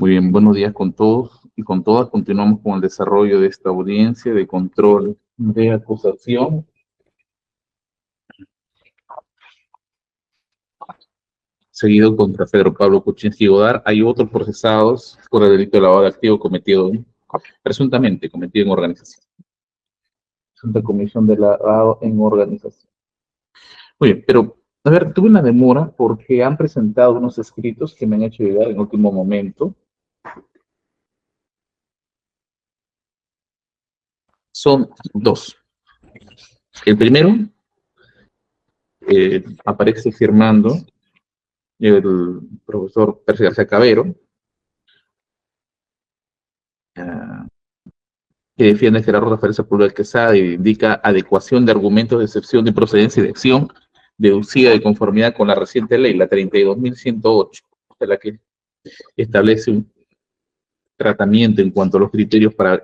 Muy bien, buenos días con todos y con todas. Continuamos con el desarrollo de esta audiencia de control de acusación. Seguido contra Pedro Pablo Kuczynski Godard. Hay otros procesados por el delito de lavado de activos presuntamente cometido en organización. Presunta comisión de lavado en organización. Muy bien, pero a ver, tuve una demora porque han presentado unos escritos que me han hecho llegar en último momento. Son dos. El primero aparece firmando el profesor Percy García Cabero, que defiende a Gerardo Rafael Sepúlveda Quesada y indica adecuación de argumentos de excepción de procedencia y de acción deducida de conformidad con la reciente ley, la 32.108, la que establece un tratamiento en cuanto a los criterios para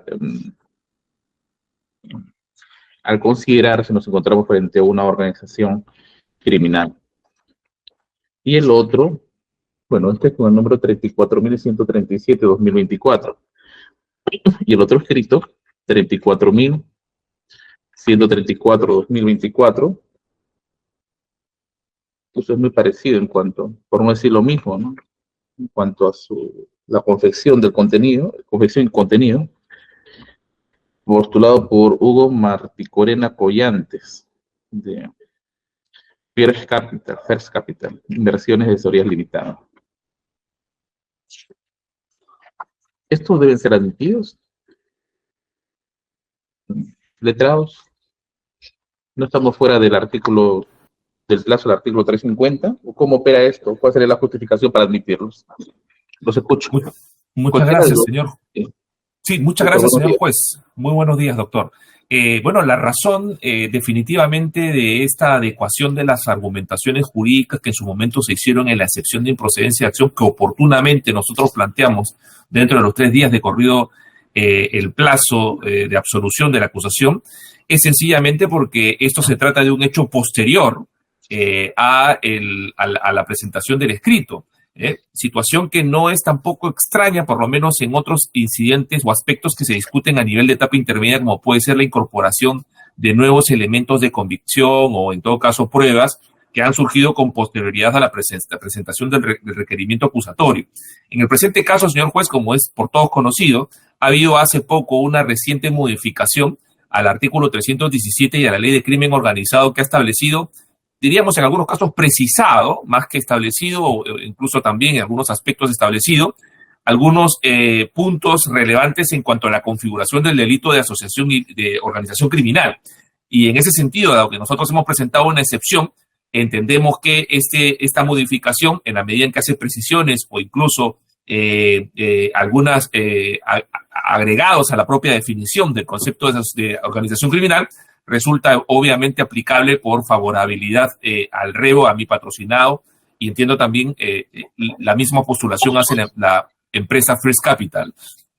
al considerar si nos encontramos frente a una organización criminal. Y el otro, bueno, este es con el número 34.137/2024. Y el otro escrito, 34.134/2024, pues es muy parecido en cuanto, por no decir lo mismo, ¿no? En cuanto a la confección del contenido, confección y contenido, postulado por Hugo Marticorena Collantes, de First Capital, Inversiones de Tesorería Limitada. ¿Estos deben ser admitidos? ¿Letrados? ¿No estamos fuera del artículo, del plazo del artículo 350? ¿O cómo opera esto? ¿Cuál sería la justificación para admitirlos? Los escucho. Muchas gracias, señor. Sí, muchas gracias, señor juez. Muy buenos días, doctor. Bueno, la razón definitivamente de esta adecuación de las argumentaciones jurídicas que en su momento se hicieron en la excepción de improcedencia de acción que oportunamente nosotros planteamos dentro de los 3 días de corrido el plazo de absolución de la acusación, es sencillamente porque esto se trata de un hecho posterior a la presentación del escrito. Situación que no es tampoco extraña, por lo menos en otros incidentes o aspectos que se discuten a nivel de etapa intermedia, como puede ser la incorporación de nuevos elementos de convicción o, en todo caso, pruebas que han surgido con posterioridad a la presentación del requerimiento acusatorio. En el presente caso, señor juez, como es por todos conocido, ha habido hace poco una reciente modificación al artículo 317 y a la ley de crimen organizado que ha establecido, diríamos en algunos casos precisado, más que establecido, o incluso también en algunos aspectos establecido, algunos puntos relevantes en cuanto a la configuración del delito de asociación y de organización criminal. Y en ese sentido, dado que nosotros hemos presentado una excepción, entendemos que esta modificación, en la medida en que hace precisiones o incluso algunas agregados a la propia definición del concepto de organización criminal, resulta obviamente aplicable por favorabilidad al reo, a mi patrocinado, y entiendo también la misma postulación hace la empresa First Capital.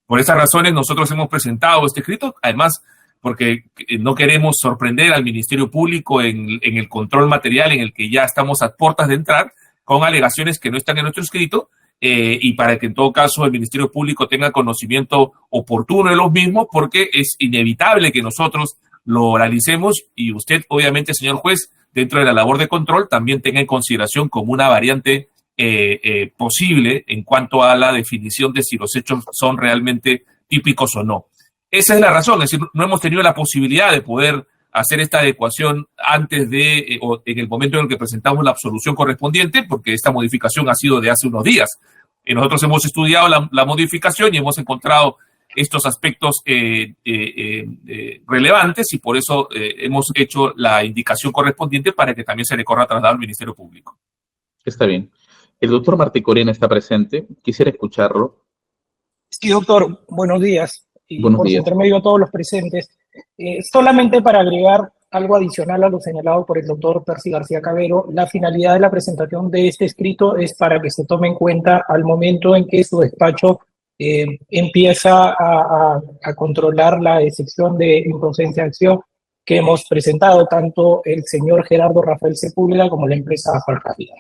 Por esas razones nosotros hemos presentado este escrito, además porque no queremos sorprender al Ministerio Público en el control material en el que ya estamos a puertas de entrar, con alegaciones que no están en nuestro escrito, y para que en todo caso el Ministerio Público tenga conocimiento oportuno de los mismos, porque es inevitable que nosotros lo oralicemos y usted, obviamente, señor juez, dentro de la labor de control, también tenga en consideración como una variante posible en cuanto a la definición de si los hechos son realmente típicos o no. Esa es la razón, es decir, no hemos tenido la posibilidad de poder hacer esta adecuación antes de, o en el momento en el que presentamos la absolución correspondiente, porque esta modificación ha sido de hace unos días. Nosotros hemos estudiado la modificación y hemos encontrado estos aspectos relevantes y por eso hemos hecho la indicación correspondiente para que también se le corra trasladado al Ministerio Público. Está bien. El doctor Marticorena está presente. Quisiera escucharlo. Sí, doctor. Buenos días. Y buenos días. Su intermedio a todos los presentes. Solamente para agregar algo adicional a lo señalado por el doctor Percy García Cabero, la finalidad de la presentación de este escrito es para que se tome en cuenta al momento en que su despacho empieza a controlar la excepción de improcedencia de acción que hemos presentado tanto el señor Gerardo Rafael Sepúlveda como la empresa First Capital.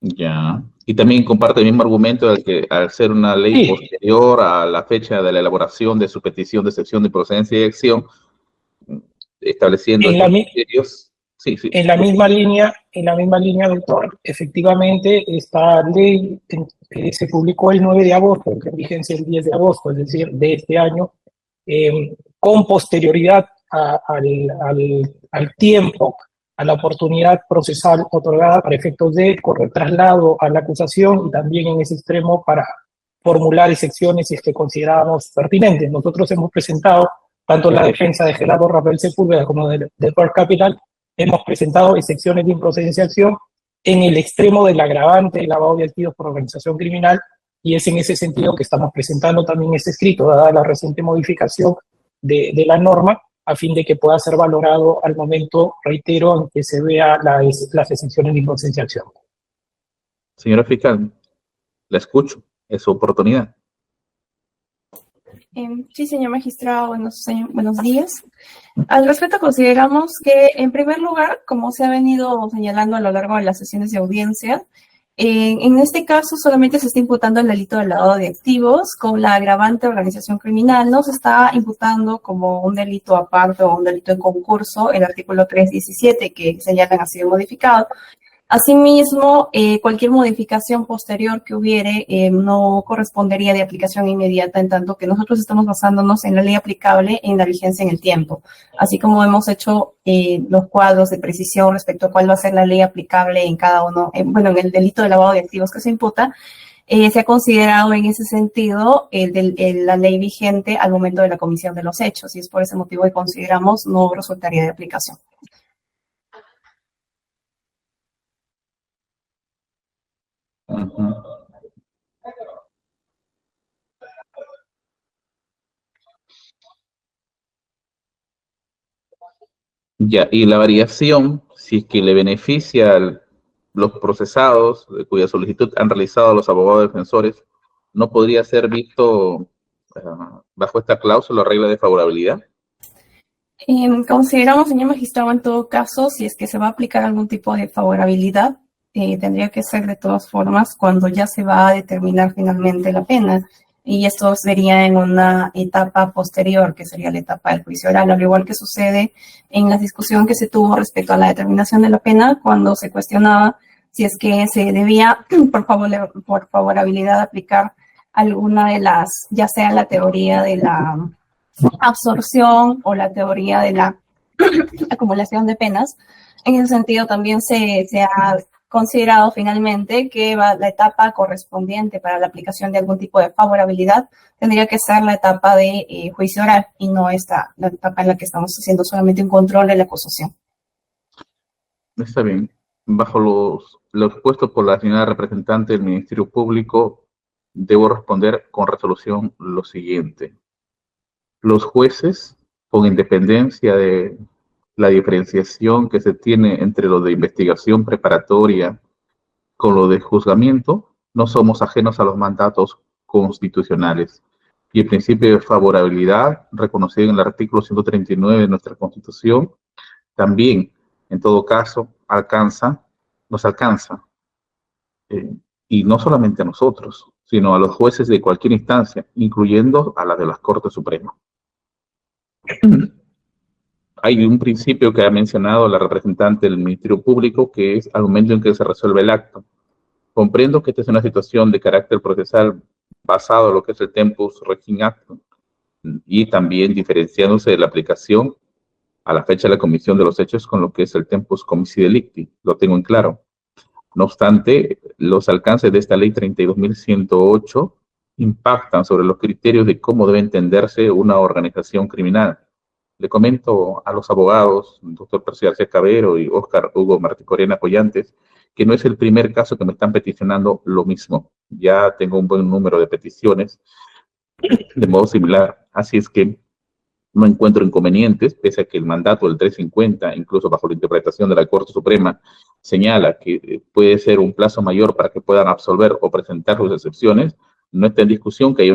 Ya. Y también comparte el mismo argumento de que al ser una ley posterior a la fecha de la elaboración de su petición de excepción de procedencia y acción, estableciendo estos criterios. Sí, sí. En la misma línea, doctor, efectivamente, esta ley se publicó el 9 de agosto, que vigencia el 10 de agosto, es decir, de este año, con posterioridad al tiempo, a la oportunidad procesal otorgada para efectos de traslado a la acusación y también en ese extremo para formular excepciones si es que considerábamos pertinentes. Nosotros hemos presentado, tanto la defensa de Gerardo Rafael Sepúlveda como de First Capital, hemos presentado excepciones de improcedencia de acción en el extremo del agravante de lavado de activos por organización criminal, y es en ese sentido que estamos presentando también este escrito, dada la reciente modificación de la norma, a fin de que pueda ser valorado al momento, reitero, en que se vea las excepciones de improcedencia de acción. Señora fiscal, la escucho, es su oportunidad. Sí, señor magistrado, buenos días. Al respecto, consideramos que, en primer lugar, como se ha venido señalando a lo largo de las sesiones de audiencia, en este caso solamente se está imputando el delito de lavado de activos con la agravante organización criminal. No se está imputando como un delito aparte o un delito en concurso el artículo 317 que señalan ha sido modificado. Asimismo, cualquier modificación posterior que hubiere no correspondería de aplicación inmediata, en tanto que nosotros estamos basándonos en la ley aplicable en la vigencia en el tiempo, así como hemos hecho los cuadros de precisión respecto a cuál va a ser la ley aplicable en cada uno, en el delito de lavado de activos que se imputa. Se ha considerado en ese sentido la ley vigente al momento de la comisión de los hechos, y es por ese motivo que consideramos no resultaría de aplicación. Ya, y la variación, si es que le beneficia a los procesados cuya solicitud han realizado los abogados defensores, ¿no podría ser visto bajo esta cláusula o regla de favorabilidad? Consideramos, señor magistrado, en todo caso, si es que se va a aplicar algún tipo de favorabilidad, tendría que ser de todas formas cuando ya se va a determinar finalmente la pena. Y esto sería en una etapa posterior, que sería la etapa del juicio oral, al igual que sucede en la discusión que se tuvo respecto a la determinación de la pena, cuando se cuestionaba si es que se debía, por favorabilidad, aplicar alguna de las, ya sea la teoría de la absorción o la teoría de la acumulación de penas. En ese sentido también se ha considerado finalmente que la etapa correspondiente para la aplicación de algún tipo de favorabilidad tendría que ser la etapa de juicio oral y no la etapa en la que estamos haciendo solamente un control de la acusación. Está bien. Bajo los puestos por la señora representante del Ministerio Público, debo responder con resolución lo siguiente. Los jueces, con independencia de la diferenciación que se tiene entre lo de investigación preparatoria con lo de juzgamiento, no somos ajenos a los mandatos constitucionales. Y el principio de favorabilidad, reconocido en el artículo 139 de nuestra Constitución, también, en todo caso, nos alcanza, y no solamente a nosotros, sino a los jueces de cualquier instancia, incluyendo a la de las Cortes Supremas. Hay un principio que ha mencionado la representante del Ministerio Público, que es al momento en que se resuelve el acto. Comprendo que esta es una situación de carácter procesal basado en lo que es el tempus regim actum, y también diferenciándose de la aplicación a la fecha de la comisión de los hechos con lo que es el tempus comissi delicti, lo tengo en claro. No obstante, los alcances de esta ley 32.108 impactan sobre los criterios de cómo debe entenderse una organización criminal. Le comento a los abogados, doctor Percy García Cabero y Óscar Hugo Martí Corena Collantes, que no es el primer caso que me están peticionando lo mismo. Ya tengo un buen número de peticiones de modo similar, así es que no encuentro inconvenientes, pese a que el mandato del 350, incluso bajo la interpretación de la Corte Suprema, señala que puede ser un plazo mayor para que puedan absolver o presentar sus excepciones. No está en discusión que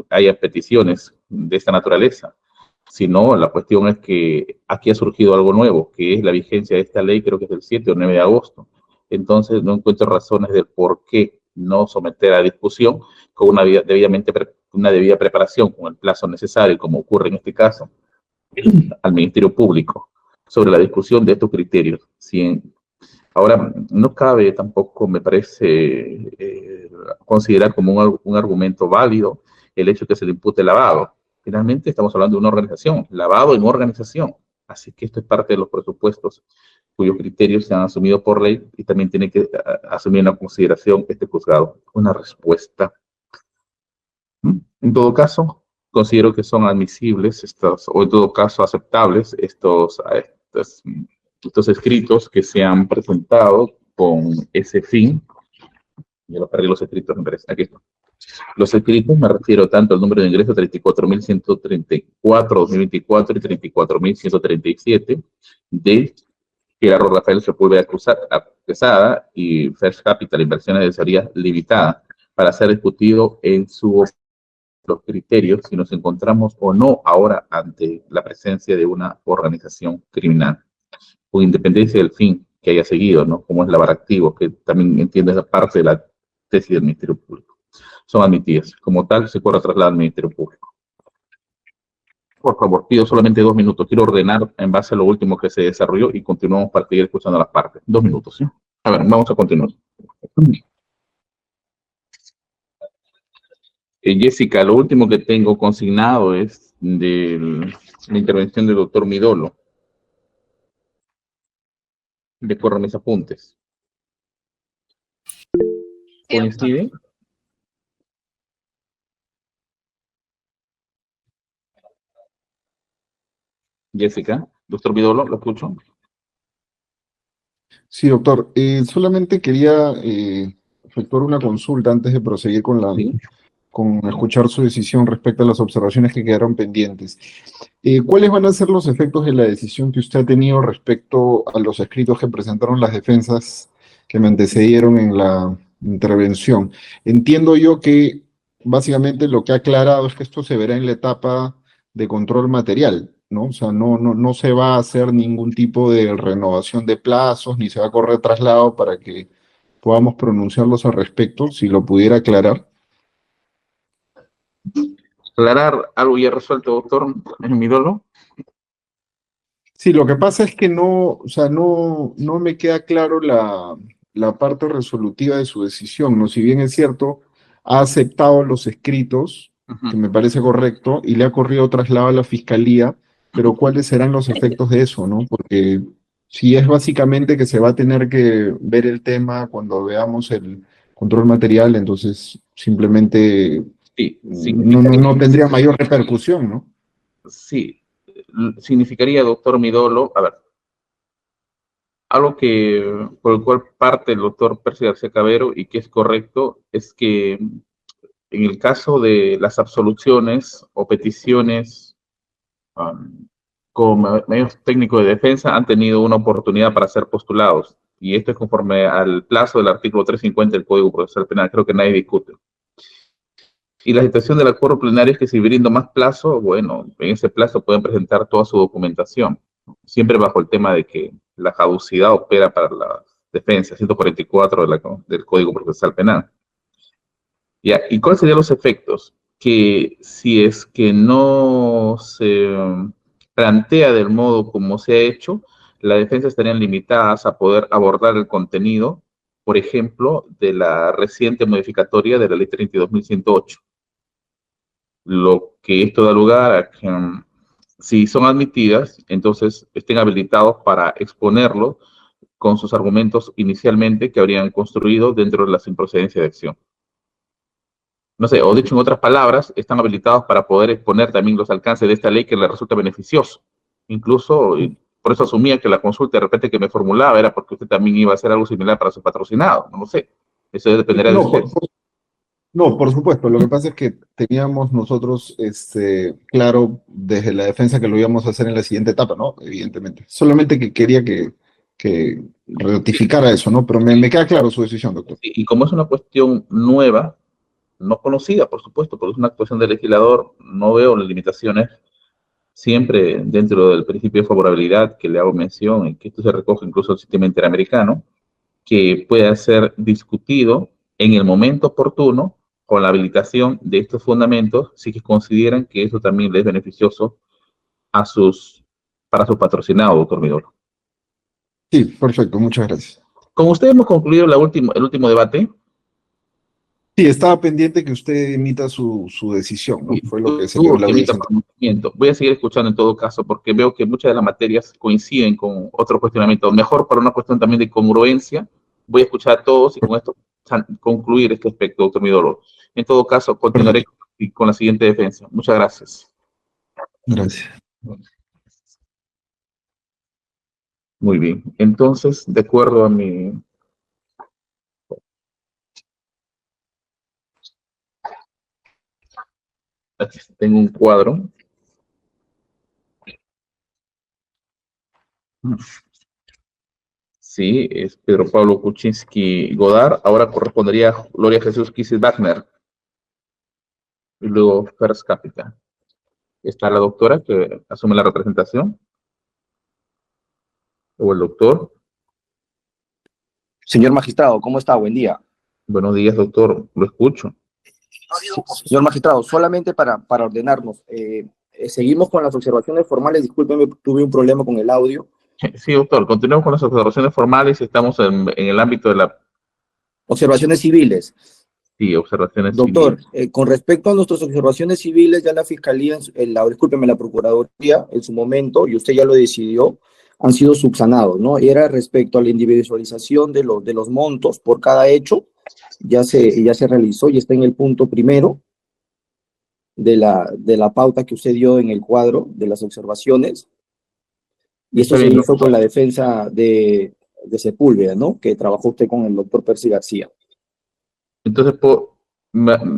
haya peticiones de esta naturaleza, sino la cuestión es que aquí ha surgido algo nuevo, que es la vigencia de esta ley, creo que es del 7 o 9 de agosto. entonces no encuentro razones del por qué no someter a discusión con una debida preparación, con el plazo necesario, como ocurre en este caso, al Ministerio Público sobre la discusión de estos criterios. Ahora, no cabe tampoco, me parece, considerar como un argumento válido el hecho de que se le impute lavado. Finalmente estamos hablando de una organización, lavado en organización. Así que esto es parte de los presupuestos cuyos criterios se han asumido por ley y también tiene que asumir en consideración este juzgado. Una respuesta. En todo caso, considero que son admisibles o en todo caso aceptables estos escritos que se han presentado con ese fin. Ya lo perdí los escritos, me parece. Aquí está. Los escritos me refiero tanto al número de ingresos 34.134-2024 y 34.137 de Gerardo Rafael Sepúlveda Quesada y First Capital Inversiones de Tesorería Limitada para ser discutido en los criterios si nos encontramos o no ahora ante la presencia de una organización criminal, con independencia del fin que haya seguido, ¿no? Como es lavar activos, que también entiende esa parte de la tesis del Ministerio Público. Son admitidas. Como tal, se puede trasladar al Ministerio Público. Por favor, pido solamente 2 minutos. Quiero ordenar en base a lo último que se desarrolló y continuamos para seguir escuchando las partes. 2 minutos, ¿sí? A ver, vamos a continuar. Jessica, lo último que tengo consignado es de la intervención del doctor Midolo. De correr mis apuntes. ¿Coincide? Jessica, doctor Midolo, ¿lo escucho? Sí, doctor. Solamente quería efectuar una consulta antes de proseguir Sí. con escuchar su decisión respecto a las observaciones que quedaron pendientes. ¿Cuáles van a ser los efectos de la decisión que usted ha tenido respecto a los escritos que presentaron las defensas que me antecedieron en la intervención? Entiendo yo que básicamente lo que ha aclarado es que esto se verá en la etapa de control material, ¿no? O sea, no se va a hacer ningún tipo de renovación de plazos, ni se va a correr traslado para que podamos pronunciarlos al respecto, si lo pudiera aclarar. ¿Aclarar algo ya resuelto, doctor Midolo? Sí, lo que pasa es que no me queda claro la parte resolutiva de su decisión, ¿no? Si bien es cierto, ha aceptado los escritos, que me parece correcto, y le ha corrido traslado a la fiscalía, pero ¿cuáles serán los efectos de eso, no? Porque si es básicamente que se va a tener que ver el tema cuando veamos el control material, entonces simplemente Sí, no tendría mayor repercusión, ¿no? Sí, significaría, doctor Midolo, a ver, algo por el cual parte el doctor Percy García Cabero y que es correcto, es que en el caso de las absoluciones o peticiones como medios técnicos de defensa han tenido una oportunidad para ser postulados, y esto es conforme al plazo del artículo 350 del Código Procesal Penal, creo que nadie discute. Y la situación del acuerdo plenario es que si brinda más plazo, bueno, en ese plazo pueden presentar toda su documentación, siempre bajo el tema de que la caducidad opera para la defensa, 144 del Código Procesal Penal. ¿Ya? ¿Y cuáles serían los efectos? Que si es que no se plantea del modo como se ha hecho, las defensas estarían limitadas a poder abordar el contenido, por ejemplo, de la reciente modificatoria de la Ley 32.108. Lo que esto da lugar a que, si son admitidas, entonces estén habilitados para exponerlo con sus argumentos inicialmente que habrían construido dentro de la improcedencia de acción. No sé, o dicho en otras palabras, están habilitados para poder exponer también los alcances de esta ley que les resulta beneficioso. Incluso, por eso asumía que la consulta de repente que me formulaba era porque usted también iba a hacer algo similar para su patrocinado, no lo sé. Eso dependerá de usted. No, por supuesto. Lo que pasa es que teníamos nosotros claro desde la defensa que lo íbamos a hacer en la siguiente etapa, ¿no? Evidentemente. Solamente que quería que ratificara eso, ¿no? Pero me queda claro su decisión, doctor. Y como es una cuestión nueva, no conocida, por supuesto, porque es una actuación del legislador, no veo las limitaciones, siempre dentro del principio de favorabilidad que le hago mención y que esto se recoge incluso en el sistema interamericano. que pueda ser discutido en el momento oportuno con la habilitación de estos fundamentos, si que consideran que eso también les es beneficioso para su patrocinado, doctor Midoro. Sí, perfecto, muchas gracias. Con usted hemos concluido el último debate. Sí, estaba pendiente que usted emita su decisión, ¿no? Fue lo que se quedó en la audiencia. Voy a seguir escuchando en todo caso, porque veo que muchas de las materias coinciden con otro cuestionamiento. Mejor para una cuestión también de congruencia, voy a escuchar a todos y con esto concluir este aspecto, doctor Midoro. En todo caso, continuaré con la siguiente defensa. Muchas gracias. Gracias. Muy bien. Entonces, de acuerdo a mi... Aquí tengo un cuadro. Sí, es Pedro Pablo Kuczynski Godard. Ahora correspondería a Gloria Jesús Kisis Wagner. Y luego First Capital. Está la doctora que asume la representación. O el doctor. Señor magistrado, ¿cómo está? Buen día. Buenos días, doctor. Lo escucho. Señor magistrado, solamente para ordenarnos, seguimos con las observaciones formales. Discúlpeme, tuve un problema con el audio. Sí, doctor. Continuamos con las observaciones formales. Estamos en el ámbito de la... Observaciones civiles. Sí, observaciones Doctor, civiles. Con respecto a nuestras observaciones civiles, ya la Fiscalía, discúlpeme, la Procuraduría, en su momento, y usted ya lo decidió, han sido subsanados, ¿no? Era respecto a la individualización de los montos por cada hecho, ya se realizó y está en el punto primero de la pauta que usted dio en el cuadro de las observaciones. Y esto se hizo con la defensa de Sepúlveda, ¿no? Que trabajó usted con el doctor Percy García. Entonces,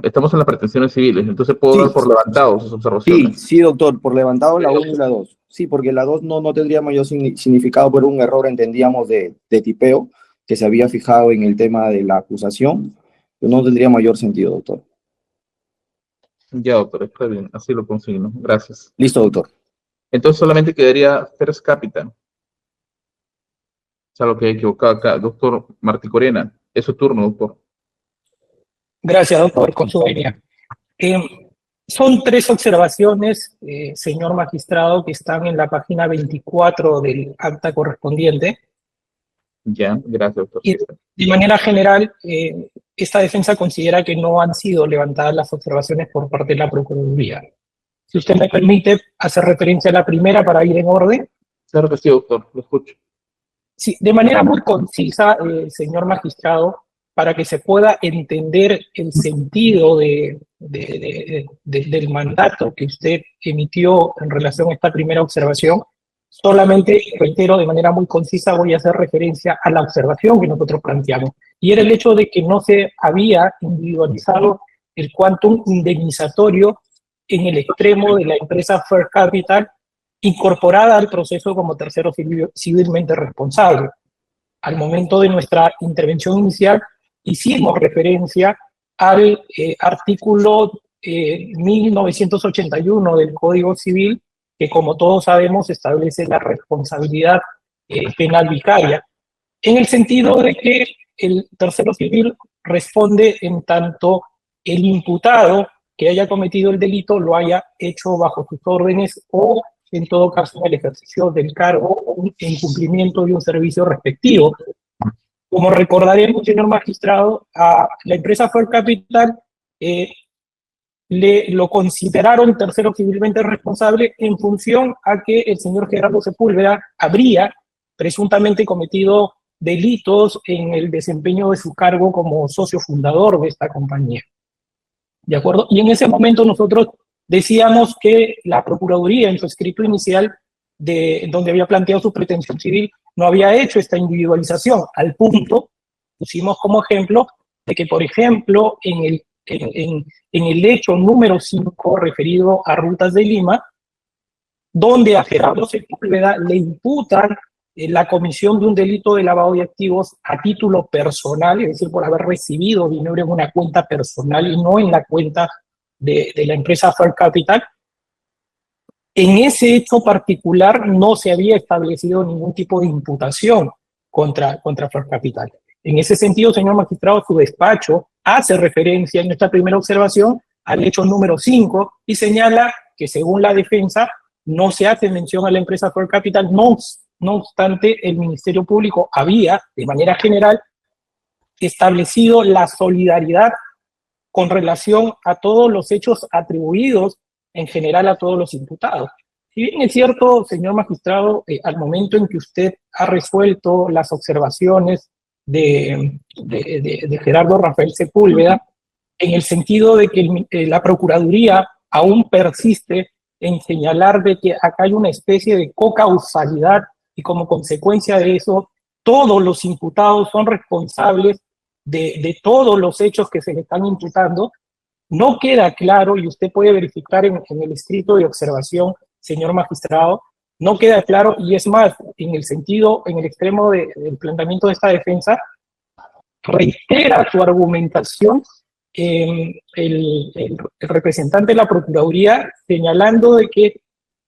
estamos en las pretensiones civiles, entonces puedo dar por levantado sus observaciones. Sí, doctor, por levantado la 1 y la 2. Sí, porque la 2 no tendría mayor significado por un error, entendíamos, de tipeo, que se había fijado en el tema de la acusación, pero no tendría mayor sentido, doctor. Ya, doctor, está bien, así lo consigno. Gracias. Listo, doctor. Entonces solamente quedaría First Capital. Es algo que he equivocado acá. Doctor Martí Corena, es su turno, doctor. Gracias, doctor, con su venia. Son 3 observaciones, señor magistrado, que están en la página 24 del acta correspondiente. Ya, gracias, doctor. Y de manera general, esta defensa considera que no han sido levantadas las observaciones por parte de la Procuraduría. Si usted me permite hacer referencia a la primera para ir en orden. Claro que sí, doctor, lo escucho. Sí, de manera muy concisa, señor magistrado, para que se pueda entender el sentido del mandato que usted emitió en relación a esta primera observación, solamente, reitero, de manera muy concisa voy a hacer referencia a la observación que nosotros planteamos, y era el hecho de que no se había individualizado el quantum indemnizatorio en el extremo de la empresa First Capital, incorporada al proceso como tercero civilmente responsable. Al momento de nuestra intervención inicial, hicimos referencia al artículo 1981 del Código Civil, que como todos sabemos establece la responsabilidad penal vicaria, en el sentido de que el tercero civil responde en tanto el imputado que haya cometido el delito lo haya hecho bajo sus órdenes o, en todo caso, en el ejercicio del cargo o en cumplimiento de un servicio respectivo. Como recordaremos, señor magistrado, a la empresa First Capital lo consideraron tercero civilmente responsable en función a que el señor Gerardo Sepúlveda habría presuntamente cometido delitos en el desempeño de su cargo como socio fundador de esta compañía. ¿De acuerdo? Y en ese momento nosotros decíamos que la Procuraduría, en su escrito inicial, donde había planteado su pretensión civil, no había hecho esta individualización, al punto, pusimos como ejemplo, de que, por ejemplo, en el hecho número 5, referido a Rutas de Lima, donde a Gerardo Sepúlveda le imputan la comisión de un delito de lavado de activos a título personal, es decir, por haber recibido dinero en una cuenta personal y no en la cuenta de la empresa First Capital. En ese hecho particular no se había establecido ningún tipo de imputación contra First Capital. En ese sentido, señor magistrado, su despacho hace referencia en esta primera observación al hecho número 5 y señala que según la defensa no se hace mención a la empresa For Capital, no obstante el Ministerio Público había, de manera general, establecido la solidaridad con relación a todos los hechos atribuidos en general a todos los imputados. Si bien es cierto, señor magistrado, al momento en que usted ha resuelto las observaciones de Gerardo Rafael Sepúlveda, en el sentido de que la Procuraduría aún persiste en señalar de que acá hay una especie de cocausalidad y como consecuencia de eso, todos los imputados son responsables de todos los hechos que se le están imputando, no queda claro, y usted puede verificar en el escrito de observación, señor magistrado, no queda claro, y es más, en el extremo del planteamiento de esta defensa, reitera su argumentación el representante de la Procuraduría señalando de que,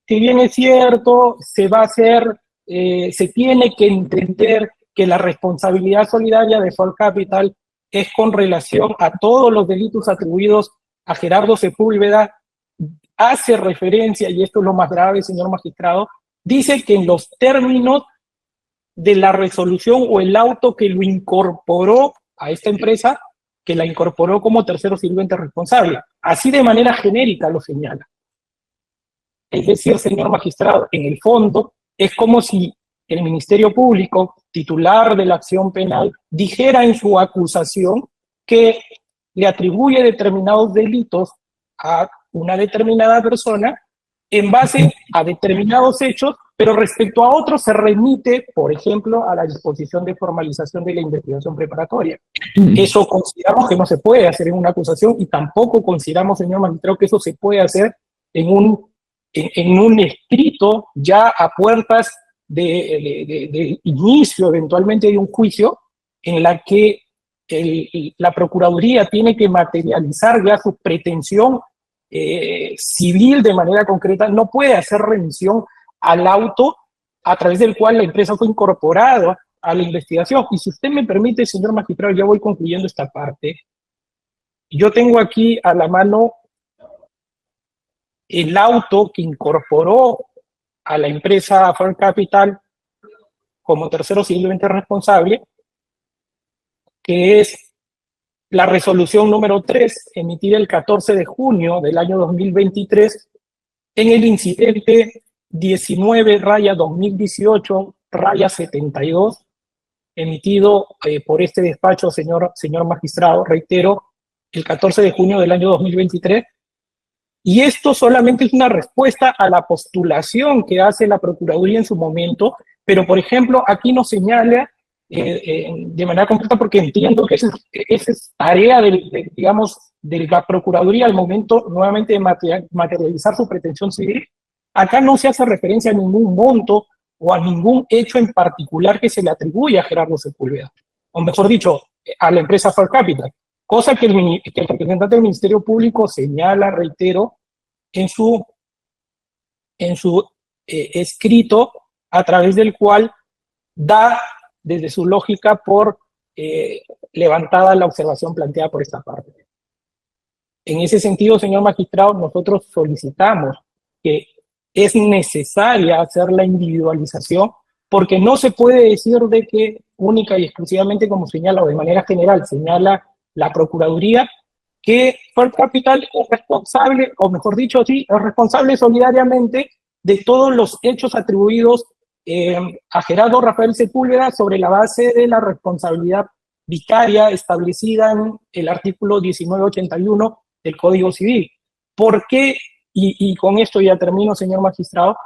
si bien es cierto, se va a hacer, se tiene que entender que la responsabilidad solidaria de For Capital es con relación a todos los delitos atribuidos a Gerardo Sepúlveda, hace referencia, y esto es lo más grave, señor magistrado, dice que en los términos de la resolución o el auto que lo incorporó a esta empresa, que la incorporó como tercero sirviente responsable. Así de manera genérica lo señala. Es decir, señor magistrado, en el fondo es como si el Ministerio Público, titular de la acción penal, dijera en su acusación que le atribuye determinados delitos a una determinada persona en base a determinados hechos, pero respecto a otros se remite, por ejemplo, a la disposición de formalización de la investigación preparatoria. Eso consideramos que no se puede hacer en una acusación y tampoco consideramos, señor magistrado, que eso se puede hacer en un escrito ya a puertas de inicio eventualmente de un juicio en la que la Procuraduría tiene que materializar ya su pretensión civil de manera concreta, no puede hacer remisión al auto a través del cual la empresa fue incorporada a la investigación. Y si usted me permite, señor magistrado, ya voy concluyendo esta parte. Yo tengo aquí a la mano el auto que incorporó a la empresa For Capital como tercero civilmente responsable, que es la resolución número 3, emitida el 14 de junio del año 2023, en el incidente 19-2018-72, emitido por este despacho, señor magistrado, reitero, el 14 de junio del año 2023, y esto solamente es una respuesta a la postulación que hace la Procuraduría en su momento, pero, por ejemplo, aquí nos señala de manera concreta, porque entiendo que esa es tarea de la Procuraduría al momento nuevamente de materializar su pretensión civil. Acá no se hace referencia a ningún monto o a ningún hecho en particular que se le atribuya a Gerardo Sepúlveda, o mejor dicho, a la empresa For Capital, cosa que el representante del Ministerio Público señala, reitero, en su escrito, a través del cual da desde su lógica por levantada la observación planteada por esta parte. En ese sentido, señor magistrado, nosotros solicitamos que es necesaria hacer la individualización, porque no se puede decir de que única y exclusivamente, como señala, o de manera general, señala la Procuraduría, que For Capital es responsable, o mejor dicho, sí, es responsable solidariamente de todos los hechos atribuidos a Gerardo Rafael Sepúlveda sobre la base de la responsabilidad vicaria establecida en el artículo 1981 del Código Civil. ¿Por qué? Y con esto ya termino, señor magistrado,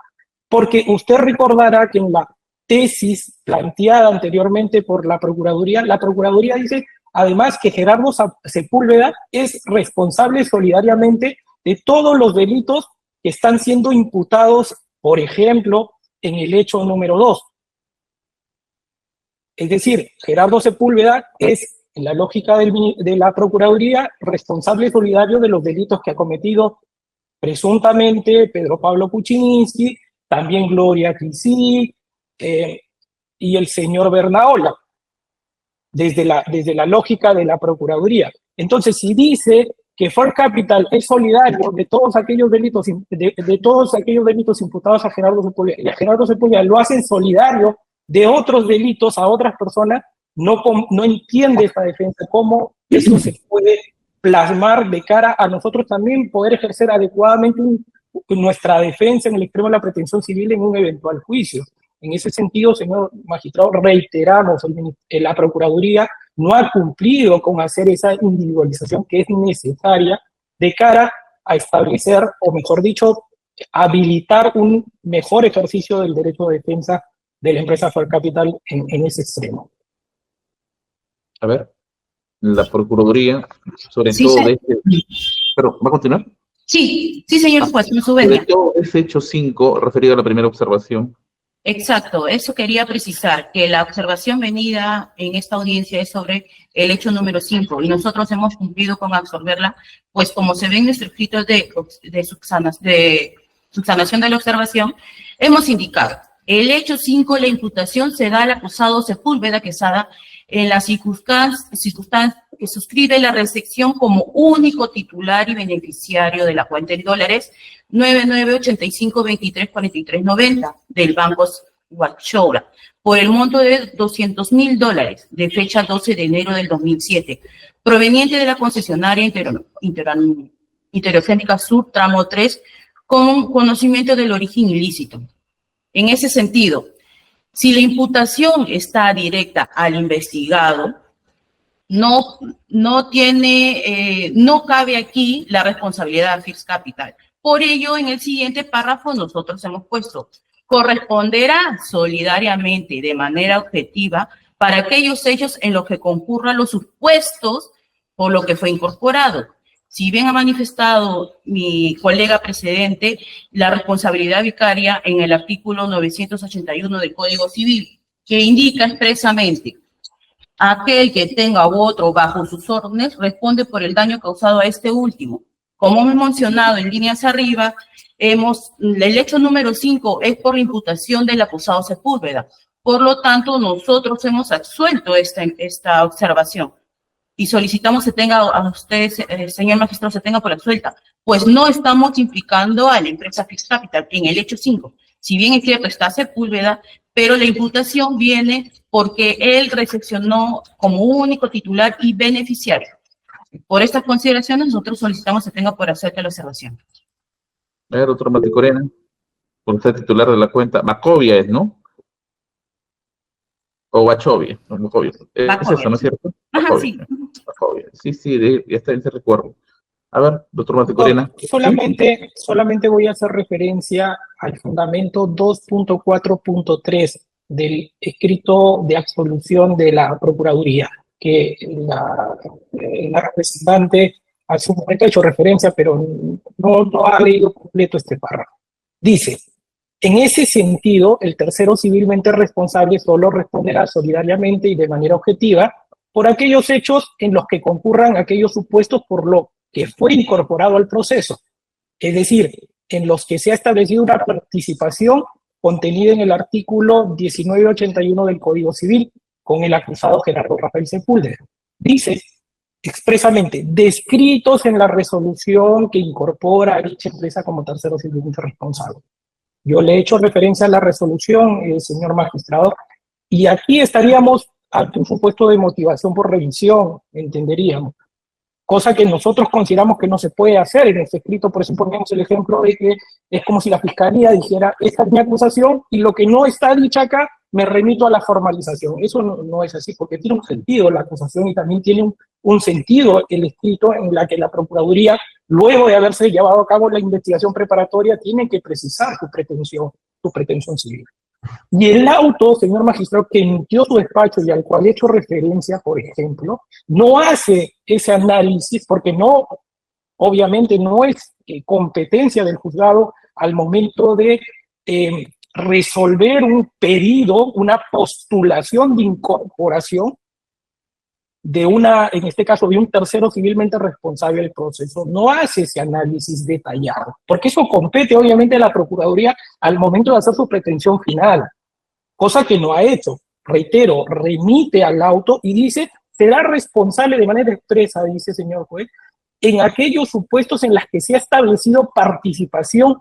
porque usted recordará que en la tesis planteada anteriormente por la Procuraduría dice además que Gerardo Sepúlveda es responsable solidariamente de todos los delitos que están siendo imputados, por ejemplo, en el hecho número 2. Es decir, Gerardo Sepúlveda es, en la lógica de la Procuraduría, responsable solidario de los delitos que ha cometido presuntamente Pedro Pablo Kuczynski, también Gloria Clisí y el señor Bernaola. desde la lógica de la Procuraduría. Entonces, si dice que Fair Capital es solidario de todos aquellos delitos, de todos aquellos delitos imputados a Gerardo Sepúlveda, y a Gerardo Sepúlveda lo hacen solidario de otros delitos a otras personas, no entiende esta defensa cómo eso se puede plasmar de cara a nosotros también poder ejercer adecuadamente nuestra defensa en el extremo de la pretensión civil en un eventual juicio. En ese sentido, señor magistrado, reiteramos, la Procuraduría no ha cumplido con hacer esa individualización que es necesaria de cara a establecer, o mejor dicho, habilitar un mejor ejercicio del derecho de defensa de la empresa Fair Capital en ese extremo. A ver, la Procuraduría, sobre Sí, todo sí. de este... ¿Pero va a continuar? Sí, señor juez, me Sobre subvenía. todo ese hecho 5, referido a la primera observación. Exacto, eso quería precisar, que la observación venida en esta audiencia es sobre el hecho número 5 y nosotros hemos cumplido con absorberla, pues como se ve en nuestro escrito de subsanación de la observación, hemos indicado, el hecho 5, la imputación se da al acusado Sepúlveda Quesada en las circunstancias que suscribe la recepción como único titular y beneficiario de la cuenta en dólares 9985234390 del Banco Huachora por el monto de $200,000 de fecha 12 de enero del 2007, proveniente de la concesionaria Interoceánica Sur, tramo 3, con conocimiento del origen ilícito. En ese sentido, si la imputación está directa al investigado, no cabe aquí la responsabilidad de First Capital. Por ello, en el siguiente párrafo nosotros hemos puesto, corresponderá solidariamente de manera objetiva para aquellos hechos en los que concurran los supuestos por lo que fue incorporado. Si bien ha manifestado mi colega precedente la responsabilidad vicaria en el artículo 981 del Código Civil, que indica expresamente, aquel que tenga u otro bajo sus órdenes responde por el daño causado a este último. Como hemos mencionado en líneas arriba, el hecho número 5 es por la imputación del acusado Sepúlveda. Por lo tanto, nosotros hemos absuelto esta observación. Y solicitamos se tenga a usted, señor magistrado, se tenga por absuelta, pues no estamos implicando a la empresa First Capital en el hecho 5. Si bien es cierto, está Sepúlveda, pero la imputación viene porque él recepcionó como único titular y beneficiario. Por estas consideraciones, nosotros solicitamos se tenga por absuelta la observación. A ver, otro Maticorena, por ser titular de la cuenta. Macovia es, ¿no? O Wachovia, no, Macovia. Es eso, ¿no es cierto? Ajá, Macovia. sí. Macovia. Sí, ya está en ese recuerdo. A ver, doctor Maticorena. Solamente voy a hacer referencia al fundamento 2.4.3 del escrito de absolución de la Procuraduría, que la representante a su momento ha hecho referencia, pero no ha leído completo este párrafo. Dice, en ese sentido, el tercero civilmente responsable solo responderá solidariamente y de manera objetiva por aquellos hechos en los que concurran aquellos supuestos por lo que fue incorporado al proceso, es decir, en los que se ha establecido una participación contenida en el artículo 1981 del Código Civil con el acusado Gerardo Rafael Sepúlveda. Dice expresamente, descritos en la resolución que incorpora a dicha empresa como tercero civilmente responsable. Yo le he hecho referencia a la resolución, señor magistrado, y aquí estaríamos ante un supuesto de motivación por revisión, entenderíamos. Cosa que nosotros consideramos que no se puede hacer en este escrito, por eso ponemos el ejemplo de que es como si la Fiscalía dijera, esta es mi acusación y lo que no está dicho acá me remito a la formalización. Eso no es así, porque tiene un sentido la acusación y también tiene un sentido el escrito en la que la Procuraduría, luego de haberse llevado a cabo la investigación preparatoria, tiene que precisar su pretensión civil. Y el auto, señor magistrado, que emitió su despacho y al cual he hecho referencia, por ejemplo, no hace ese análisis porque obviamente no es competencia del juzgado al momento de resolver un pedido, una postulación de incorporación en este caso, de un tercero civilmente responsable del proceso. No hace ese análisis detallado, porque eso compete obviamente a la Procuraduría al momento de hacer su pretensión final, cosa que no ha hecho. reitero, remite al auto y dice, será responsable de manera expresa, dice señor juez, en aquellos supuestos en los que se ha establecido participación,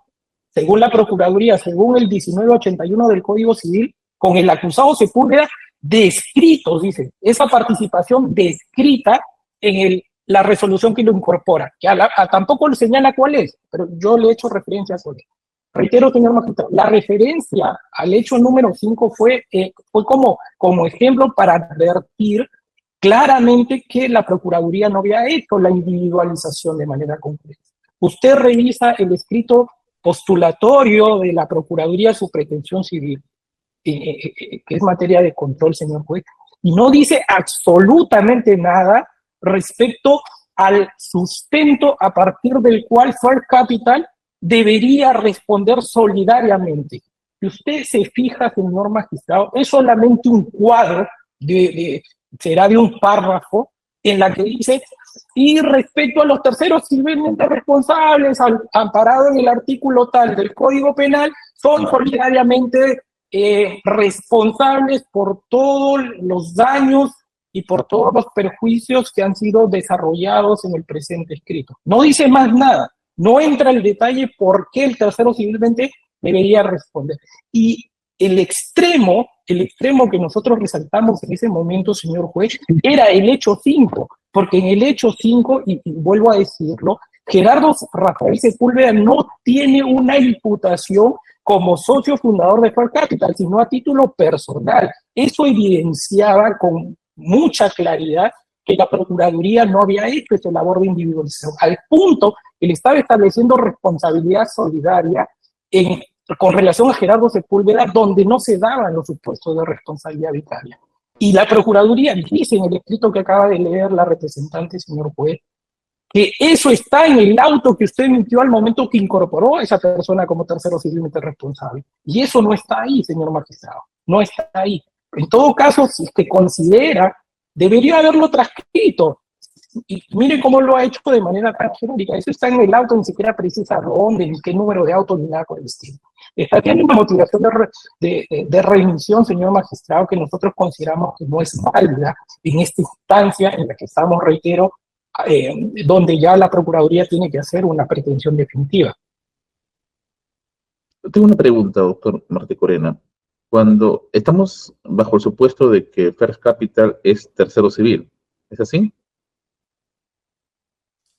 según la Procuraduría, según el 1981 del Código Civil, con el acusado Sepúlveda, descritos, dice, esa participación descrita en la resolución que lo incorpora, que tampoco le señala cuál es, pero yo le he hecho referencia a eso. Reitero, señor magistrado, la referencia al hecho número 5 fue como ejemplo para advertir claramente que la Procuraduría no había hecho la individualización de manera completa. Usted revisa el escrito postulatorio de la Procuraduría, su pretensión civil, que es materia de control, señor juez, y no dice absolutamente nada respecto al sustento a partir del cual First Capital debería responder solidariamente. Si usted se fija, señor magistrado, es solamente un cuadro, será de un párrafo, en la que dice, y respecto a los terceros civilmente responsables, amparados en el artículo tal del Código Penal, son solidariamente responsables por todos los daños y por todos los perjuicios que han sido desarrollados en el presente escrito. No dice más nada, no entra el detalle por qué el tercero civilmente debería responder. Y el extremo que nosotros resaltamos en ese momento, señor juez, era el hecho 5, porque en el hecho 5, y vuelvo a decirlo, Gerardo Rafael Sepúlveda no tiene una imputación como socio fundador de First Capital, sino a título personal. Eso evidenciaba con mucha claridad que la Procuraduría no había hecho esa labor de individualización, al punto que le estaba estableciendo responsabilidad solidaria con relación a Gerardo Sepúlveda, donde no se daban los supuestos de responsabilidad vicaria. Y la Procuraduría dice en el escrito que acaba de leer la representante, señor juez, que eso está en el auto que usted emitió al momento que incorporó a esa persona como tercero civilmente responsable. Y eso no está ahí, señor magistrado, no está ahí. En todo caso, si es que considera, debería haberlo transcrito. Y miren cómo lo ha hecho de manera tan genérica. Eso está en el auto, ni siquiera precisa dónde, ni qué número de auto, ni nada por el estilo. Está teniendo una motivación de remisión, señor magistrado, que nosotros consideramos que no es válida en esta instancia en la que estamos, reitero, donde ya la Procuraduría tiene que hacer una pretensión definitiva. Tengo una pregunta, doctor Martí Corena. Cuando estamos bajo el supuesto de que First Capital es tercero civil, ¿es así?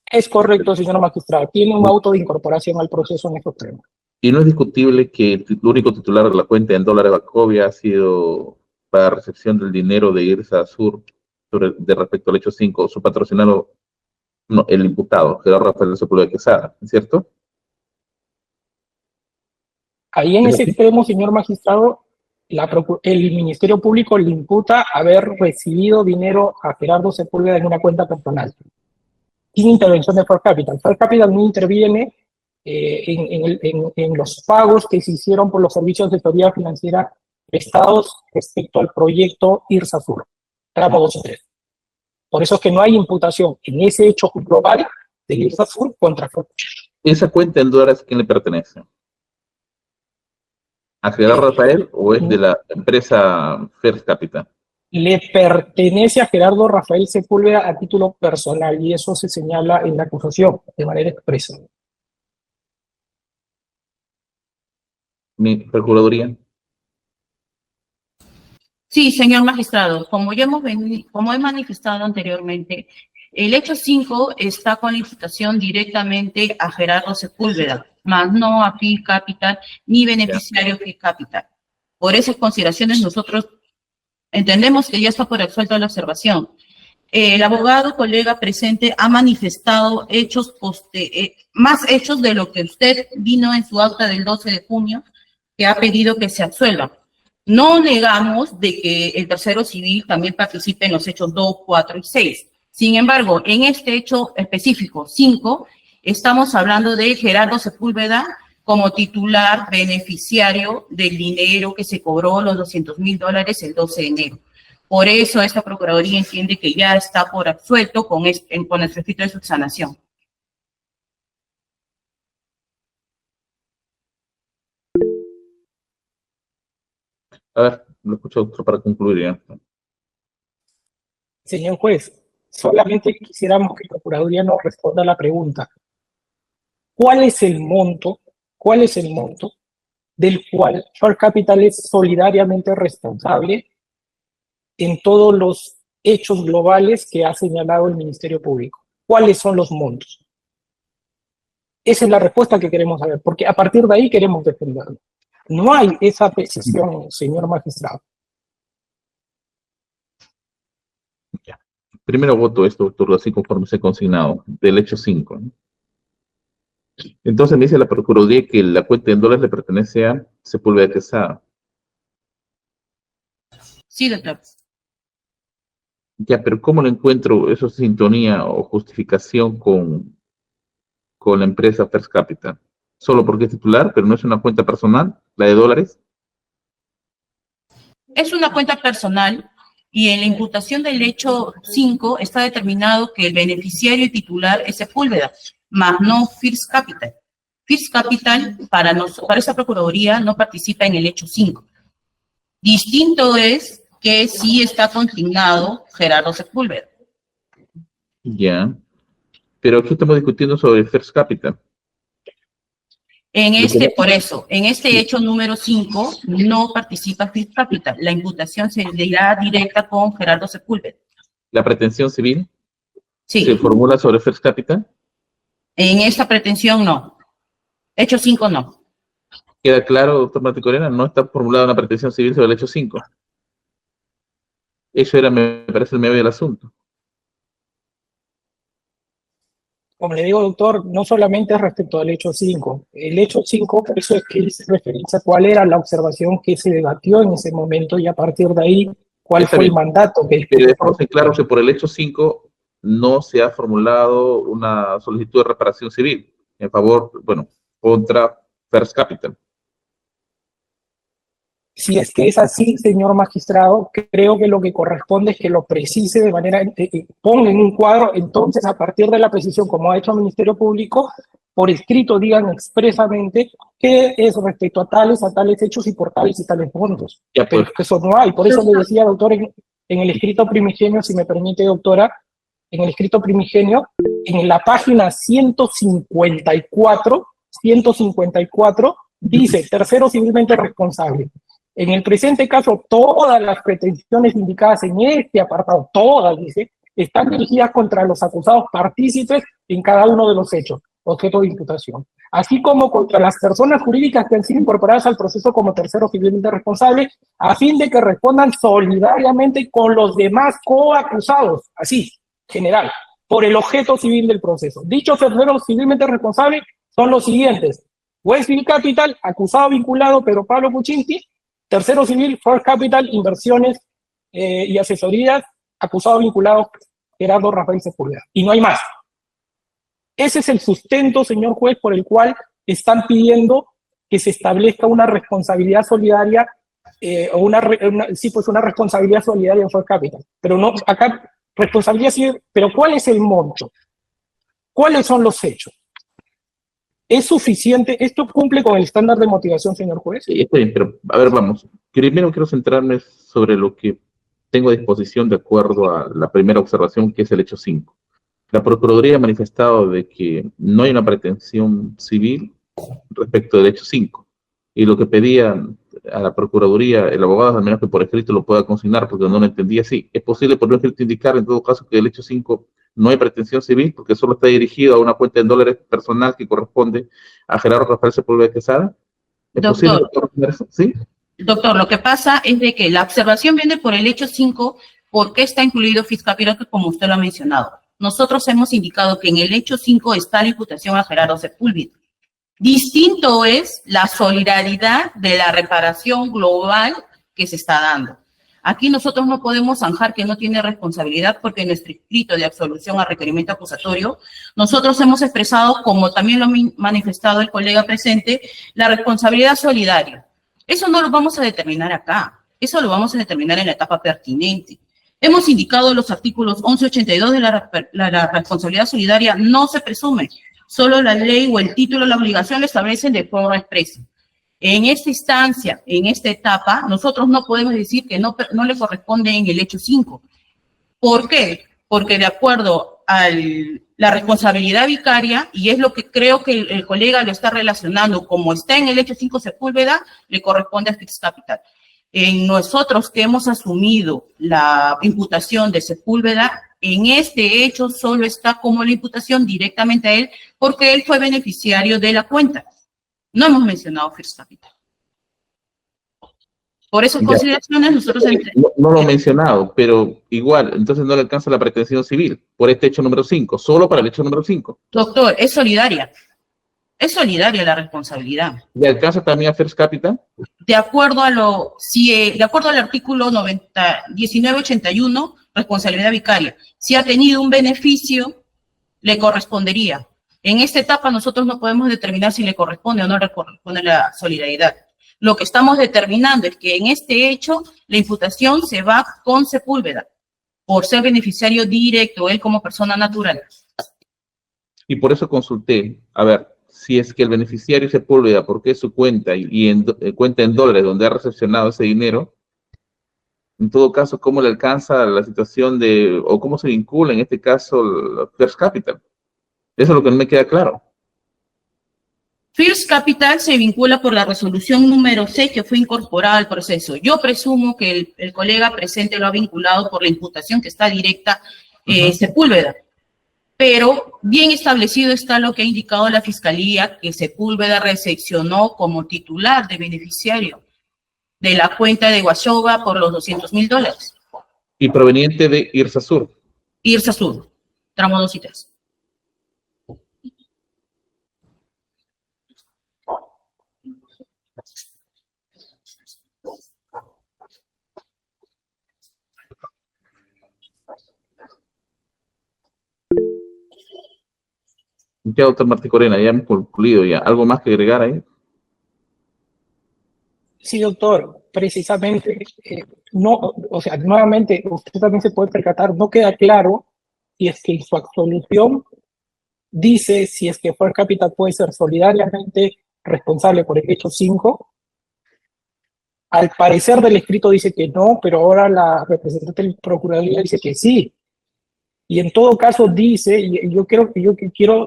Es correcto, señor magistrado. Tiene un auto de incorporación al proceso en estos temas. Y no es discutible que el único titular de la cuenta en dólares Bacovia ha sido para recepción del dinero de Irsa Sur de respecto al hecho 5, su patrocinado, no, el imputado, Gerardo Rafael Sepúlveda Quesada, ¿es cierto? Ahí en ese extremo, señor magistrado, el Ministerio Público le imputa haber recibido dinero a Gerardo Sepúlveda en una cuenta personal, sin intervención de First Capital. First Capital no interviene en los pagos que se hicieron por los servicios de asesoría financiera prestados respecto al proyecto Irsa Sur, tramo 2 y 3. Por eso es que no hay imputación en ese hecho global de Irsa Sur contra First Capital. ¿Esa cuenta en dólares a quién le pertenece? ¿A Gerardo Rafael o es de la empresa First Capital? Le pertenece a Gerardo Rafael Sepúlveda a título personal y eso se señala en la acusación de manera expresa. ¿Mi Procuraduría? Sí, señor magistrado, como he manifestado anteriormente, el hecho 5 está con la imputación directamente a Gerardo Sepúlveda, más no a First Capital ni beneficiario First Capital. Por esas consideraciones nosotros entendemos que ya está por absuelto la observación. El abogado colega presente ha manifestado más hechos de lo que usted vino en su acta del 12 de junio, que ha pedido que se absuelva. No negamos de que el tercero civil también participe en los hechos 2, 4 y 6. Sin embargo, en este hecho específico, 5, estamos hablando de Gerardo Sepúlveda como titular beneficiario del dinero que se cobró, los $200,000 el 12 de enero. Por eso esta Procuraduría entiende que ya está por absuelto con el escrito de subsanación. A ver, lo escucho, doctor, para concluir ya. Señor juez, solamente quisiéramos que la Procuraduría nos responda a la pregunta. ¿Cuál es el monto del cual First Capital es solidariamente responsable en todos los hechos globales que ha señalado el Ministerio Público? ¿Cuáles son los montos? Esa es la respuesta que queremos saber, porque a partir de ahí queremos defenderlo. No hay esa precisión, señor magistrado. Primero voto esto, doctor, así conforme se ha consignado, del hecho 5. ¿no? Entonces me dice la Procuraduría que la cuenta en dólares le pertenece a Sepúlveda Quesada. Sí, doctor. Ya, pero ¿cómo lo encuentro eso es sintonía o justificación con la empresa First Capital? Solo porque es titular, pero no es una cuenta personal, la de dólares. Es una cuenta personal y en la imputación del hecho 5 está determinado que el beneficiario y titular es Sepúlveda, más no First Capital. First Capital, para esta Procuraduría, no participa en el hecho 5. Distinto es que sí está consignado Gerardo Sepúlveda. Ya. Pero aquí estamos discutiendo sobre First Capital. En este hecho número 5 no participa First Capital. La imputación se dirá directa con Gerardo Sepúlveda. ¿La pretensión civil Sí. se formula sobre First Capital? En esta pretensión no. Hecho 5 no. ¿Queda claro, doctor Martín Corena? No está formulada una pretensión civil sobre el hecho 5. Eso era, me parece, el medio del asunto. Como le digo, doctor, no solamente respecto al hecho 5. El hecho 5, por eso es que se referencia a cuál era la observación que se debatió en ese momento y a partir de ahí, cuál Está fue bien. el mandato que... Pero dejamos en claro que por el hecho 5 no se ha formulado una solicitud de reparación civil en favor, bueno, contra First Capital. Si es que es así, señor magistrado, creo que lo que corresponde es que lo precise de manera, ponga en un cuadro, entonces a partir de la precisión, como ha hecho el Ministerio Público, por escrito digan expresamente que es respecto a tales hechos y por tales y tales montos. Ya, pues. Pero eso no hay, por eso le decía, doctor, en el escrito primigenio, si me permite, doctora, en el escrito primigenio, en la página 154, dice, tercero civilmente responsable. En el presente caso, todas las pretensiones indicadas en este apartado, todas, dice, están dirigidas contra los acusados partícipes en cada uno de los hechos, objeto de imputación, así como contra las personas jurídicas que han sido incorporadas al proceso como tercero civilmente responsable, a fin de que respondan solidariamente con los demás coacusados, así, general, por el objeto civil del proceso. Dichos terceros civilmente responsables son los siguientes: Westfield Capital, acusado vinculado Pedro Pablo Kuczynski; tercero civil, First Capital, inversiones y asesorías, acusado vinculado Gerardo Rafael Sepúlveda. Y no hay más. Ese es el sustento, señor juez, por el cual están pidiendo que se establezca una responsabilidad solidaria, una responsabilidad solidaria en First Capital. Pero no, acá, responsabilidad civil, pero ¿cuál es el monto? ¿Cuáles son los hechos? ¿Es suficiente? ¿Esto cumple con el estándar de motivación, señor juez? Sí, está bien, pero a ver, vamos. Primero quiero centrarme sobre lo que tengo a disposición de acuerdo a la primera observación, que es el hecho 5. La Procuraduría ha manifestado de que no hay una pretensión civil respecto del hecho 5. Y lo que pedía a la Procuraduría, el abogado, al menos que por escrito lo pueda consignar, porque no lo entendía así. Es posible por escrito indicar, en todo caso, que el hecho 5 no hay pretensión civil, porque solo está dirigido a una cuenta en dólares personal que corresponde a Gerardo Rafael Sepúlveda Quesada. ¿Es posible, doctor? ¿Sí? Doctor, lo que pasa es de que la observación viene por el hecho 5, porque está incluido First Capital, como usted lo ha mencionado. Nosotros hemos indicado que en el hecho 5 está la imputación a Gerardo Sepúlveda. Distinto es la solidaridad de la reparación global que se está dando. Aquí nosotros no podemos zanjar que no tiene responsabilidad, porque en nuestro escrito de absolución a requerimiento acusatorio, nosotros hemos expresado, como también lo ha manifestado el colega presente, la responsabilidad solidaria. Eso no lo vamos a determinar acá, eso lo vamos a determinar en la etapa pertinente. Hemos indicado los artículos 1182 de la responsabilidad solidaria, no se presume, solo la ley o el título de la obligación lo establecen de forma expresa. En esta instancia, en esta etapa, nosotros no podemos decir que no le corresponde en el hecho 5. ¿Por qué? Porque de acuerdo a la responsabilidad vicaria, y es lo que creo que el colega lo está relacionando, como está en el hecho 5 Sepúlveda, le corresponde a Fix Capital. En nosotros que hemos asumido la imputación de Sepúlveda, en este hecho solo está como la imputación directamente a él, porque él fue beneficiario de la cuenta. No hemos mencionado First Capital. Por esas consideraciones nosotros... No lo he mencionado, pero igual, entonces no le alcanza la pretensión civil por este hecho número 5, solo para el hecho número 5. Doctor, es solidaria. Es solidaria la responsabilidad. ¿Le alcanza también a First Capital? De acuerdo al artículo 1981, responsabilidad vicaria, si ha tenido un beneficio, le correspondería. En esta etapa nosotros no podemos determinar si le corresponde o no le corresponde la solidaridad. Lo que estamos determinando es que en este hecho la imputación se va con Sepúlveda por ser beneficiario directo, él como persona natural. Y por eso consulté, a ver, si es que el beneficiario Sepúlveda, porque es su cuenta cuenta en dólares donde ha recepcionado ese dinero, en todo caso, ¿cómo le alcanza la situación o cómo se vincula en este caso First Capital? Eso es lo que no me queda claro. First Capital se vincula por la resolución número 6 que fue incorporada al proceso. Yo presumo que el colega presente lo ha vinculado por la imputación que está directa Sepúlveda. Pero bien establecido está lo que ha indicado la Fiscalía, que Sepúlveda recepcionó como titular de beneficiario de la cuenta de Guashoba por los $200,000. Y proveniente de Irsa Sur. Irsa Sur, tramo 2 y 3. Ya, doctor Martí Corena, ya hemos concluido ya. ¿Algo más que agregar ahí? Sí, doctor, precisamente, nuevamente, usted también se puede percatar, no queda claro si es que en su absolución dice si es que First Capital puede ser solidariamente responsable por el hecho 5. Al parecer del escrito dice que no, pero ahora la representante del Procuraduría dice que sí. Y en todo caso dice, y yo quiero,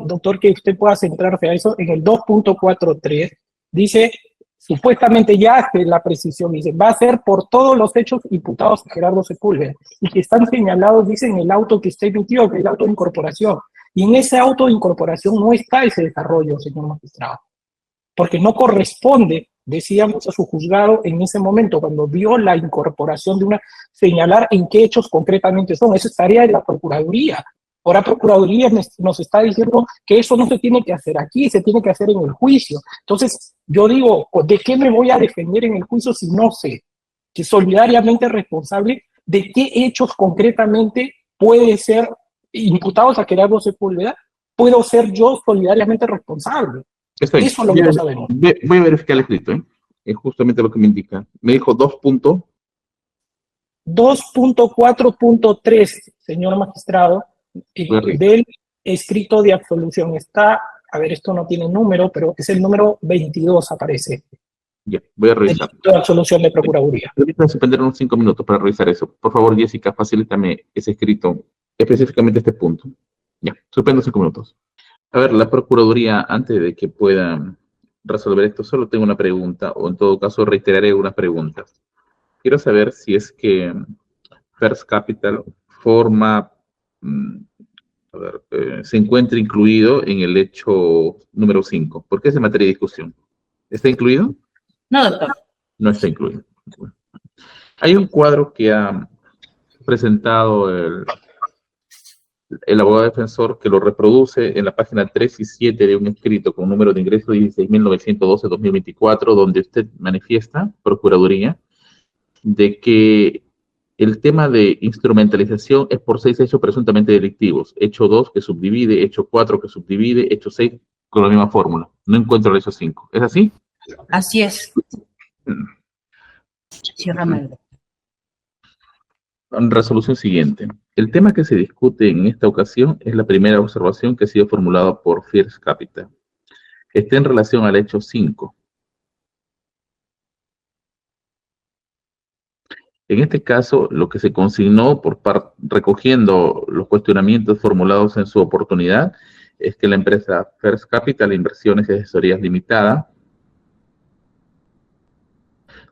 doctor, que usted pueda centrarse a eso, en el 2.43, dice, supuestamente ya hace la precisión, dice, va a ser por todos los hechos imputados a Gerardo Sepúlveda, y que están señalados, dice, en el auto que usted emitió, que es el auto de incorporación. Y en ese auto de incorporación no está ese desarrollo, señor magistrado, porque no corresponde, decíamos, a su juzgado en ese momento, cuando vio la incorporación de señalar en qué hechos concretamente son. Eso es tarea de la Procuraduría. Ahora Procuraduría nos está diciendo que eso no se tiene que hacer aquí, se tiene que hacer en el juicio. Entonces, yo digo, ¿de qué me voy a defender en el juicio si no sé que solidariamente responsable de qué hechos concretamente puede ser imputados a Gerardo Sepúlveda? ¿Puedo ser yo solidariamente responsable? Eso es lo que no sabemos. Voy a verificar el escrito, es justamente lo que me indica. Me dijo 2.4.3, señor magistrado, del escrito de absolución. Está, a ver, esto no tiene número, pero es el número 22, aparece. Ya, voy a revisar. El escrito de absolución de Procuraduría. Permítame suspender unos 5 minutos para revisar eso. Por favor, Jessica, facilítame ese escrito, específicamente este punto. Ya, suspendo 5 minutos. A ver, la Procuraduría, antes de que puedan resolver esto, solo tengo una pregunta, o en todo caso reiteraré unas preguntas. Quiero saber si es que First Capital se encuentra incluido en el hecho número 5, porque es de materia de discusión. ¿Está incluido? No, doctor. No está incluido. Hay un cuadro que ha presentado el abogado defensor, que lo reproduce en la página 3 y 7 de un escrito con número de ingreso 16.912-2024, donde usted manifiesta, Procuraduría, de que el tema de instrumentalización es por 6 hechos presuntamente delictivos. Hecho 2 que subdivide, hecho 4 que subdivide, hecho 6 con la misma fórmula. No encuentro el hecho 5. ¿Es así? Así es. Ciérrame. Resolución siguiente. El tema que se discute en esta ocasión es la primera observación que ha sido formulada por First Capital. Está en relación al hecho 5. En este caso, lo que se consignó recogiendo los cuestionamientos formulados en su oportunidad, es que la empresa First Capital Inversiones y Asesorías Limitada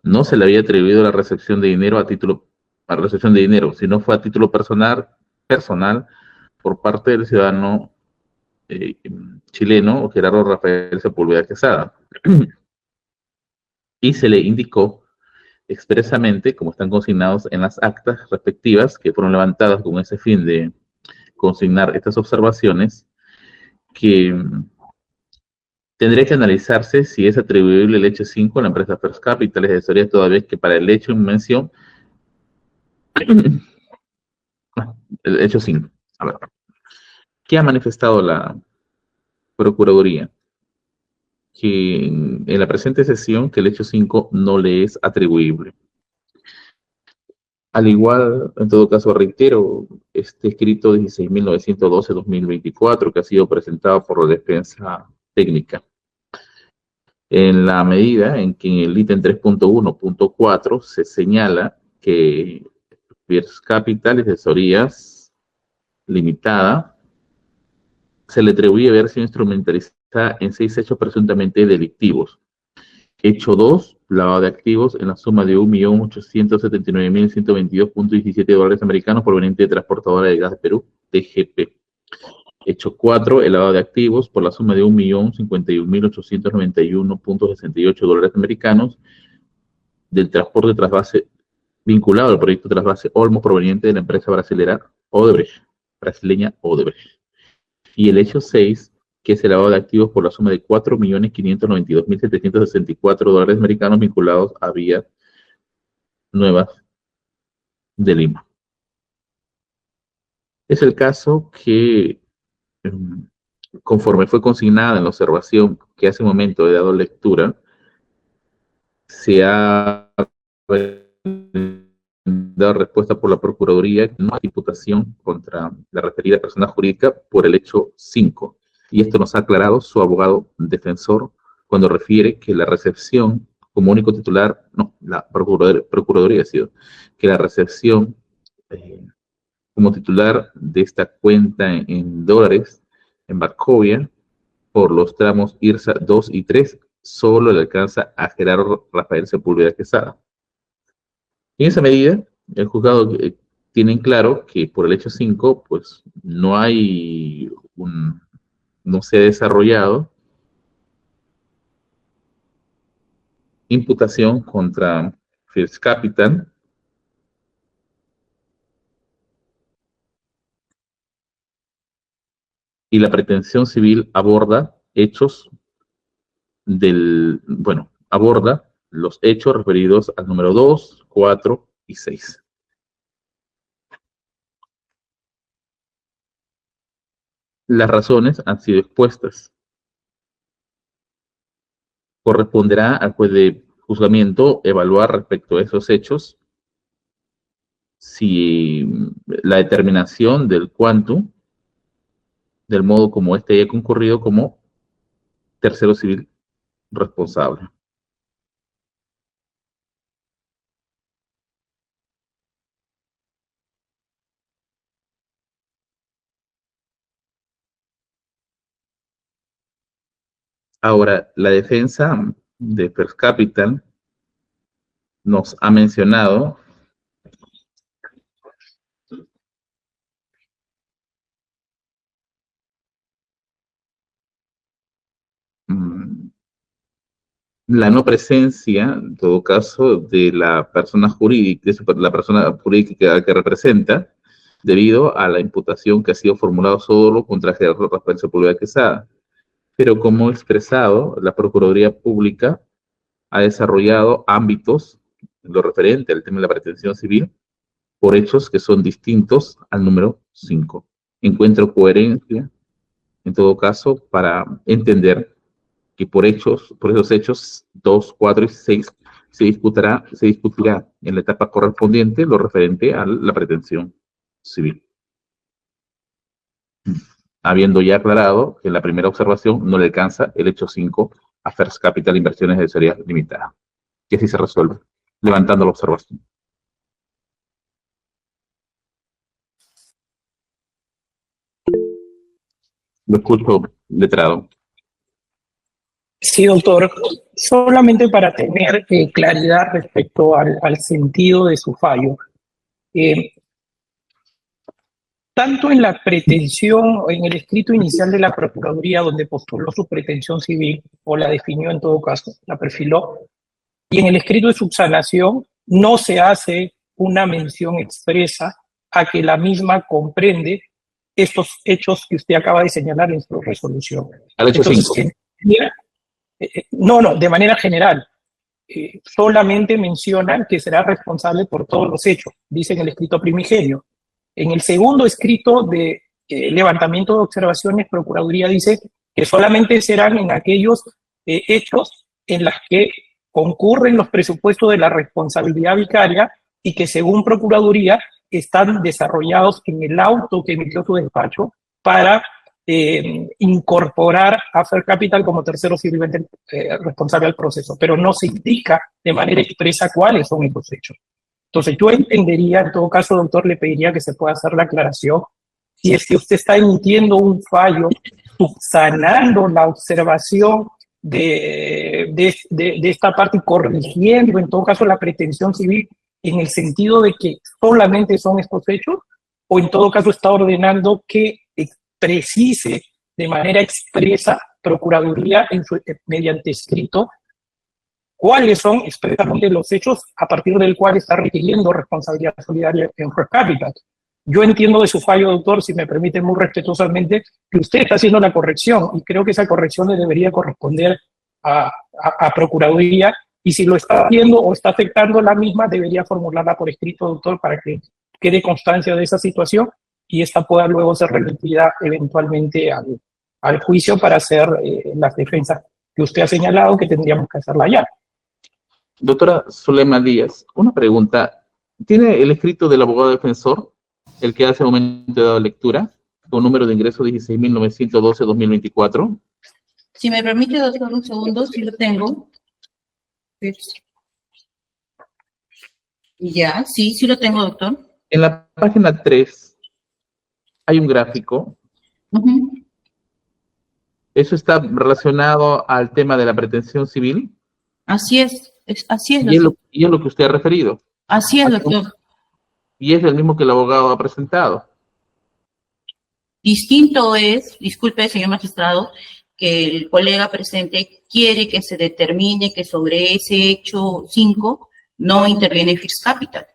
no se le había atribuido la recepción de dinero sino fue a título personal por parte del ciudadano chileno Gerardo Rafael Sepúlveda Quesada. Y se le indicó expresamente, como están consignados en las actas respectivas que fueron levantadas con ese fin de consignar estas observaciones, que tendría que analizarse si es atribuible el hecho 5 a la empresa First Capital, es decir, toda vez que para el hecho en mención, el hecho 5, a ver, ¿qué ha manifestado la Procuraduría? Que en la presente sesión que el hecho 5 no le es atribuible. Al igual, en todo caso, reitero, este escrito 16.912-2024 que ha sido presentado por la defensa técnica. En la medida en que en el ítem 3.1.4 se señala que First Capital Asesorías Limitada se le atribuye haber sido instrumentalizada en 6 hechos presuntamente delictivos. Hecho 2, lavado de activos en la suma de $1.879.122.17 americanos proveniente de Transportadora de Gas de Perú, TGP. Hecho 4, el lavado de activos por la suma de $1.051.891.68 americanos del transporte trasvase vinculado al proyecto trasvase Olmos proveniente de la empresa brasileña Odebrecht. Y el hecho 6, que es el lavado de activos por la suma de $4.592.764 americanos vinculados a Vías Nuevas de Lima. Es el caso que, conforme fue consignada en la observación que hace un momento he dado lectura, se ha dado respuesta por la Procuraduría que no hay imputación contra la referida persona jurídica por el hecho 5. Y esto nos ha aclarado su abogado defensor cuando refiere que la recepción como único titular, no, la Procuraduría ha sido, que la recepción como titular de esta cuenta en dólares en Barcovia por los tramos IRSA 2 y 3 solo le alcanza a Gerardo Rafael Sepúlveda Quesada. En esa medida, el juzgado tiene en claro que por el hecho 5, pues no se ha desarrollado imputación contra First Capital y la pretensión civil aborda los hechos referidos al número 2, 4 y 6. Las razones han sido expuestas. Corresponderá al juez de juzgamiento evaluar respecto a esos hechos si la determinación del quantum, del modo como éste haya concurrido como tercero civil responsable. Ahora, la defensa de First Capital nos ha mencionado la no presencia, en todo caso, de la persona jurídica, que representa, debido a la imputación que ha sido formulada solo contra Gerardo Rafael Sepúlveda Quesada. Pero como expresado, la Procuraduría Pública ha desarrollado ámbitos en lo referente al tema de la pretensión civil por hechos que son distintos al número 5. Encuentro coherencia, en todo caso, para entender que por esos hechos 2, 4 y 6 se discutirá en la etapa correspondiente lo referente a la pretensión civil. Habiendo ya aclarado que en la primera observación no le alcanza el hecho 5 a First Capital Inversiones de Asesoría Limitada. Que así se resuelve, levantando la observación. Lo escucho, letrado. Sí, doctor. Solamente para tener claridad respecto al sentido de su fallo. Tanto en la pretensión, en el escrito inicial de la Procuraduría, donde postuló su pretensión civil, o la definió en todo caso, la perfiló, y en el escrito de subsanación no se hace una mención expresa a que la misma comprende estos hechos que usted acaba de señalar en su resolución. Al hecho 5. No, de manera general. Solamente mencionan que será responsable por todos los hechos, dice en el escrito primigenio. En el segundo escrito de levantamiento de observaciones, Procuraduría dice que solamente serán en aquellos hechos en los que concurren los presupuestos de la responsabilidad vicaria y que según Procuraduría están desarrollados en el auto que emitió su despacho para incorporar a Fair Capital como tercero civilmente responsable del proceso, pero no se indica de manera expresa cuáles son esos hechos. Entonces yo entendería, en todo caso, doctor, le pediría que se pueda hacer la aclaración, si es que usted está emitiendo un fallo subsanando la observación de esta parte y corrigiendo, en todo caso, la pretensión civil en el sentido de que solamente son estos hechos, o en todo caso está ordenando que precise de manera expresa Procuraduría mediante escrito cuáles son expresamente los hechos a partir del cual está requiriendo responsabilidad solidaria en Fair Capital. Yo entiendo de su fallo, doctor, si me permite muy respetuosamente, que usted está haciendo la corrección y creo que esa corrección le debería corresponder a Procuraduría, y si lo está haciendo o está afectando la misma, debería formularla por escrito, doctor, para que quede constancia de esa situación y esta pueda luego ser remitida eventualmente al juicio para hacer las defensas que usted ha señalado que tendríamos que hacerla ya. Doctora Zulema Díaz, una pregunta. ¿Tiene el escrito del abogado defensor, el que hace un momento de lectura, con número de ingreso 16.912-2024? Si me permite, doctor, un segundo, si lo tengo. Ya, sí lo tengo, doctor. En la página 3 hay un gráfico. ¿Eso está relacionado al tema de la pretensión civil? Así es, y es lo que usted ha referido. Así es, doctor. Y es el mismo que el abogado ha presentado. Distinto es, disculpe, señor magistrado, que el colega presente quiere que se determine que sobre ese hecho 5 no interviene First Capital.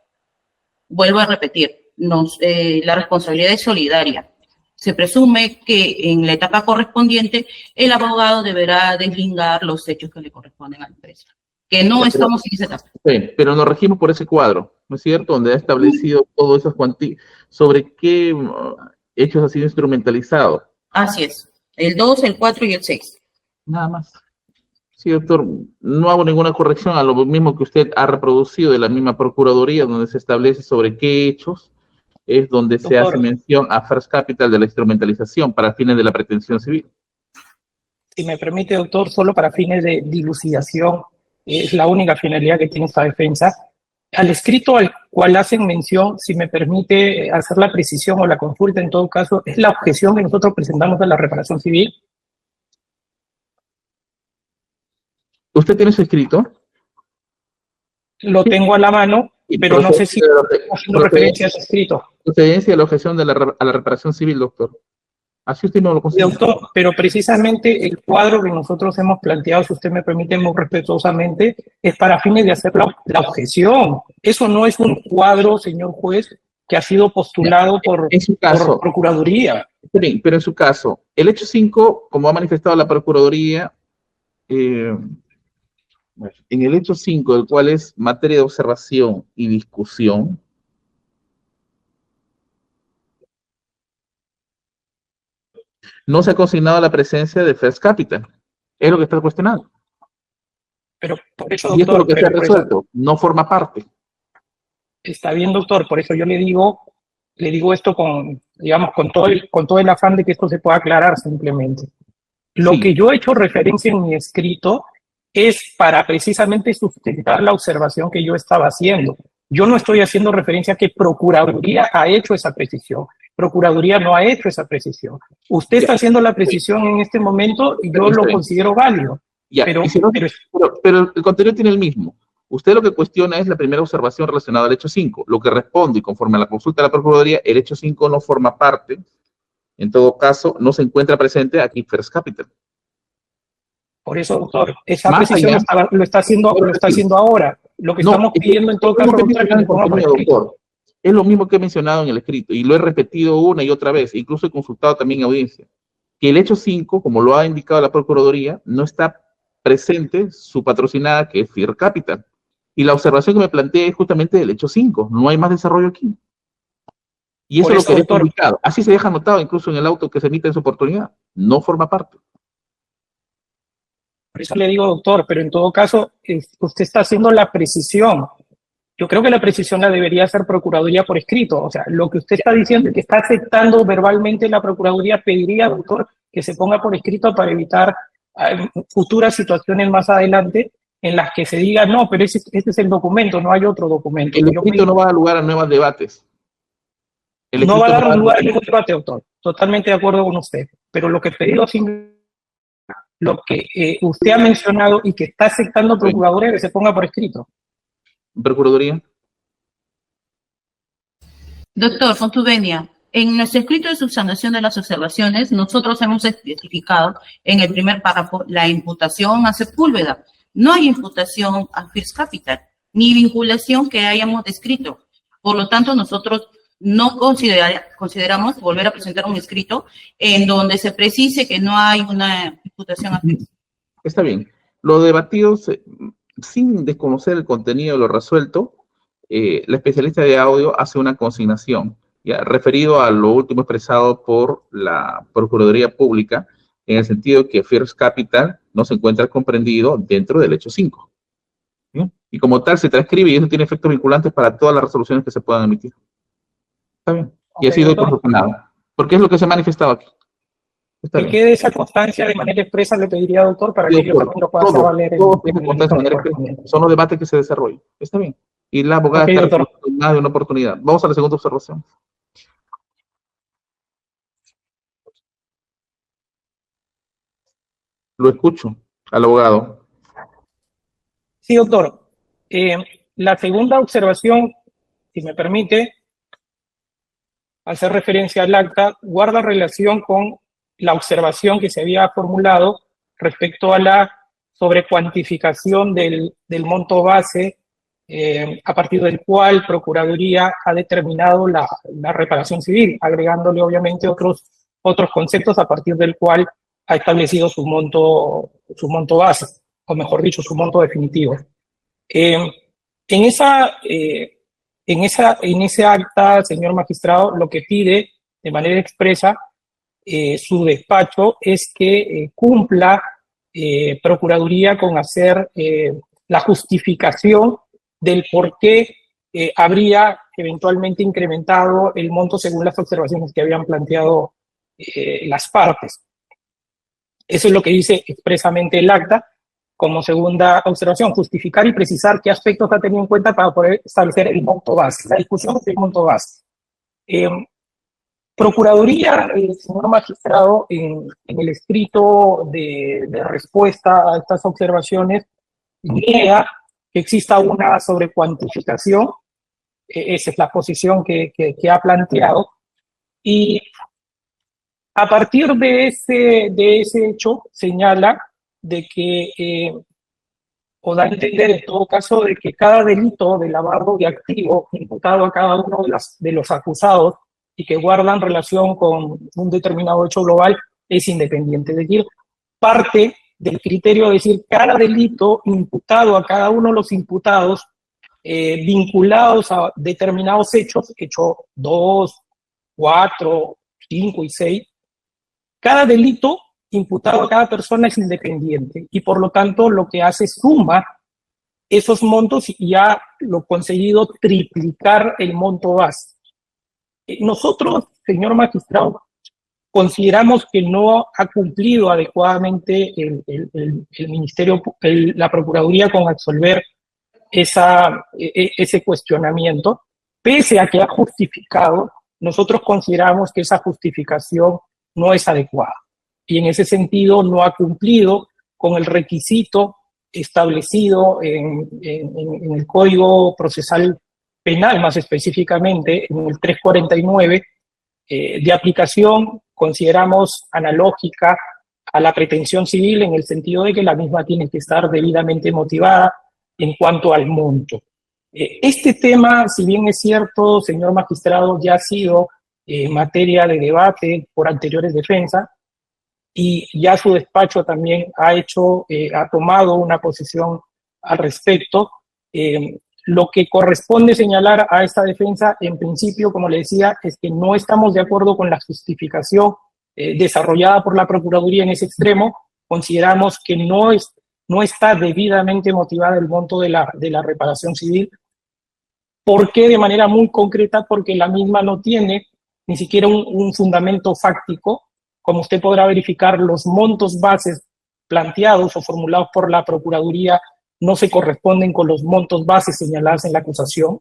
Vuelvo a repetir, la responsabilidad es solidaria. Se presume que en la etapa correspondiente el abogado deberá deslindar los hechos que le corresponden a la empresa. Que no estamos en esa etapa. Sí, pero nos regimos por ese cuadro, ¿no es cierto? Donde ha establecido todo eso sobre qué hechos ha sido instrumentalizado. Así es. El 2, el 4 y el 6. Nada más. Sí, doctor, no hago ninguna corrección a lo mismo que usted ha reproducido de la misma Procuraduría, donde se establece sobre qué hechos es donde se hace mención a First Capital de la instrumentalización para fines de la pretensión civil. Si me permite, doctor, solo para fines de dilucidación, es la única finalidad que tiene esta defensa. Al escrito al cual hacen mención, si me permite hacer la precisión o la consulta, en todo caso, es la objeción que nosotros presentamos a la reparación civil. ¿Usted tiene su escrito? Lo tengo a la mano, pero no sé si haciendo referencia a ese escrito. Procedencia de la objeción a la reparación civil, doctor. Así usted no lo considera. Doctor, pero precisamente el cuadro que nosotros hemos planteado, si usted me permite muy respetuosamente, es para fines de hacer la objeción. Eso no es un cuadro, señor juez, que ha sido postulado por Procuraduría. Pero en su caso, el hecho 5, como ha manifestado la Procuraduría, en el hecho 5, el cual es materia de observación y discusión, no se ha consignado la presencia de First Capital. Es lo que está cuestionando. Pero por eso, doctor, y esto es lo que se ha resuelto, no forma parte. Está bien, doctor, por eso yo le digo esto con todo el afán de que esto se pueda aclarar simplemente. Lo que yo he hecho referencia en mi escrito es para precisamente sustentar la observación que yo estaba haciendo. Yo no estoy haciendo referencia a que Procuraduría ha hecho esa precisión. Procuraduría no ha hecho esa precisión. Usted está haciendo la precisión en este momento y yo lo considero válido. Ya, Pero el contenido tiene el mismo. Usted lo que cuestiona es la primera observación relacionada al hecho 5. Lo que responde, y conforme a la consulta de la Procuraduría, el hecho 5 no forma parte, en todo caso, no se encuentra presente aquí First Capital. Por eso, doctor, esa precisión lo está haciendo ahora. Lo que estamos pidiendo en todo caso, doctor, es lo mismo que he mencionado en el escrito, y lo he repetido una y otra vez, incluso he consultado también en audiencia, que el hecho 5, como lo ha indicado la Procuraduría, no está presente su patrocinada, que es First Capital. Y la observación que me planteé es justamente del hecho 5, no hay más desarrollo aquí. Y eso es lo que he publicado. Así se deja anotado incluso en el auto que se emite en su oportunidad. No forma parte. Por eso le digo, doctor, pero en todo caso, usted está haciendo la precisión. Yo creo que la precisión la debería hacer Procuraduría por escrito. O sea, lo que usted está diciendo es que está aceptando verbalmente la Procuraduría, pediría, doctor, que se ponga por escrito para evitar futuras situaciones más adelante en las que se diga, no, pero este es el documento, no hay otro documento. El escrito no va a dar lugar a nuevos debates. No va a dar lugar a ningún debate, doctor. Totalmente de acuerdo con usted. Pero lo que he pedido, lo que usted ha mencionado y que está aceptando Procuraduría, que se ponga por escrito. Procuraduría. Doctor Fontubenia, en nuestro escrito de subsanación de las observaciones, nosotros hemos especificado en el primer párrafo la imputación a Sepúlveda. No hay imputación a First Capital, ni vinculación que hayamos descrito. Por lo tanto, nosotros no consideramos volver a presentar un escrito en donde se precise que no hay una imputación a First. Está bien. Lo debatido, sin desconocer el contenido de lo resuelto, la especialista de audio hace una consignación, ya, referido a lo último expresado por la Procuraduría Pública, en el sentido que First Capital no se encuentra comprendido dentro del hecho 5. ¿Sí? Y como tal se transcribe y eso tiene efectos vinculantes para todas las resoluciones que se puedan emitir. ¿Está bien? Y ha sido proporcionado. Porque es lo que se ha manifestado aquí. Que quede esa constancia de manera expresa, le pediría, doctor, para que yo también lo pueda hacer valer. Son los debates que se desarrollan. Está bien. Y la abogada está en una oportunidad. Vamos a la segunda observación. Lo escucho al abogado. Sí, doctor. La segunda observación, si me permite, hacer referencia al acta, guarda relación con la observación que se había formulado respecto a la sobrecuantificación del monto base a partir del cual Procuraduría ha determinado la reparación civil, agregándole obviamente otros conceptos a partir del cual ha establecido su monto base, o mejor dicho, su monto definitivo. En ese acta, señor magistrado, lo que pide de manera expresa su despacho es que cumpla Procuraduría con hacer la justificación del por qué habría eventualmente incrementado el monto según las observaciones que habían planteado las partes. Eso es lo que dice expresamente el acta. Como segunda observación, justificar y precisar qué aspectos ha tenido en cuenta para poder establecer el monto base, la discusión del monto base. Procuraduría, señor magistrado, en el escrito de respuesta a estas observaciones, niega que exista una sobrecuantificación. Esa es la posición que ha planteado. Y a partir de ese hecho, señala de que, o da a entender en todo caso, de que cada delito de lavado de activos imputado a cada uno de los acusados y que guardan relación con un determinado hecho global es independiente. Es decir, parte del criterio de decir cada delito imputado a cada uno de los imputados vinculados a determinados hechos, hecho 2, 4, 5 y 6, cada delito imputado a cada persona es independiente y por lo tanto lo que hace es suma esos montos y ha lo conseguido triplicar el monto base. Nosotros, señor magistrado, consideramos que no ha cumplido adecuadamente el Ministerio, la Procuraduría con absolver ese cuestionamiento, pese a que ha justificado nosotros consideramos que esa justificación no es adecuada y en ese sentido no ha cumplido con el requisito establecido en el Código Procesal Penal, más específicamente en el 349, de aplicación, consideramos analógica a la pretensión civil en el sentido de que la misma tiene que estar debidamente motivada en cuanto al monto. Este tema, si bien es cierto, señor magistrado, ya ha sido materia de debate por anteriores defensas y ya su despacho también ha tomado una posición al respecto. Lo que corresponde señalar a esta defensa, en principio, como le decía, es que no estamos de acuerdo con la justificación desarrollada por la Procuraduría en ese extremo. Consideramos que no está debidamente motivada el monto de la reparación civil. ¿Por qué? De manera muy concreta, porque la misma no tiene ni siquiera un fundamento fáctico. Como usted podrá verificar, los montos bases planteados o formulados por la Procuraduría no se corresponden con los montos bases señalados en la acusación.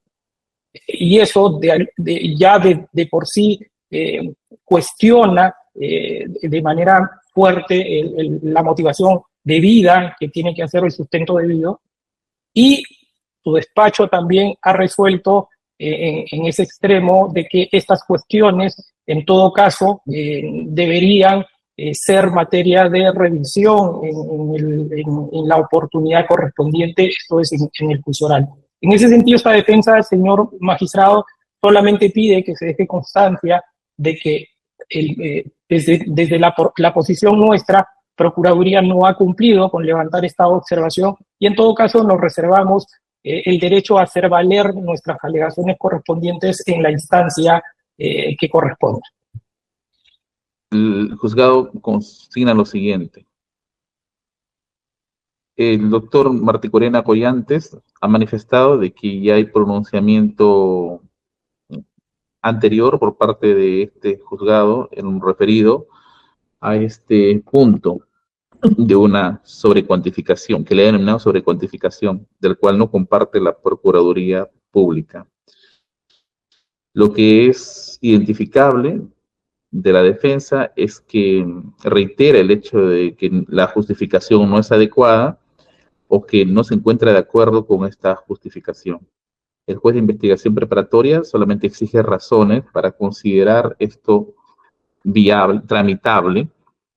Y eso ya de por sí cuestiona de manera fuerte la motivación debida que tiene que hacer el sustento debido. Y su despacho también ha resuelto en ese extremo de que estas cuestiones, en todo caso, deberían ser materia de revisión en la oportunidad correspondiente, esto es en el juicio oral. En ese sentido, esta defensa, señor magistrado, solamente pide que se deje constancia de que desde la posición nuestra, Procuraduría no ha cumplido con levantar esta observación y en todo caso nos reservamos el derecho a hacer valer nuestras alegaciones correspondientes en la instancia que corresponde. El juzgado consigna lo siguiente. El doctor Martí Corena Collantes ha manifestado de que ya hay pronunciamiento anterior por parte de este juzgado en un referido a este punto de una sobrecuantificación, que le ha denominado sobrecuantificación, del cual no comparte la Procuraduría Pública. Lo que es identificable de la defensa es que reitera el hecho de que la justificación no es adecuada o que no se encuentra de acuerdo con esta justificación. El juez de investigación preparatoria solamente exige razones para considerar esto viable, tramitable,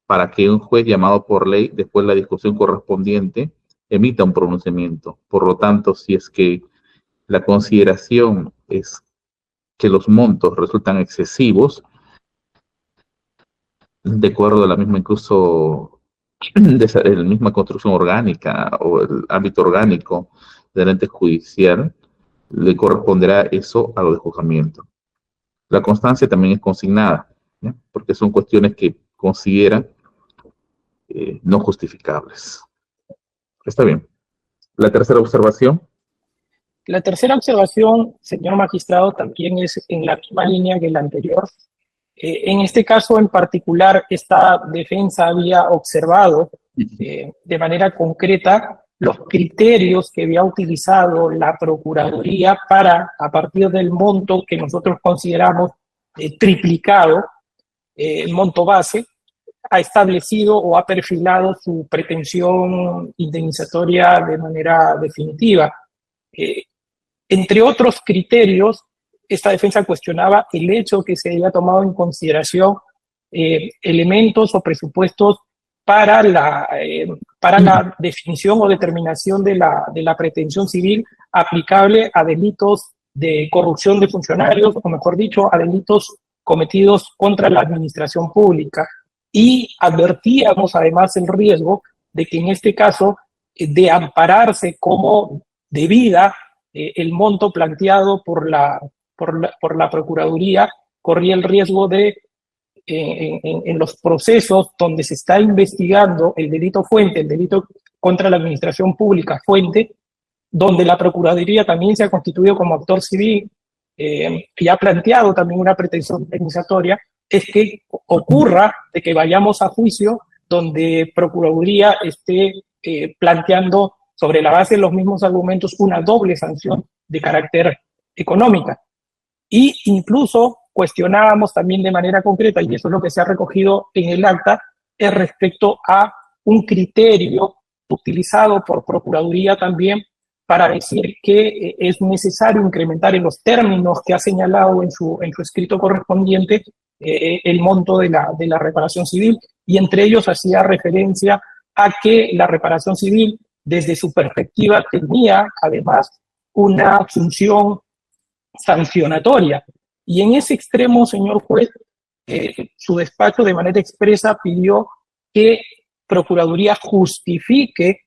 para que un juez llamado por ley, después de la discusión correspondiente, emita un pronunciamiento. Por lo tanto, si es que la consideración es que los montos resultan excesivos, de acuerdo a la misma, incluso de la misma construcción orgánica o el ámbito orgánico del ente judicial, le corresponderá eso a lo de juzgamiento. La constancia también es consignada, ¿ya? Porque son cuestiones que consideran no justificables. Está bien. La tercera observación. La tercera observación, señor magistrado, también es en la misma línea que la anterior. En este caso en particular, esta defensa había observado de manera concreta los criterios que había utilizado la Procuraduría para, a partir del monto que nosotros consideramos triplicado, el monto base, ha establecido o ha perfilado su pretensión indemnizatoria de manera definitiva. Entre otros criterios, esta defensa cuestionaba el hecho que se haya tomado en consideración elementos o presupuestos para la definición o determinación de la pretensión civil aplicable a delitos de corrupción de funcionarios, o mejor dicho, a delitos cometidos contra la administración pública. Y advertíamos además el riesgo de que en este caso, de ampararse como debida el monto planteado por la Procuraduría, corría el riesgo de, en los procesos donde se está investigando el delito fuente, el delito contra la administración pública fuente, donde la Procuraduría también se ha constituido como actor civil y ha planteado también una pretensión indemnizatoria, es que ocurra de que vayamos a juicio donde Procuraduría esté planteando sobre la base de los mismos argumentos una doble sanción de carácter económica. Y incluso cuestionábamos también de manera concreta, y eso es lo que se ha recogido en el acta, es respecto a un criterio utilizado por Procuraduría también para decir que es necesario incrementar en los términos que ha señalado en su escrito correspondiente el monto de la reparación civil, y entre ellos hacía referencia a que la reparación civil, desde su perspectiva, tenía además una función sancionatoria. Y en ese extremo, señor juez, su despacho de manera expresa pidió que Procuraduría justifique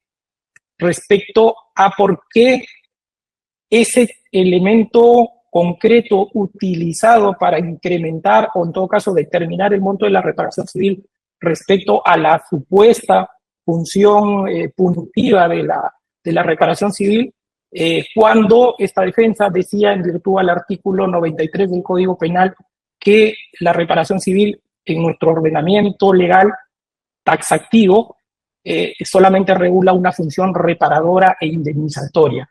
respecto a por qué ese elemento concreto utilizado para incrementar o en todo caso determinar el monto de la reparación civil respecto a la supuesta función punitiva de la reparación civil, cuando esta defensa decía en virtud al artículo 93 del Código Penal que la reparación civil en nuestro ordenamiento legal taxativo solamente regula una función reparadora e indemnizatoria.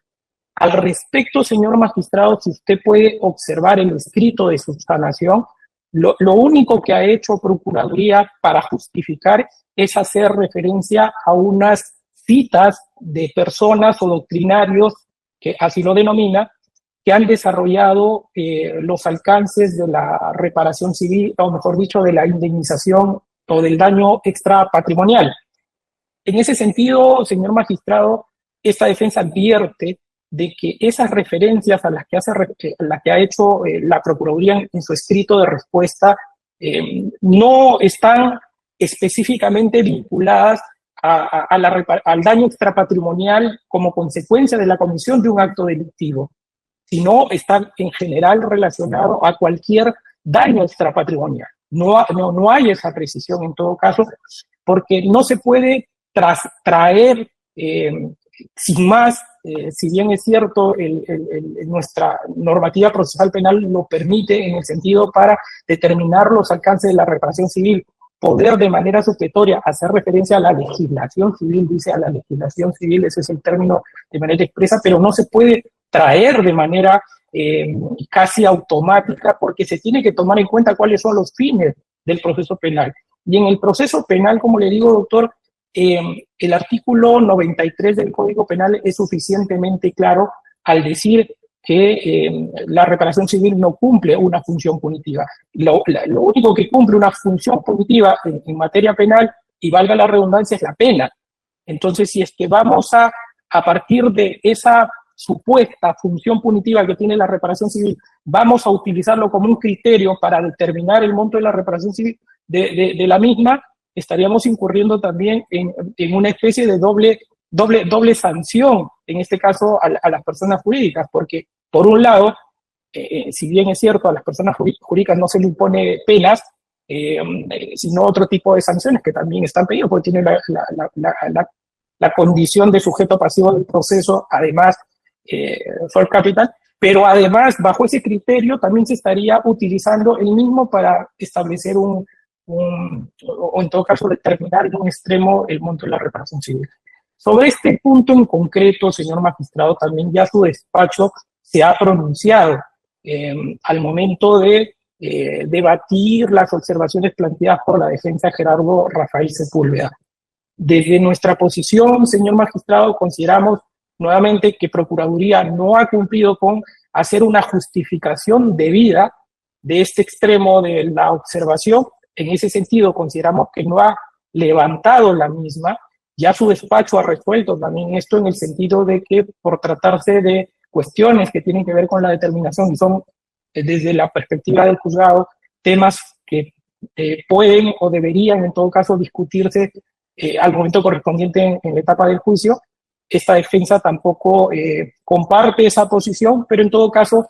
Al respecto, señor magistrado, si usted puede observar el escrito de subsanación, lo único que ha hecho Procuraduría para justificar es hacer referencia a unas citas de personas o doctrinarios, que así lo denomina, que han desarrollado los alcances de la reparación civil, o mejor dicho, de la indemnización o del daño extrapatrimonial. En ese sentido, señor magistrado, esta defensa advierte de que esas referencias a las que ha hecho la Procuraduría en su escrito de respuesta no están específicamente vinculadas al daño extrapatrimonial como consecuencia de la comisión de un acto delictivo, sino están en general relacionados a cualquier daño extrapatrimonial. No hay esa precisión en todo caso, porque no se puede traer sin más, si bien es cierto, nuestra normativa procesal penal lo permite en el sentido para determinar los alcances de la reparación civil, poder de manera supletoria hacer referencia a la legislación civil, dice a la legislación civil, ese es el término de manera expresa, pero no se puede traer de manera casi automática, porque se tiene que tomar en cuenta cuáles son los fines del proceso penal. Y en el proceso penal, como le digo, doctor, el artículo 93 del Código Penal es suficientemente claro al decir que la reparación civil no cumple una función punitiva. Lo único que cumple una función punitiva en materia penal, y valga la redundancia, es la pena. Entonces, si es que vamos a partir de esa supuesta función punitiva que tiene la reparación civil, vamos a utilizarlo como un criterio para determinar el monto de la reparación civil de la misma, estaríamos incurriendo también en una especie de doble sanción, en este caso a las personas jurídicas, porque por un lado, si bien es cierto, a las personas jurídicas no se le impone penas, sino otro tipo de sanciones que también están pedidas, porque tienen la condición de sujeto pasivo del proceso, además, for capital, pero además, bajo ese criterio, también se estaría utilizando el mismo para establecer o en todo caso determinar en un extremo el monto de la reparación civil. Sobre este punto en concreto, señor magistrado, también ya su despacho se ha pronunciado al momento de debatir las observaciones planteadas por la defensa Gerardo Rafael Sepúlveda. Desde nuestra posición, señor magistrado, consideramos nuevamente que Procuraduría no ha cumplido con hacer una justificación debida de este extremo de la observación. En ese sentido, consideramos que no ha levantado la misma. Ya su despacho ha resuelto también esto en el sentido de que, por tratarse de cuestiones que tienen que ver con la determinación y son, desde la perspectiva del juzgado, temas que pueden o deberían en todo caso discutirse al momento correspondiente en la etapa del juicio, esta defensa tampoco comparte esa posición, pero en todo caso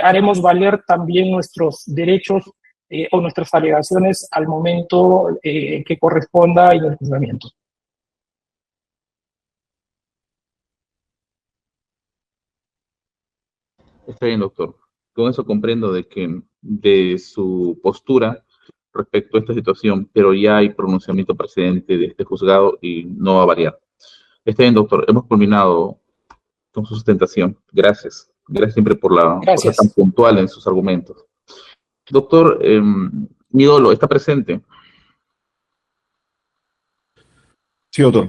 haremos valer también nuestros derechos o nuestras alegaciones al momento que corresponda en el juzgamiento. Está bien, doctor. Con eso comprendo de su postura respecto a esta situación, pero ya hay pronunciamiento precedente de este juzgado y no va a variar. Está bien, doctor. Hemos culminado con su sustentación. Gracias. Gracias siempre por ser tan puntual en sus argumentos. Doctor Midolo, ¿está presente? Sí, doctor.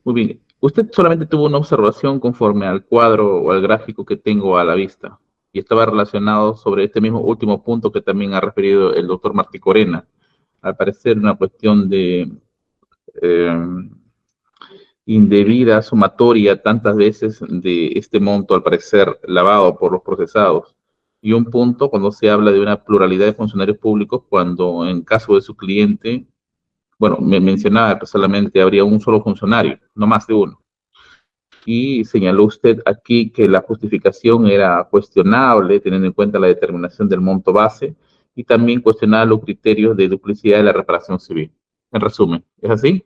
Muy bien. Usted solamente tuvo una observación conforme al cuadro o al gráfico que tengo a la vista y estaba relacionado sobre este mismo último punto que también ha referido el doctor Martí Corena. Al parecer una cuestión de indebida sumatoria tantas veces de este monto, al parecer lavado por los procesados. Y un punto cuando se habla de una pluralidad de funcionarios públicos, cuando en caso de su cliente, bueno, me mencionaba que solamente habría un solo funcionario, no más de uno. Y señaló usted aquí que la justificación era cuestionable, teniendo en cuenta la determinación del monto base, y también cuestionaba los criterios de duplicidad de la reparación civil. En resumen, ¿es así?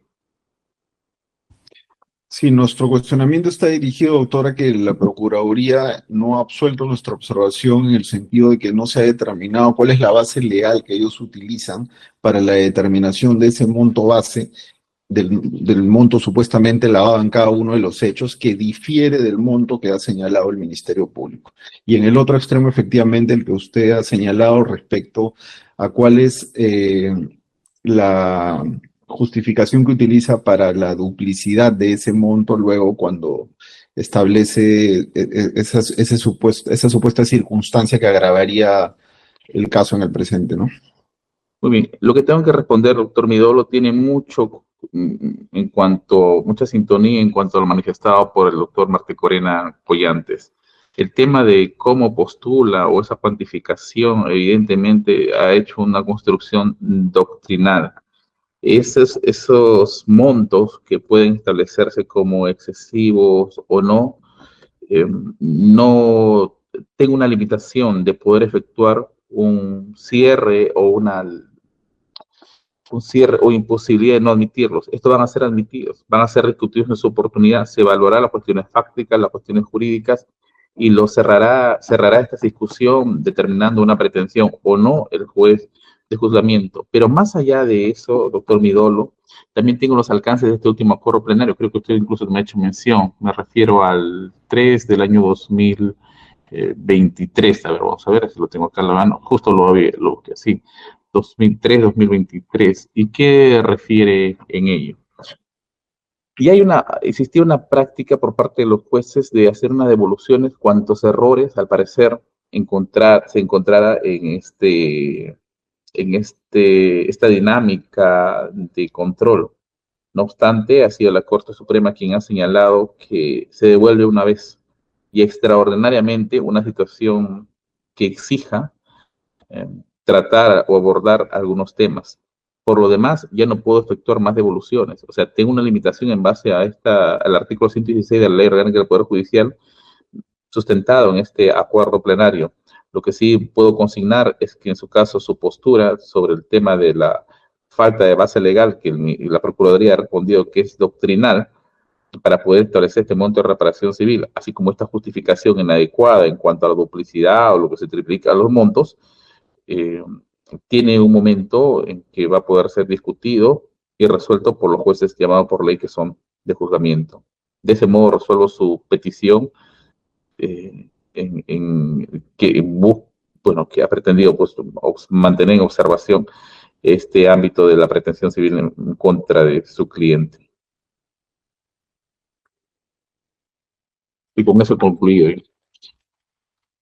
Sí, nuestro cuestionamiento está dirigido, doctora, que la Procuraduría no ha absuelto nuestra observación en el sentido de que no se ha determinado cuál es la base legal que ellos utilizan para la determinación de ese monto base, del monto supuestamente lavado en cada uno de los hechos, que difiere del monto que ha señalado el Ministerio Público. Y en el otro extremo, efectivamente, el que usted ha señalado respecto a cuál es la justificación que utiliza para la duplicidad de ese monto luego cuando establece esa supuesta circunstancia que agravaría el caso en el presente, ¿no? Muy bien, lo que tengo que responder, doctor Midolo, tiene mucha sintonía en cuanto a lo manifestado por el doctor Martí Corena Collantes. El tema de cómo postula o esa cuantificación, evidentemente, ha hecho una construcción doctrinal. Esos montos que pueden establecerse como excesivos o no tengo una limitación de poder efectuar un cierre o imposibilidad de no admitirlos. Estos van a ser admitidos, van a ser discutidos en su oportunidad, se evaluará las cuestiones fácticas, las cuestiones jurídicas, y lo cerrará esta discusión determinando una pretensión o no el juez de juzgamiento. Pero más allá de eso, doctor Midolo, también tengo los alcances de este último acuerdo plenario. Creo que usted incluso me ha hecho mención. Me refiero al 3 del año 2023. A ver, vamos a ver si lo tengo acá en la mano. Justo lo que así, 2003-2023. ¿Y qué refiere en ello? Y existía una práctica por parte de los jueces de hacer unas devoluciones cuantos errores, al parecer, se encontrara en esta dinámica de control. No obstante, ha sido la Corte Suprema quien ha señalado que se devuelve una vez y extraordinariamente una situación que exija tratar o abordar algunos temas. Por lo demás, ya no puedo efectuar más devoluciones. O sea, tengo una limitación en base al artículo 116 de la Ley Orgánica del Poder Judicial, sustentado en este acuerdo plenario. Lo que sí puedo consignar es que en su caso su postura sobre el tema de la falta de base legal, que la Procuraduría ha respondido que es doctrinal, para poder establecer este monto de reparación civil, así como esta justificación inadecuada en cuanto a la duplicidad o lo que se triplica a los montos, tiene un momento en que va a poder ser discutido y resuelto por los jueces llamados por ley que son de juzgamiento. De ese modo resuelvo su petición que ha pretendido pues, mantener en observación este ámbito de la pretensión civil en contra de su cliente. Y con eso he concluido.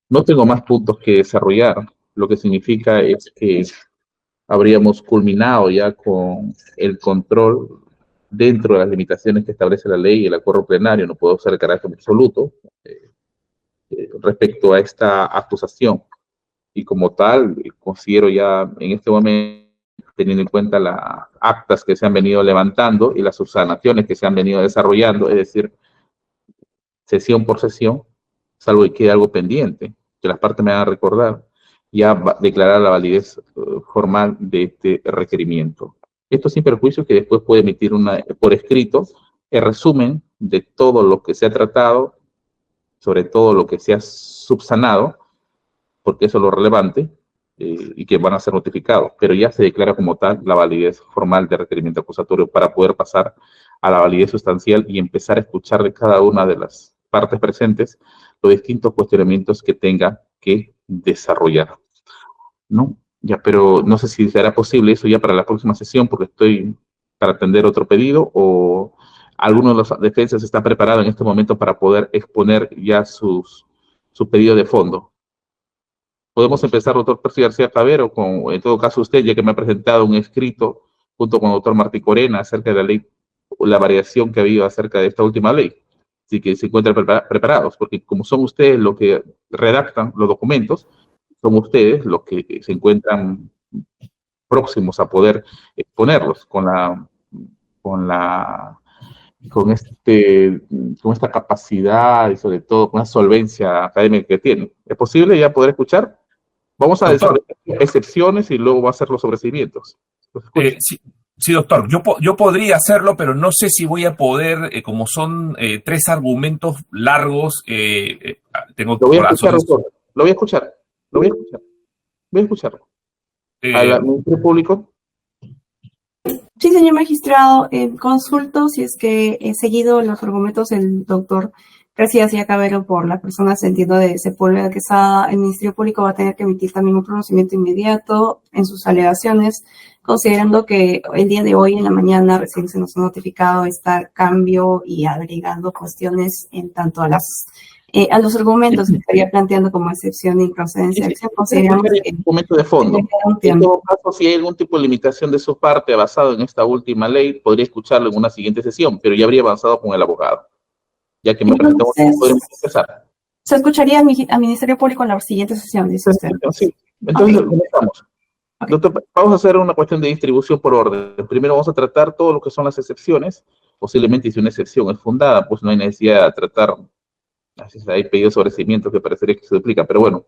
No tengo más puntos que desarrollar, lo que significa es que habríamos culminado ya con el control dentro de las limitaciones que establece la ley y el acuerdo plenario. No puedo ser de carácter absoluto respecto a esta acusación. Y como tal, considero ya en este momento, teniendo en cuenta las actas que se han venido levantando y las subsanaciones que se han venido desarrollando, es decir, sesión por sesión, salvo que quede algo pendiente, que las partes me van a recordar, ya declarar la validez formal de este requerimiento. Esto sin perjuicio que después puede emitir por escrito el resumen de todo lo que se ha tratado, sobre todo lo que se ha subsanado, porque eso es lo relevante, y que van a ser notificados, pero ya se declara como tal la validez formal de requerimiento acusatorio para poder pasar a la validez sustancial y empezar a escuchar de cada una de las partes presentes los distintos cuestionamientos que tenga que desarrollar. ¿no? Ya, pero no sé si será posible eso ya para la próxima sesión, porque estoy para atender otro pedido, o alguno de los defensas está preparado en este momento para poder exponer ya su pedido de fondo. Podemos empezar, doctor Percy García Cavero, con, en todo caso, usted, ya que me ha presentado un escrito junto con el doctor Martí Corena acerca de la ley, la variación que ha habido acerca de esta última ley. Así que se encuentran preparados, porque como son ustedes los que redactan los documentos, son ustedes los que se encuentran próximos a poder exponerlos con esta capacidad y sobre todo con la solvencia académica que tienen. ¿Es posible ya poder escuchar? Vamos a decir excepciones y luego va a hacer los sobreseimientos. Sí, doctor, yo podría hacerlo, pero no sé si voy a poder, como son 3 argumentos largos, tengo que... Lo voy a escuchar, doctor. Lo voy a escuchar. Voy a escucharlo. ¿Al Ministerio Público? Sí, señor magistrado, consulto si es que he seguido los argumentos del doctor García Cavero por la persona sentido de Sepúlveda Quesada. El Ministerio Público va a tener que emitir también un pronunciamiento inmediato en sus alegaciones, considerando que el día de hoy en la mañana recién se nos ha notificado este cambio y agregando cuestiones en tanto a los argumentos que estaría planteando como excepción de improcedencia de acción. Consideramos que un momento de fondo. En todo caso, si hay algún tipo de limitación de su parte basado en esta última ley, podría escucharlo en una siguiente sesión, pero ya habría avanzado con el abogado. Ya que me presentamos, podemos empezar. Se escucharía al Ministerio Público en la siguiente sesión, dice usted. Sí, entonces comenzamos. Okay. Doctor, vamos a hacer una cuestión de distribución por orden. Primero vamos a tratar todo lo que son las excepciones. Posiblemente si una excepción es fundada, pues no hay necesidad de tratar. Así hay pedidos de sobreseimiento que parecería que se duplican, pero bueno,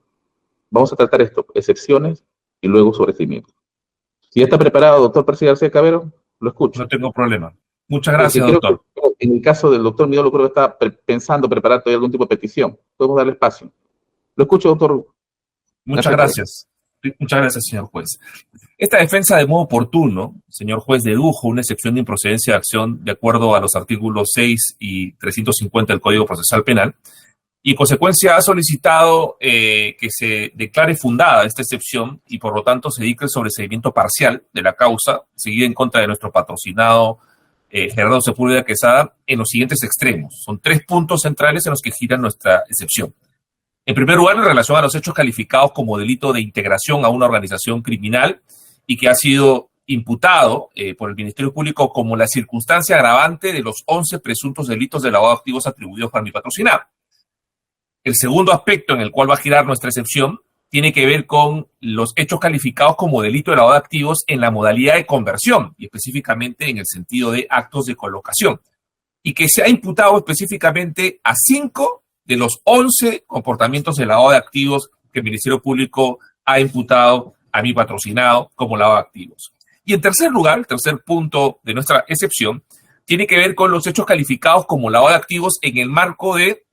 vamos a tratar esto, excepciones y luego sobreseimiento. Si ya está preparado, doctor Percy García Cavero, lo escucho. No tengo problema. Muchas gracias, doctor. En el caso del doctor Midolo, creo que está pensando preparar todavía algún tipo de petición. Podemos darle espacio. Lo escucho, doctor. Muchas gracias. Muchas gracias, señor juez. Esta defensa de modo oportuno, señor juez, dedujo una excepción de improcedencia de acción de acuerdo a los artículos 6 y 350 del Código Procesal Penal, y en consecuencia ha solicitado que se declare fundada esta excepción y por lo tanto se dicte el sobreseimiento parcial de la causa seguida en contra de nuestro patrocinado Gerardo Sepúlveda Quesada en los siguientes extremos. Son 3 puntos centrales en los que gira nuestra excepción. En primer lugar, en relación a los hechos calificados como delito de integración a una organización criminal y que ha sido imputado por el Ministerio Público como la circunstancia agravante de los 11 presuntos delitos de lavado de activos atribuidos para mi patrocinado. El segundo aspecto en el cual va a girar nuestra excepción tiene que ver con los hechos calificados como delito de lavado de activos en la modalidad de conversión y específicamente en el sentido de actos de colocación y que se ha imputado específicamente a 5 de los 11 comportamientos de lavado de activos que el Ministerio Público ha imputado a mi patrocinado como lavado de activos. Y en tercer lugar, el tercer punto de nuestra excepción tiene que ver con los hechos calificados como lavado de activos en el marco de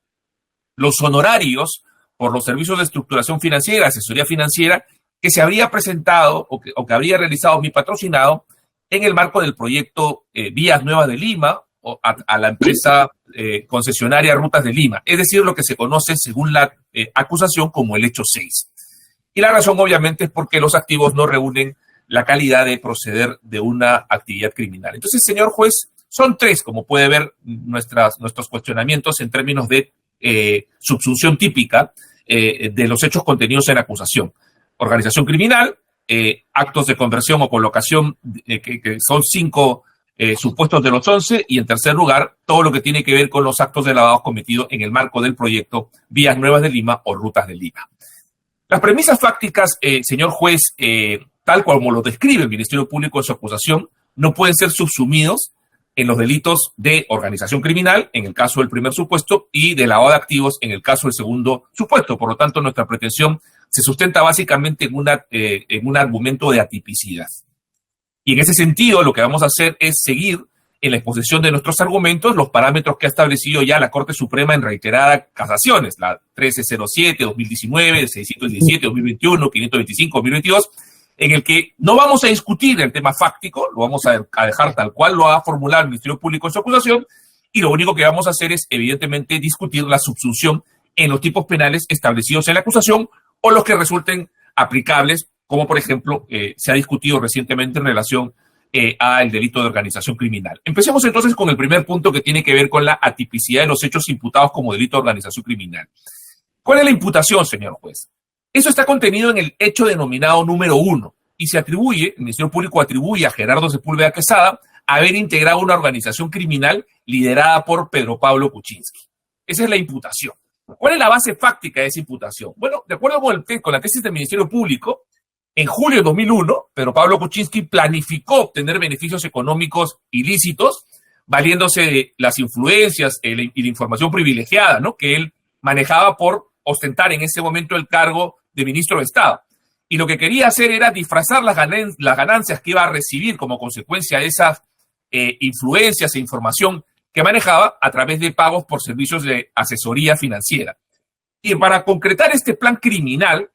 los honorarios por los servicios de estructuración financiera, asesoría financiera, que se habría presentado o que habría realizado mi patrocinado en el marco del proyecto Vías Nuevas de Lima a la empresa concesionaria Rutas de Lima, es decir, lo que se conoce según la acusación como el hecho 6. Y la razón obviamente es porque los activos no reúnen la calidad de proceder de una actividad criminal. Entonces, señor juez, son 3, como puede ver, nuestros cuestionamientos en términos de subsunción típica de los hechos contenidos en la acusación. Organización criminal, actos de conversión o colocación, que son 5 supuestos de los 11, y en tercer lugar, todo lo que tiene que ver con los actos de lavado cometidos en el marco del proyecto Vías Nuevas de Lima o Rutas de Lima. Las premisas fácticas, señor juez, tal como lo describe el Ministerio Público en su acusación, no pueden ser subsumidos en los delitos de organización criminal, en el caso del primer supuesto, y de lavado de activos, en el caso del segundo supuesto. Por lo tanto, nuestra pretensión se sustenta básicamente en un argumento de atipicidad. Y en ese sentido, lo que vamos a hacer es seguir en la exposición de nuestros argumentos los parámetros que ha establecido ya la Corte Suprema en reiteradas casaciones, la 1307, 2019, 617, 2021, 525, 2022, en el que no vamos a discutir el tema fáctico, lo vamos a dejar tal cual lo ha formulado el Ministerio Público en su acusación, y lo único que vamos a hacer es, evidentemente, discutir la subsunción en los tipos penales establecidos en la acusación o los que resulten aplicables como por ejemplo se ha discutido recientemente en relación al delito de organización criminal. Empecemos entonces con el primer punto, que tiene que ver con la atipicidad de los hechos imputados como delito de organización criminal. ¿Cuál es la imputación, señor juez? Eso está contenido en el hecho denominado número 1 y se atribuye, el Ministerio Público atribuye a Gerardo Sepúlveda Quesada haber integrado una organización criminal liderada por Pedro Pablo Kuczynski. Esa es la imputación. ¿Cuál es la base fáctica de esa imputación? Bueno, de acuerdo con la tesis del Ministerio Público, en julio de 2001, Pedro Pablo Kuczynski planificó obtener beneficios económicos ilícitos valiéndose de las influencias y la información privilegiada, ¿no?, que él manejaba por ostentar en ese momento el cargo de ministro de Estado. Y lo que quería hacer era disfrazar las ganancias que iba a recibir como consecuencia de esas influencias e información que manejaba a través de pagos por servicios de asesoría financiera. Y para concretar este plan criminal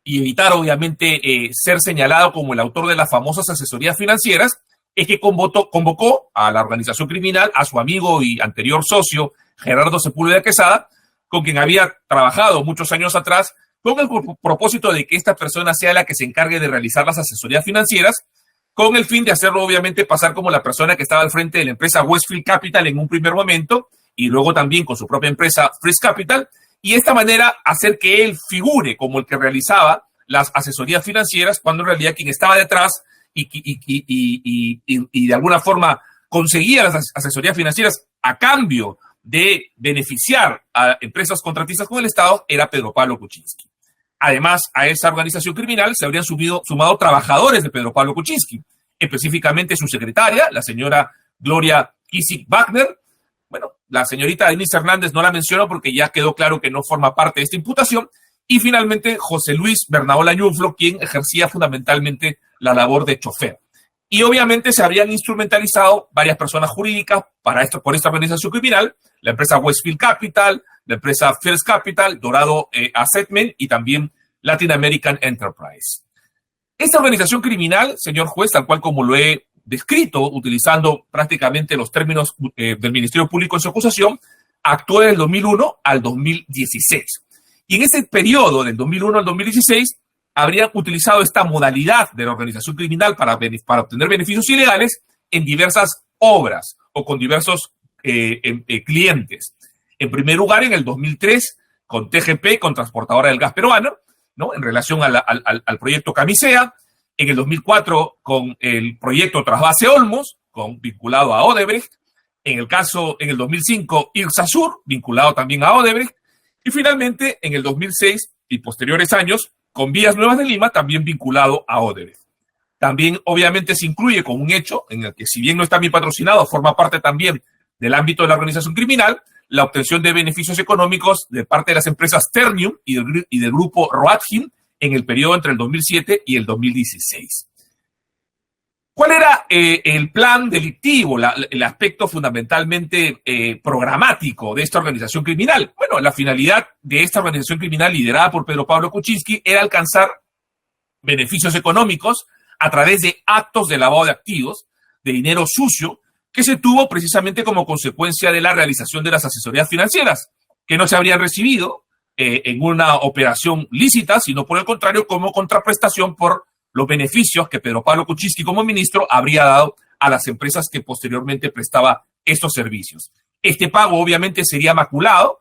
y evitar, obviamente, ser señalado como el autor de las famosas asesorías financieras, es que convocó a la organización criminal a su amigo y anterior socio, Gerardo Sepúlveda Quesada, con quien había trabajado muchos años atrás, con el propósito de que esta persona sea la que se encargue de realizar las asesorías financieras, con el fin de hacerlo, obviamente, pasar como la persona que estaba al frente de la empresa Westfield Capital en un primer momento, y luego también con su propia empresa Fresh Capital, y de esta manera hacer que él figure como el que realizaba las asesorías financieras, cuando en realidad quien estaba detrás y de alguna forma conseguía las asesorías financieras a cambio de beneficiar a empresas contratistas con el Estado era Pedro Pablo Kuczynski. Además, a esa organización criminal se habrían sumado trabajadores de Pedro Pablo Kuczynski, específicamente su secretaria, la señora Gloria Kisik-Wagner. Bueno, la señorita Denise Hernández no la menciono porque ya quedó claro que no forma parte de esta imputación. Y finalmente, José Luis Bernaola Ñuflo, quien ejercía fundamentalmente la labor de chofer. Y obviamente se habrían instrumentalizado varias personas jurídicas por esta organización criminal, la empresa Westfield Capital, la empresa First Capital, Dorado Assetment y también Latin American Enterprise. Esta organización criminal, señor juez, tal cual como lo he descrito, utilizando prácticamente los términos del Ministerio Público en su acusación, actuó del 2001 al 2016. Y en ese periodo, del 2001 al 2016, habrían utilizado esta modalidad de la organización criminal para obtener beneficios ilegales en diversas obras o con diversos clientes. En primer lugar, en el 2003, con TGP, con Transportadora del Gas Peruano, ¿no?, en relación al proyecto Camisea. En el 2004, con el proyecto Trasvase Olmos, vinculado a Odebrecht. En el 2005, Irsasur, vinculado también a Odebrecht. Y finalmente, en el 2006 y posteriores años, con Vías Nuevas de Lima, también vinculado a Odebrecht. También, obviamente, se incluye con un hecho en el que, si bien no está bien patrocinado, forma parte también del ámbito de la organización criminal, la obtención de beneficios económicos de parte de las empresas Ternium y del grupo Roatgin en el periodo entre el 2007 y el 2016. ¿Cuál era el plan delictivo, el aspecto fundamentalmente programático de esta organización criminal? Bueno, la finalidad de esta organización criminal liderada por Pedro Pablo Kuczynski era alcanzar beneficios económicos a través de actos de lavado de activos, de dinero sucio, que se tuvo precisamente como consecuencia de la realización de las asesorías financieras, que no se habrían recibido en una operación lícita, sino por el contrario, como contraprestación por los beneficios que Pedro Pablo Kuczynski como ministro habría dado a las empresas que posteriormente prestaba estos servicios. Este pago obviamente sería maculado,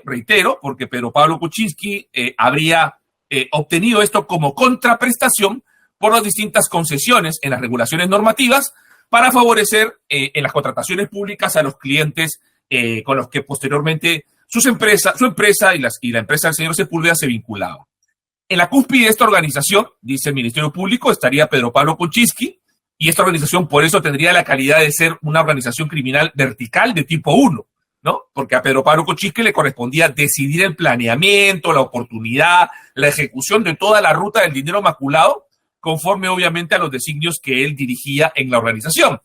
reitero, porque Pedro Pablo Kuczynski habría obtenido esto como contraprestación por las distintas concesiones en las regulaciones normativas para favorecer en las contrataciones públicas a los clientes con los que posteriormente su empresa y la empresa del señor Sepúlveda se vinculaban. En la cúspide de esta organización, dice el Ministerio Público, estaría Pedro Pablo Kuczynski, y esta organización por eso tendría la calidad de ser una organización criminal vertical de tipo 1, ¿no? Porque a Pedro Pablo Kuczynski le correspondía decidir el planeamiento, la oportunidad, la ejecución de toda la ruta del dinero maculado, conforme obviamente a los designios que él dirigía en la organización.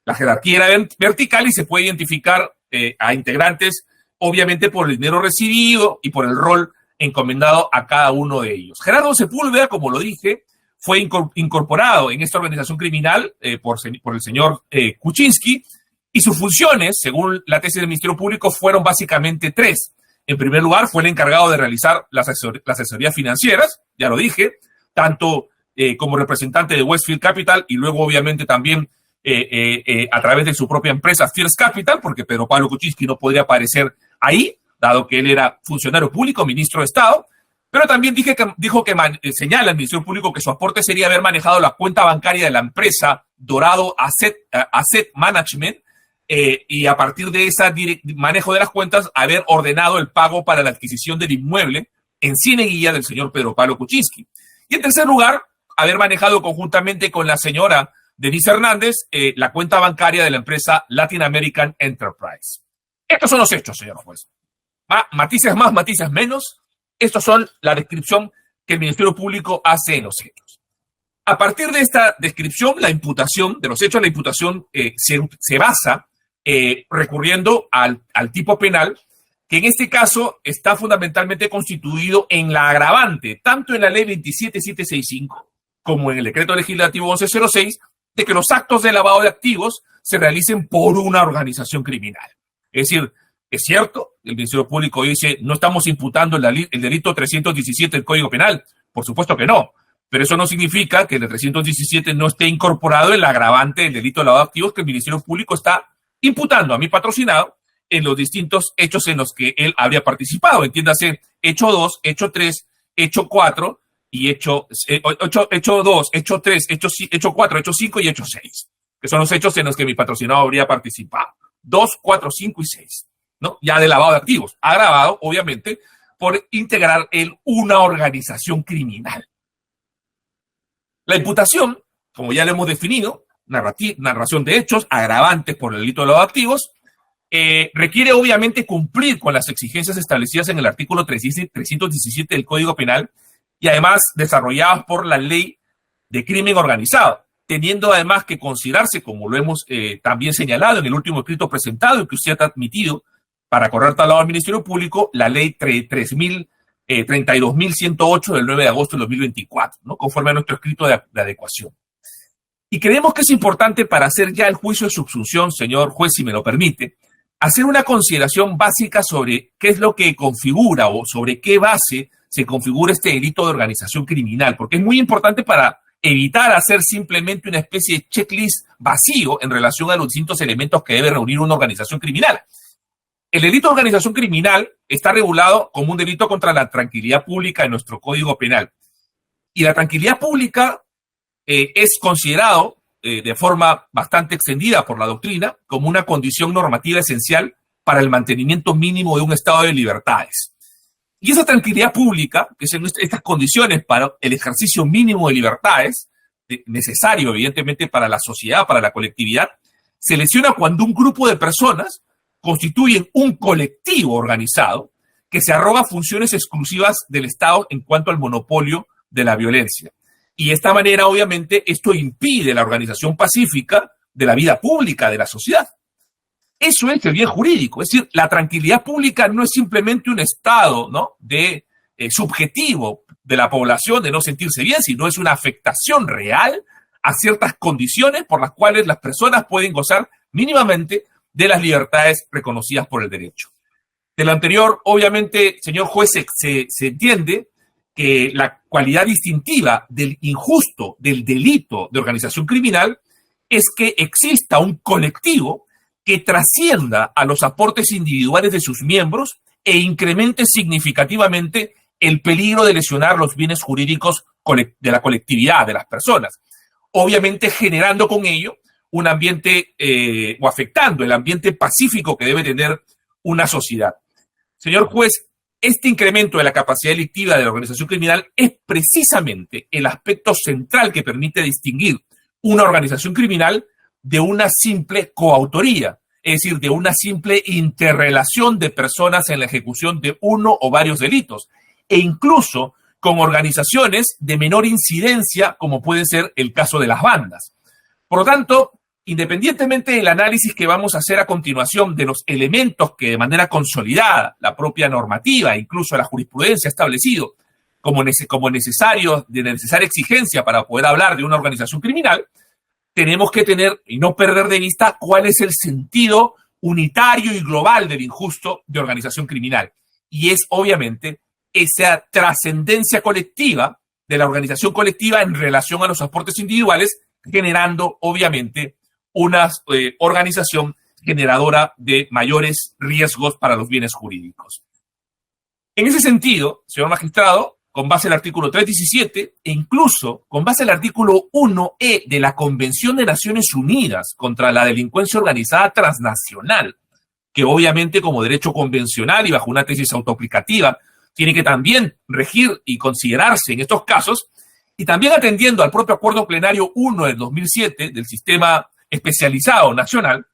La jerarquía era vertical y se puede identificar a integrantes, obviamente, por el dinero recibido y por el rol encomendado a cada uno de ellos. Gerardo Sepúlveda, como lo dije, fue incorporado en esta organización criminal por el señor Kuczynski, y sus funciones, según la tesis del Ministerio Público, fueron básicamente 3. En primer lugar, fue el encargado de realizar las asesorías financieras, ya lo dije. tanto como representante de Westfield Capital y luego obviamente también a través de su propia empresa First Capital, porque Pedro Pablo Kuczynski no podría aparecer ahí, dado que él era funcionario público, ministro de Estado, pero también señala el Ministerio Público que su aporte sería haber manejado la cuenta bancaria de la empresa Dorado Asset Management, y a partir de ese manejo de las cuentas, haber ordenado el pago para la adquisición del inmueble en Cieneguilla del señor Pedro Pablo Kuczynski. Y en tercer lugar, haber manejado conjuntamente con la señora Denise Hernández la cuenta bancaria de la empresa Latin American Enterprise. Estos son los hechos, señor juez. Matices más, matices menos. Estos son la descripción que el Ministerio Público hace de los hechos. A partir de esta descripción, la imputación de los hechos, la imputación se basa recurriendo al tipo penal, que en este caso está fundamentalmente constituido en la agravante, tanto en la ley 27765 como en el decreto legislativo 1106, de que los actos de lavado de activos se realicen por una organización criminal. Es decir, es cierto, el Ministerio Público dice, no estamos imputando el delito 317 del Código Penal, por supuesto que no, pero eso no significa que el 317 no esté incorporado en la agravante del delito de lavado de activos que el Ministerio Público está imputando a mi patrocinado en los distintos hechos en los que él habría participado. Entiéndase, hecho 2, hecho 3, hecho 4 y hecho 2, hecho 3, hecho 4, hecho 5 y hecho 6, que son los hechos en los que mi patrocinado habría participado. 2, 4, 5 y 6, ¿no? Ya de lavado de activos, agravado, obviamente, por integrar él una organización criminal. La imputación, como ya lo hemos definido, narración de hechos, agravantes por el delito de lavado de activos, requiere obviamente cumplir con las exigencias establecidas en el artículo 317 del Código Penal y además desarrolladas por la Ley de Crimen Organizado, teniendo además que considerarse, como lo hemos también señalado en el último escrito presentado y que usted ha admitido para correr tal lado al Ministerio Público, la Ley 32.108 del 9 de agosto del 2024, ¿no? Conforme a nuestro escrito de adecuación. Y creemos que es importante para hacer ya el juicio de subsunción, señor juez, si me lo permite, hacer una consideración básica sobre qué es lo que configura o sobre qué base se configura este delito de organización criminal, porque es muy importante para evitar hacer simplemente una especie de checklist vacío en relación a los distintos elementos que debe reunir una organización criminal. El delito de organización criminal está regulado como un delito contra la tranquilidad pública en nuestro Código Penal. Y la tranquilidad pública es considerado de forma bastante extendida por la doctrina como una condición normativa esencial para el mantenimiento mínimo de un estado de libertades. Y esa tranquilidad pública, que son estas condiciones para el ejercicio mínimo de libertades, necesario evidentemente para la sociedad, para la colectividad, se lesiona cuando un grupo de personas constituyen un colectivo organizado que se arroga funciones exclusivas del Estado en cuanto al monopolio de la violencia. Y de esta manera, obviamente, esto impide la organización pacífica de la vida pública de la sociedad. Eso es el bien jurídico. Es decir, la tranquilidad pública no es simplemente un estado, ¿no?, de subjetivo de la población de no sentirse bien, sino es una afectación real a ciertas condiciones por las cuales las personas pueden gozar mínimamente de las libertades reconocidas por el derecho. De lo anterior, obviamente, señor juez, se entiende que la cualidad distintiva del injusto, del delito de organización criminal, es que exista un colectivo que trascienda a los aportes individuales de sus miembros e incremente significativamente el peligro de lesionar los bienes jurídicos de la colectividad, de las personas. Obviamente generando con ello un ambiente o afectando el ambiente pacífico que debe tener una sociedad. Señor juez, este incremento de la capacidad delictiva de la organización criminal es precisamente el aspecto central que permite distinguir una organización criminal de una simple coautoría, es decir, de una simple interrelación de personas en la ejecución de uno o varios delitos, e incluso con organizaciones de menor incidencia, como puede ser el caso de las bandas. Por lo tanto, independientemente del análisis que vamos a hacer a continuación de los elementos que de manera consolidada la propia normativa, incluso la jurisprudencia ha establecido como necesaria exigencia para poder hablar de una organización criminal, tenemos que tener y no perder de vista cuál es el sentido unitario y global del injusto de organización criminal. Y es obviamente esa trascendencia colectiva de la organización colectiva en relación a los aportes individuales, generando, obviamente, una organización generadora de mayores riesgos para los bienes jurídicos. En ese sentido, señor magistrado, con base al artículo 317 e incluso con base al artículo 1E de la Convención de Naciones Unidas contra la Delincuencia Organizada Transnacional, que obviamente como derecho convencional y bajo una tesis autoaplicativa tiene que también regir y considerarse en estos casos, y también atendiendo al propio Acuerdo Plenario 1 del 2007 del Sistema Especializado Nacional,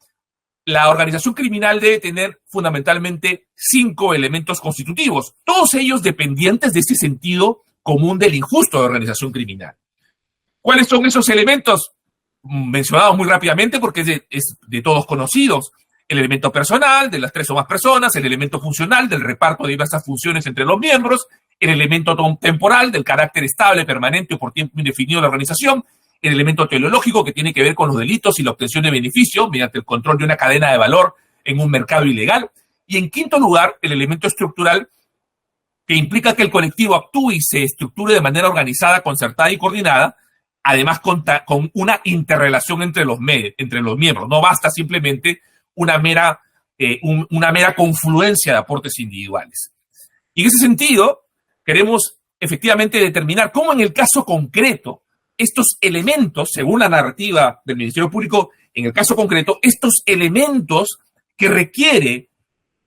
la organización criminal debe tener fundamentalmente 5 elementos constitutivos, todos ellos dependientes de este sentido común del injusto de organización criminal. ¿Cuáles son esos elementos? Mencionados muy rápidamente porque es de todos conocidos. El elemento personal, de las 3 o más personas, el elemento funcional, del reparto de diversas funciones entre los miembros, el elemento temporal, del carácter estable, permanente o por tiempo indefinido de la organización, el elemento teleológico, que tiene que ver con los delitos y la obtención de beneficio mediante el control de una cadena de valor en un mercado ilegal, y en quinto lugar, el elemento estructural, que implica que el colectivo actúe y se estructure de manera organizada, concertada y coordinada, además con una interrelación entre los miembros. No basta simplemente una mera confluencia de aportes individuales. Y en ese sentido, queremos efectivamente determinar cómo en el caso concreto estos elementos, según la narrativa del Ministerio Público, en el caso concreto, estos elementos que requiere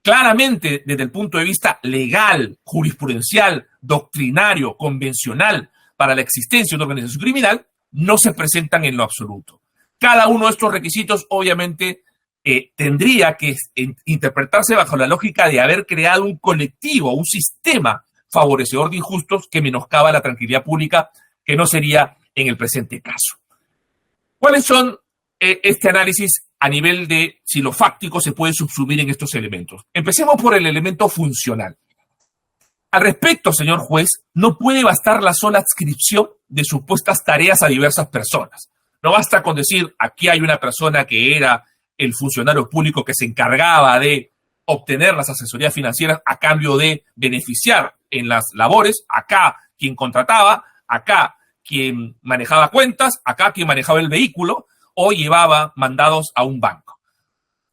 claramente desde el punto de vista legal, jurisprudencial, doctrinario, convencional, para la existencia de una organización criminal, no se presentan en lo absoluto. Cada uno de estos requisitos, obviamente, tendría que interpretarse bajo la lógica de haber creado un colectivo, un sistema favorecedor de injustos que menoscaba la tranquilidad pública, que no sería en el presente caso. ¿Cuáles son este análisis a nivel de si lo fáctico se puede subsumir en estos elementos? Empecemos por el elemento funcional. Al respecto, señor juez, no puede bastar la sola adscripción de supuestas tareas a diversas personas. No basta con decir, aquí hay una persona que era el funcionario público que se encargaba de obtener las asesorías financieras a cambio de beneficiar en las labores, acá quien contrataba, acá quien manejaba cuentas, acá quien manejaba el vehículo o llevaba mandados a un banco.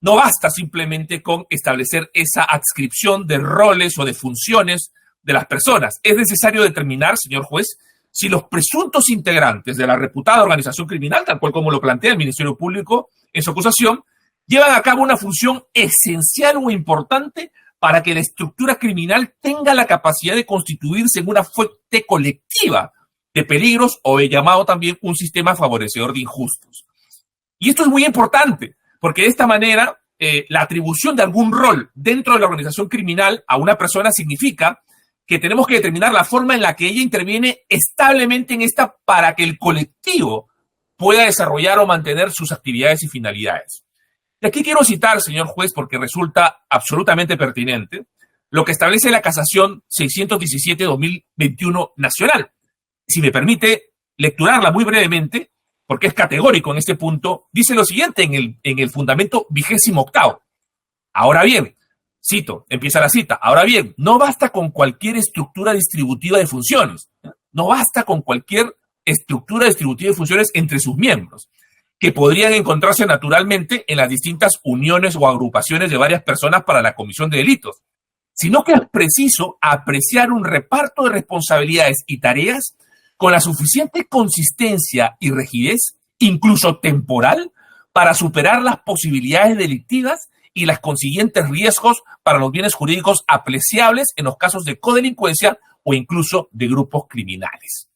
No basta simplemente con establecer esa adscripción de roles o de funciones de las personas. Es necesario determinar, señor juez, si los presuntos integrantes de la reputada organización criminal, tal cual como lo plantea el Ministerio Público en su acusación, llevan a cabo una función esencial o importante para que la estructura criminal tenga la capacidad de constituirse en una fuente colectiva de peligros o he llamado también un sistema favorecedor de injustos. Y esto es muy importante, porque de esta manera la atribución de algún rol dentro de la organización criminal a una persona significa que tenemos que determinar la forma en la que ella interviene establemente en esta para que el colectivo pueda desarrollar o mantener sus actividades y finalidades. Y aquí quiero citar, señor juez, porque resulta absolutamente pertinente, lo que establece la casación 617-2021 nacional. Si me permite lecturarla muy brevemente, porque es categórico en este punto, dice lo siguiente en el fundamento 28º. Ahora bien, cito, empieza la cita, ahora bien, no basta con cualquier estructura distributiva de funciones, no basta con cualquier estructura distributiva de funciones entre sus miembros, que podrían encontrarse naturalmente en las distintas uniones o agrupaciones de varias personas para la comisión de delitos, sino que es preciso apreciar un reparto de responsabilidades y tareas con la suficiente consistencia y rigidez, incluso temporal, para superar las posibilidades delictivas y los consiguientes riesgos para los bienes jurídicos apreciables en los casos de codelincuencia o incluso de grupos criminales.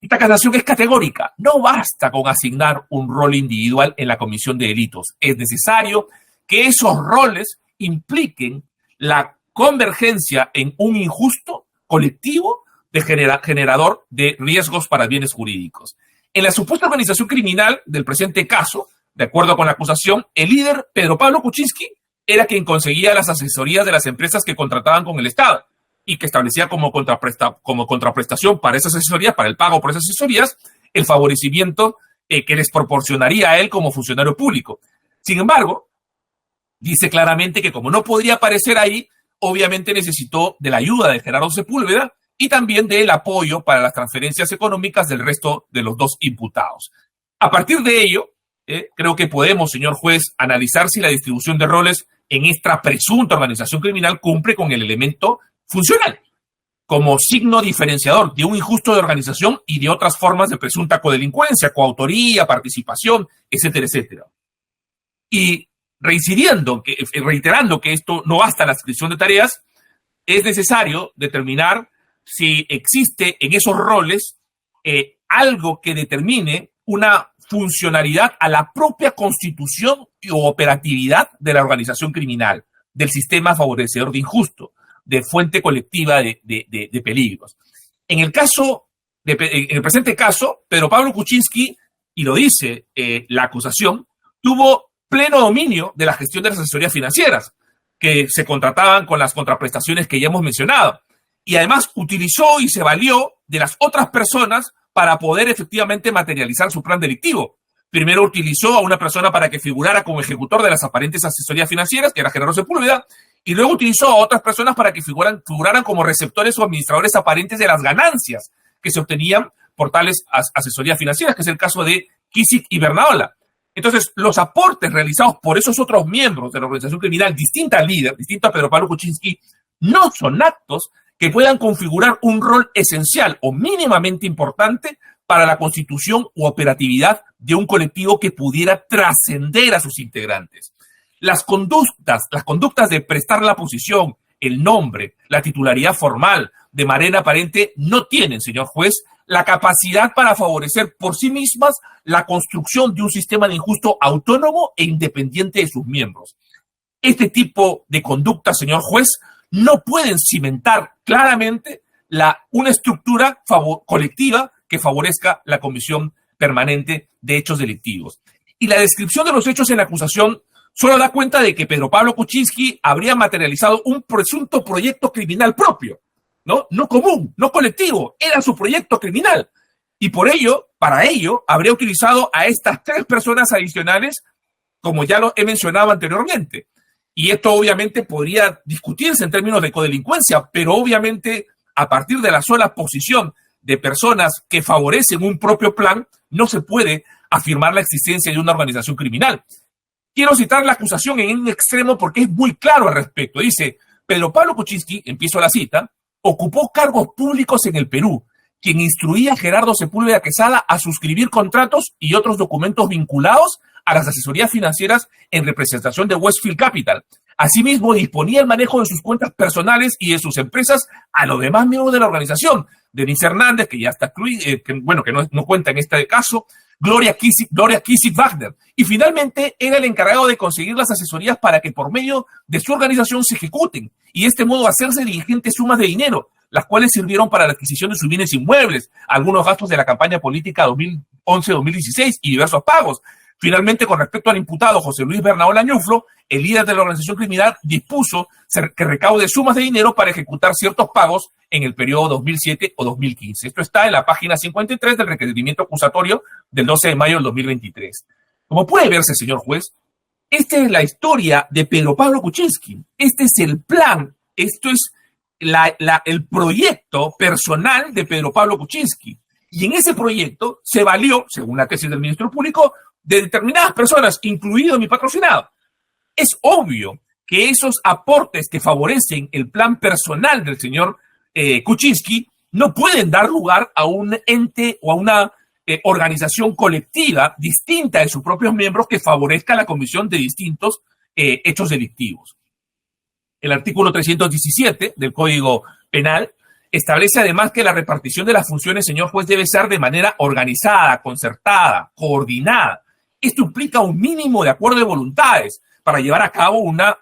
Esta casación es categórica. No basta con asignar un rol individual en la comisión de delitos. Es necesario que esos roles impliquen la convergencia en un injusto colectivo de generador de riesgos para bienes jurídicos. En la supuesta organización criminal del presente caso, de acuerdo con la acusación, el líder Pedro Pablo Kuczynski era quien conseguía las asesorías de las empresas que contrataban con el Estado y que establecía como contraprestación para esas asesorías, para el pago por esas asesorías, el favorecimiento que les proporcionaría a él como funcionario público. Sin embargo, dice claramente que como no podría aparecer ahí, obviamente necesitó de la ayuda de Gerardo Sepúlveda, y también del apoyo para las transferencias económicas del resto de los dos imputados. A partir de ello, creo que podemos, señor juez, analizar si la distribución de roles en esta presunta organización criminal cumple con el elemento funcional, como signo diferenciador de un injusto de organización y de otras formas de presunta codelincuencia, coautoría, participación, etcétera, etcétera. Y reiterando que esto no basta la adscripción de tareas, es necesario determinar si existe en esos roles algo que determine una funcionalidad a la propia constitución o operatividad de la organización criminal, del sistema favorecedor de injusto, de fuente colectiva de peligros. En el presente caso, Pedro Pablo Kuczynski, y lo dice la acusación, tuvo pleno dominio de la gestión de las asesorías financieras, que se contrataban con las contraprestaciones que ya hemos mencionado. Y además utilizó y se valió de las otras personas para poder efectivamente materializar su plan delictivo. Primero utilizó a una persona para que figurara como ejecutor de las aparentes asesorías financieras, que era Gerardo Sepúlveda, y luego utilizó a otras personas para que figuraran como receptores o administradores aparentes de las ganancias que se obtenían por tales asesorías financieras, que es el caso de Kissick y Bernaola. Entonces, los aportes realizados por esos otros miembros de la organización criminal, distinta al líder, distinto a Pedro Pablo Kuczynski, no son actos que puedan configurar un rol esencial o mínimamente importante para la constitución u operatividad de un colectivo que pudiera trascender a sus integrantes. Las conductas de prestar la posición, el nombre, la titularidad formal, de manera aparente, no tienen, señor juez, la capacidad para favorecer por sí mismas la construcción de un sistema de injusto autónomo e independiente de sus miembros. Este tipo de conductas, señor juez, no pueden cimentar claramente una estructura colectiva que favorezca la comisión permanente de hechos delictivos. Y la descripción de los hechos en la acusación solo da cuenta de que Pedro Pablo Kuczynski habría materializado un presunto proyecto criminal propio, no común, no colectivo, era su proyecto criminal. Y por ello, para ello, habría utilizado a estas 3 personas adicionales, como ya lo he mencionado anteriormente. Y esto obviamente podría discutirse en términos de codelincuencia, pero obviamente a partir de la sola posición de personas que favorecen un propio plan, no se puede afirmar la existencia de una organización criminal. Quiero citar la acusación en un extremo porque es muy claro al respecto. Dice, Pedro Pablo Kuczynski, empiezo la cita, ocupó cargos públicos en el Perú, quien instruía a Gerardo Sepúlveda Quesada a suscribir contratos y otros documentos vinculados a las asesorías financieras en representación de Westfield Capital. Asimismo, disponía el manejo de sus cuentas personales y de sus empresas a los demás miembros de la organización. Denise Hernández, que ya está que no cuenta en este caso, Gloria Kissick Wagner. Y finalmente era el encargado de conseguir las asesorías para que por medio de su organización se ejecuten y de este modo hacerse de ingentes sumas de dinero, las cuales sirvieron para la adquisición de sus bienes inmuebles, algunos gastos de la campaña política 2011-2016 y diversos pagos. Finalmente, con respecto al imputado José Luis Bernaola Ñuflo, el líder de la organización criminal dispuso que recaude sumas de dinero para ejecutar ciertos pagos en el periodo 2007 o 2015. Esto está en la página 53 del requerimiento acusatorio del 12 de mayo del 2023. Como puede verse, señor juez, esta es la historia de Pedro Pablo Kuczynski. Este es el plan, esto es el proyecto personal de Pedro Pablo Kuczynski. Y en ese proyecto se valió, según la tesis del ministro público, de determinadas personas, incluido mi patrocinado. Es obvio que esos aportes que favorecen el plan personal del señor Kuczynski no pueden dar lugar a un ente o a una organización colectiva distinta de sus propios miembros que favorezca la comisión de distintos hechos delictivos. El artículo 317 del Código Penal establece además que la repartición de las funciones, señor juez, debe ser de manera organizada, concertada, coordinada. Esto implica un mínimo de acuerdo de voluntades para llevar a cabo una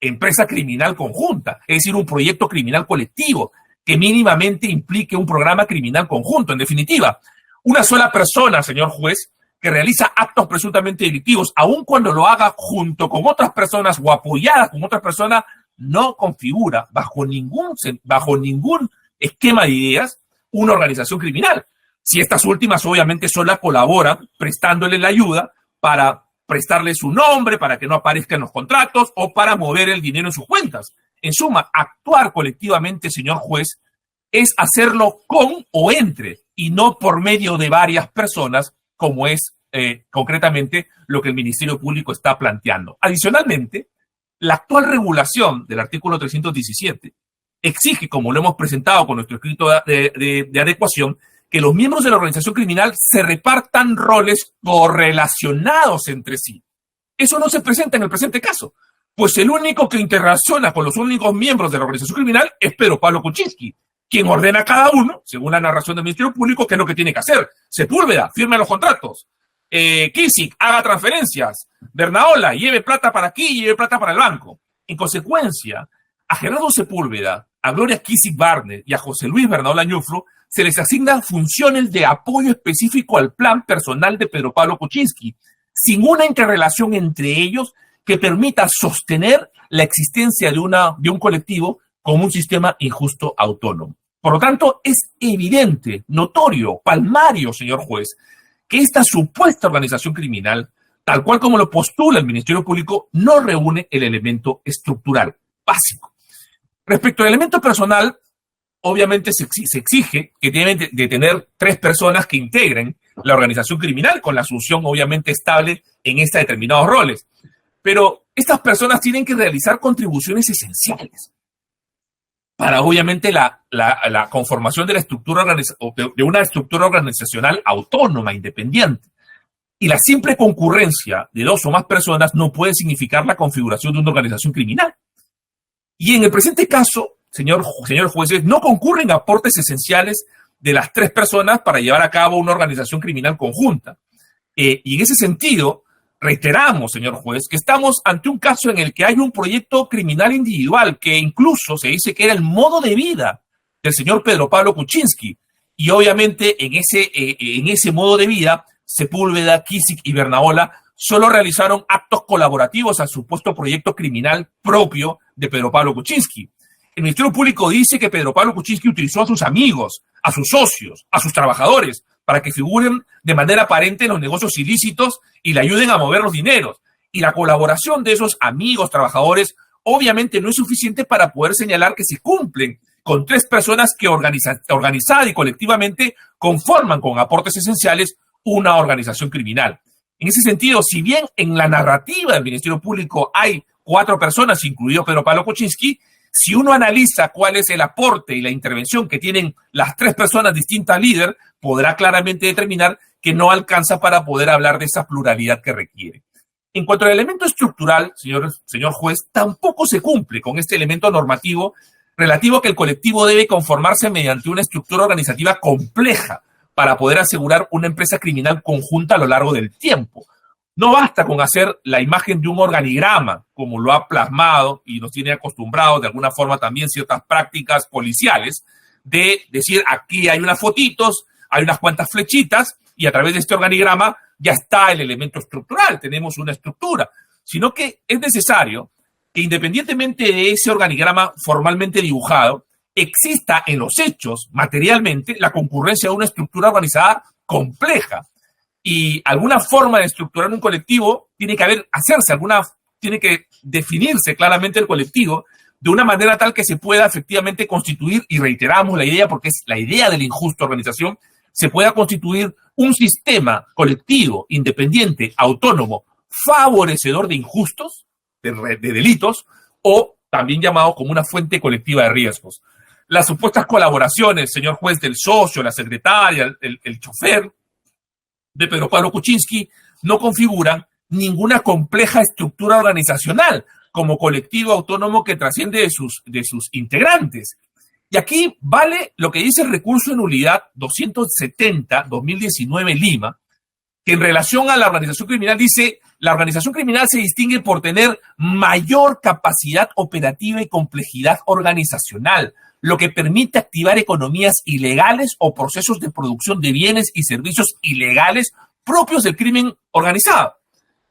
empresa criminal conjunta, es decir, un proyecto criminal colectivo que mínimamente implique un programa criminal conjunto. En definitiva, una sola persona, señor juez, que realiza actos presuntamente delictivos, aun cuando lo haga junto con otras personas o apoyada con otras personas, no configura bajo ningún esquema de ideas una organización criminal. Si estas últimas obviamente solo colaboran prestándole la ayuda para prestarle su nombre, para que no aparezca en los contratos o para mover el dinero en sus cuentas. En suma, actuar colectivamente, señor juez, es hacerlo con o entre, y no por medio de varias personas, como es concretamente lo que el Ministerio Público está planteando. Adicionalmente, la actual regulación del artículo 317 exige, como lo hemos presentado con nuestro escrito de adecuación, que los miembros de la organización criminal se repartan roles correlacionados entre sí. Eso no se presenta en el presente caso, pues el único que interrelaciona con los únicos miembros de la organización criminal es Pedro Pablo Kuczynski, quien ordena a cada uno, según la narración del Ministerio Público, qué es lo que tiene que hacer. Sepúlveda, firme los contratos. Kisik, haga transferencias. Bernaola, lleve plata para aquí y lleve plata para el banco. En consecuencia, a Gerardo Sepúlveda, a Gloria Kisik Barnett y a José Luis Bernaola Ñuflo se les asignan funciones de apoyo específico al plan personal de Pedro Pablo Kuczynski, sin una interrelación entre ellos que permita sostener la existencia de un colectivo como un sistema injusto autónomo. Por lo tanto, es evidente, notorio, palmario, señor juez, que esta supuesta organización criminal, tal cual como lo postula el Ministerio Público, no reúne el elemento estructural básico. Respecto al elemento personal, obviamente se exige que deben de tener 3 personas que integren la organización criminal, con la asunción obviamente estable en estos determinados roles. Pero estas personas tienen que realizar contribuciones esenciales para obviamente la conformación de la estructura de una estructura organizacional autónoma, independiente. Y la simple concurrencia de 2 o más personas no puede significar la configuración de una organización criminal. Y en el presente caso, señores jueces, no concurren aportes esenciales de las 3 personas para llevar a cabo una organización criminal conjunta. Y en ese sentido, reiteramos, señor juez, que estamos ante un caso en el que hay un proyecto criminal individual que incluso se dice que era el modo de vida del señor Pedro Pablo Kuczynski. Y obviamente en ese modo de vida, Sepúlveda, Kisik y Bernaola solo realizaron actos colaborativos al supuesto proyecto criminal propio de Pedro Pablo Kuczynski. El Ministerio Público dice que Pedro Pablo Kuczynski utilizó a sus amigos, a sus socios, a sus trabajadores, para que figuren de manera aparente en los negocios ilícitos y le ayuden a mover los dineros. Y la colaboración de esos amigos, trabajadores, obviamente no es suficiente para poder señalar que se cumplen con 3 personas que organizada y colectivamente conforman con aportes esenciales una organización criminal. En ese sentido, si bien en la narrativa del Ministerio Público hay 4 personas, incluido Pedro Pablo Kuczynski, si uno analiza cuál es el aporte y la intervención que tienen las 3 personas distintas al líder, podrá claramente determinar que no alcanza para poder hablar de esa pluralidad que requiere. En cuanto al elemento estructural, señor juez, tampoco se cumple con este elemento normativo relativo a que el colectivo debe conformarse mediante una estructura organizativa compleja para poder asegurar una empresa criminal conjunta a lo largo del tiempo. No basta con hacer la imagen de un organigrama, como lo ha plasmado y nos tiene acostumbrados de alguna forma también ciertas prácticas policiales, de decir aquí hay unas fotitos, hay unas cuantas flechitas y a través de este organigrama ya está el elemento estructural, tenemos una estructura, sino que es necesario que independientemente de ese organigrama formalmente dibujado, exista en los hechos, materialmente, la concurrencia de una estructura organizada compleja. Y alguna forma de estructurar un colectivo tiene que definirse claramente el colectivo de una manera tal que se pueda efectivamente constituir, y reiteramos la idea porque es la idea de la injusta organización, se pueda constituir un sistema colectivo, independiente, autónomo, favorecedor de injustos, de delitos, o también llamado como una fuente colectiva de riesgos. Las supuestas colaboraciones, señor juez, del socio, la secretaria, el chofer de Pedro Pablo Kuczynski no configuran ninguna compleja estructura organizacional como colectivo autónomo que trasciende de sus integrantes. Y aquí vale lo que dice el recurso de nulidad 270-2019 Lima, que en relación a la organización criminal dice: la organización criminal se distingue por tener mayor capacidad operativa y complejidad organizacional, lo que permite activar economías ilegales o procesos de producción de bienes y servicios ilegales propios del crimen organizado.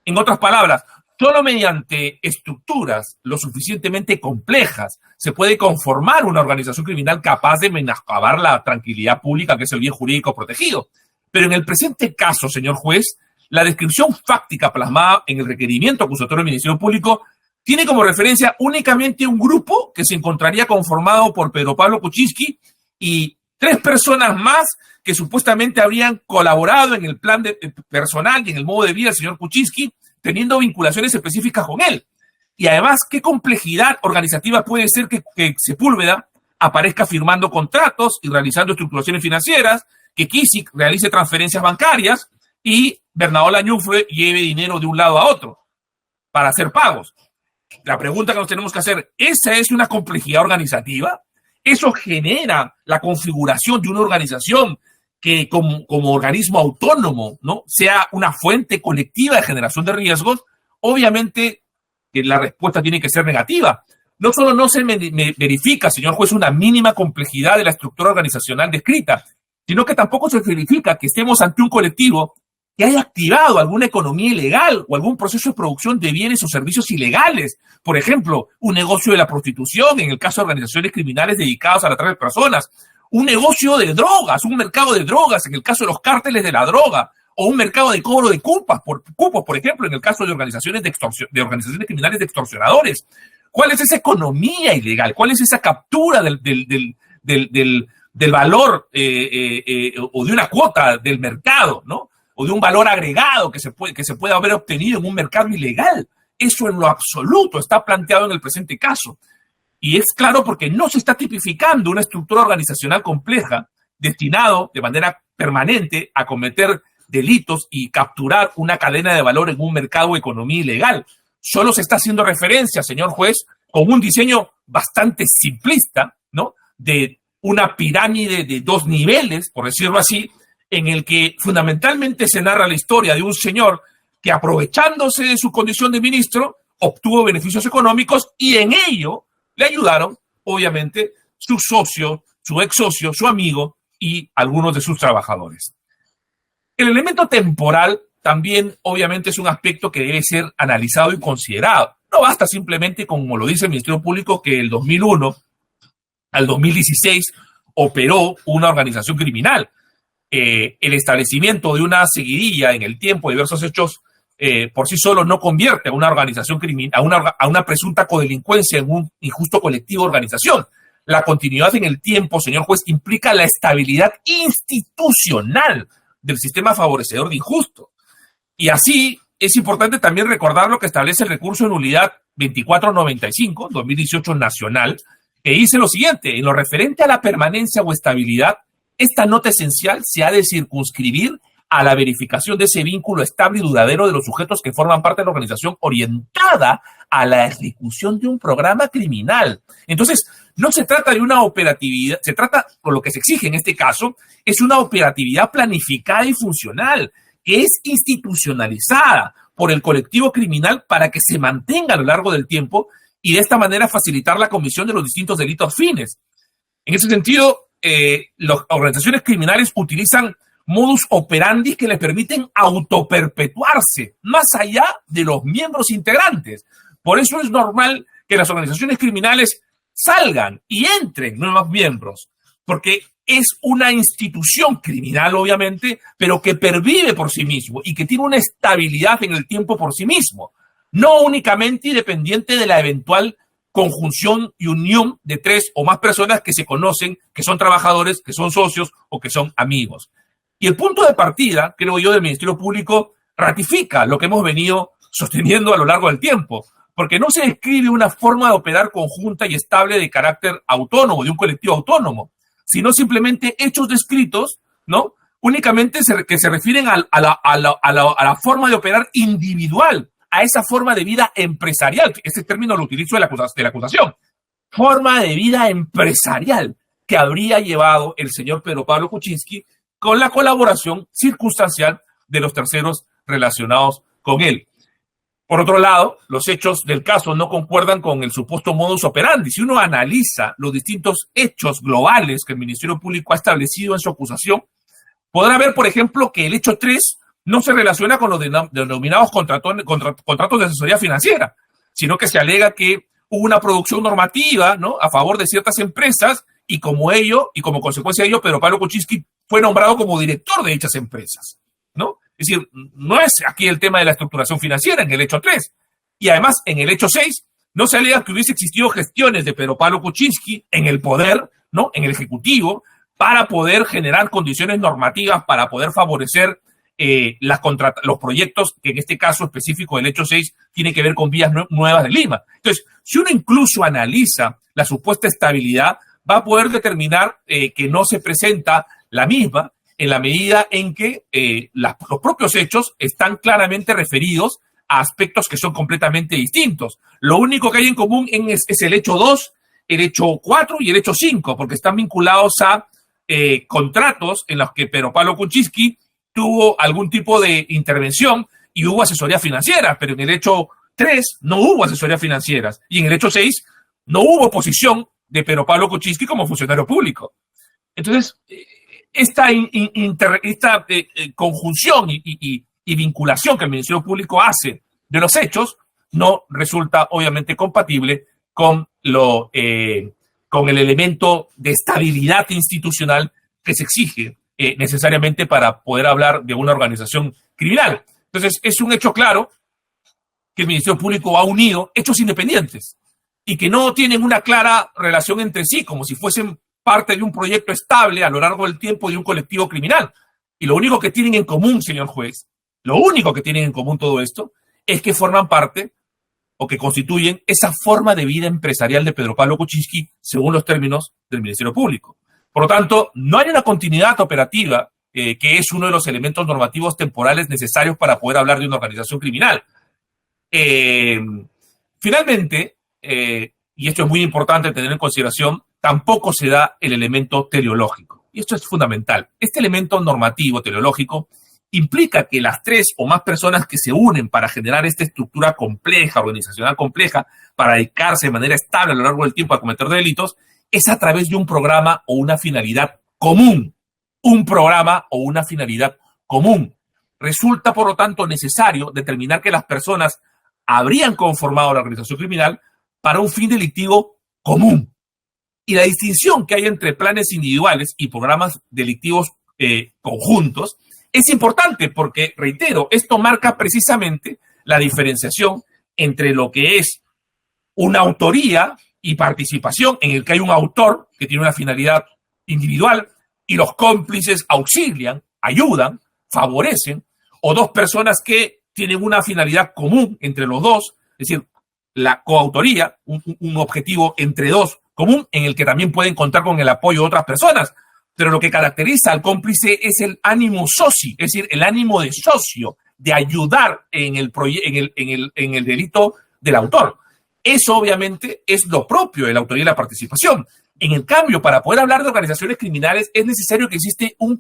En otras palabras, solo mediante estructuras lo suficientemente complejas se puede conformar una organización criminal capaz de menoscabar la tranquilidad pública, que es el bien jurídico protegido. Pero en el presente caso, señor juez, la descripción fáctica plasmada en el requerimiento acusatorio del Ministerio Público tiene como referencia únicamente un grupo que se encontraría conformado por Pedro Pablo Kuczynski y 3 personas más que supuestamente habrían colaborado en el plan personal y en el modo de vida del señor Kuczynski, teniendo vinculaciones específicas con él. Y además, ¿qué complejidad organizativa puede ser que Sepúlveda aparezca firmando contratos y realizando estructuraciones financieras, que Kissick realice transferencias bancarias y Bernardo Lañufre lleve dinero de un lado a otro para hacer pagos? La pregunta que nos tenemos que hacer, ¿esa es una complejidad organizativa? ¿Eso genera la configuración de una organización que como organismo autónomo, ¿no?, sea una fuente colectiva de generación de riesgos? Obviamente que la respuesta tiene que ser negativa. No solo no se verifica, señor juez, una mínima complejidad de la estructura organizacional descrita, sino que tampoco se verifica que estemos ante un colectivo que haya activado alguna economía ilegal o algún proceso de producción de bienes o servicios ilegales. Por ejemplo, un negocio de la prostitución, en el caso de organizaciones criminales dedicadas a la trata de personas, un negocio de drogas, un mercado de drogas, en el caso de los cárteles de la droga, o un mercado de cobro de cupos, por ejemplo, en el caso de organizaciones de organizaciones criminales de extorsionadores. ¿Cuál es esa economía ilegal? ¿Cuál es esa captura del valor o de una cuota del mercado, ¿no?, o de un valor agregado que se puede haber obtenido en un mercado ilegal? Eso en lo absoluto está planteado en el presente caso. Y es claro porque no se está tipificando una estructura organizacional compleja destinado de manera permanente a cometer delitos y capturar una cadena de valor en un mercado o economía ilegal. Solo se está haciendo referencia, señor juez, con un diseño bastante simplista, ¿no?, de una pirámide de 2 niveles, por decirlo así, en el que fundamentalmente se narra la historia de un señor que, aprovechándose de su condición de ministro, obtuvo beneficios económicos y en ello le ayudaron, obviamente, su socio, su ex socio, su amigo y algunos de sus trabajadores. El elemento temporal también, obviamente, es un aspecto que debe ser analizado y considerado. No basta simplemente, como lo dice el Ministerio Público, que del 2001 al 2016 operó una organización criminal. El establecimiento de una seguidilla en el tiempo de diversos hechos por sí solo no convierte a una organización criminal, a una presunta codelincuencia en un injusto colectivo de organización. La continuidad en el tiempo, señor juez, implica la estabilidad institucional del sistema favorecedor de injusto. Y así es importante también recordar lo que establece el recurso de nulidad 2495, 2018 nacional, que dice lo siguiente: en lo referente a la permanencia o estabilidad, esta nota esencial se ha de circunscribir a la verificación de ese vínculo estable y duradero de los sujetos que forman parte de la organización orientada a la ejecución de un programa criminal. Entonces, no se trata de una operatividad, se trata, con lo que se exige en este caso, es una operatividad planificada y funcional, que es institucionalizada por el colectivo criminal para que se mantenga a lo largo del tiempo y de esta manera facilitar la comisión de los distintos delitos fines. En ese sentido, las organizaciones criminales utilizan modus operandi que les permiten autoperpetuarse más allá de los miembros integrantes. Por eso es normal que las organizaciones criminales salgan y entren nuevos miembros, porque es una institución criminal, obviamente, pero que pervive por sí mismo y que tiene una estabilidad en el tiempo por sí mismo, no únicamente independiente de la eventual conjunción y unión de 3 o más personas que se conocen, que son trabajadores, que son socios o que son amigos. Y el punto de partida, creo yo, del Ministerio Público ratifica lo que hemos venido sosteniendo a lo largo del tiempo, porque no se describe una forma de operar conjunta y estable de carácter autónomo, de un colectivo autónomo, sino simplemente hechos descritos, ¿no?, únicamente que se refieren a la forma de operar individual, a esa forma de vida empresarial. Ese término lo utilizo de la acusación. Forma de vida empresarial que habría llevado el señor Pedro Pablo Kuczynski con la colaboración circunstancial de los terceros relacionados con él. Por otro lado, los hechos del caso no concuerdan con el supuesto modus operandi. Si uno analiza los distintos hechos globales que el Ministerio Público ha establecido en su acusación, podrá ver, por ejemplo, que el hecho 3 no se relaciona con los denominados contratos de asesoría financiera, sino que se alega que hubo una producción normativa, ¿no?, a favor de ciertas empresas y como consecuencia de ello, Pedro Pablo Kuczynski fue nombrado como director de dichas empresas, ¿no? Es decir, no es aquí el tema de la estructuración financiera en el hecho 3. Y además, en el hecho 6, no se alega que hubiese existido gestiones de Pedro Pablo Kuczynski en el poder ¿no?, en el Ejecutivo para poder generar condiciones normativas para poder favorecer los proyectos, que en este caso específico del hecho 6 tiene que ver con vías nuevas de Lima. Entonces, si uno incluso analiza la supuesta estabilidad, va a poder determinar que no se presenta la misma en la medida en que los propios hechos están claramente referidos a aspectos que son completamente distintos. Lo único que hay en común es el hecho 2, el hecho 4 y el hecho 5, porque están vinculados a contratos en los que Pedro Pablo Kuczynski tuvo algún tipo de intervención y hubo asesoría financiera, pero en el hecho 3 no hubo asesoría financiera y en el hecho 6 no hubo posición de Pedro Pablo Kuczynski como funcionario público. Entonces, esta conjunción y vinculación que el Ministerio Público hace de los hechos no resulta obviamente compatible con el elemento de estabilidad institucional que se exige necesariamente para poder hablar de una organización criminal. Entonces, es un hecho claro que el Ministerio Público ha unido hechos independientes y que no tienen una clara relación entre sí, como si fuesen parte de un proyecto estable a lo largo del tiempo de un colectivo criminal. Y lo único que tienen en común, señor juez, lo único que tienen en común todo esto es que forman parte o que constituyen esa forma de vida empresarial de Pedro Pablo Kuczynski según los términos del Ministerio Público. Por lo tanto, no hay una continuidad operativa que es uno de los elementos normativos temporales necesarios para poder hablar de una organización criminal. Finalmente, y esto es muy importante tener en consideración, tampoco se da el elemento teleológico. Y esto es fundamental. Este elemento normativo teleológico implica que las 3 o más personas que se unen para generar esta estructura compleja, organizacional compleja, para dedicarse de manera estable a lo largo del tiempo a cometer delitos, es a través de un programa o una finalidad común. Un programa o una finalidad común. Resulta, por lo tanto, necesario determinar que las personas habrían conformado la organización criminal para un fin delictivo común. Y la distinción que hay entre planes individuales y programas delictivos conjuntos es importante porque, reitero, esto marca precisamente la diferenciación entre lo que es una autoría y participación en el que hay un autor que tiene una finalidad individual y los cómplices auxilian, ayudan, favorecen, o dos personas que tienen una finalidad común entre los dos, es decir, la coautoría, un objetivo entre dos común en el que también pueden contar con el apoyo de otras personas. Pero lo que caracteriza al cómplice es el ánimo soci, es decir, el ánimo de socio, de ayudar en el delito del autor. Eso obviamente es lo propio de la autoría y la participación. En el cambio, para poder hablar de organizaciones criminales es necesario que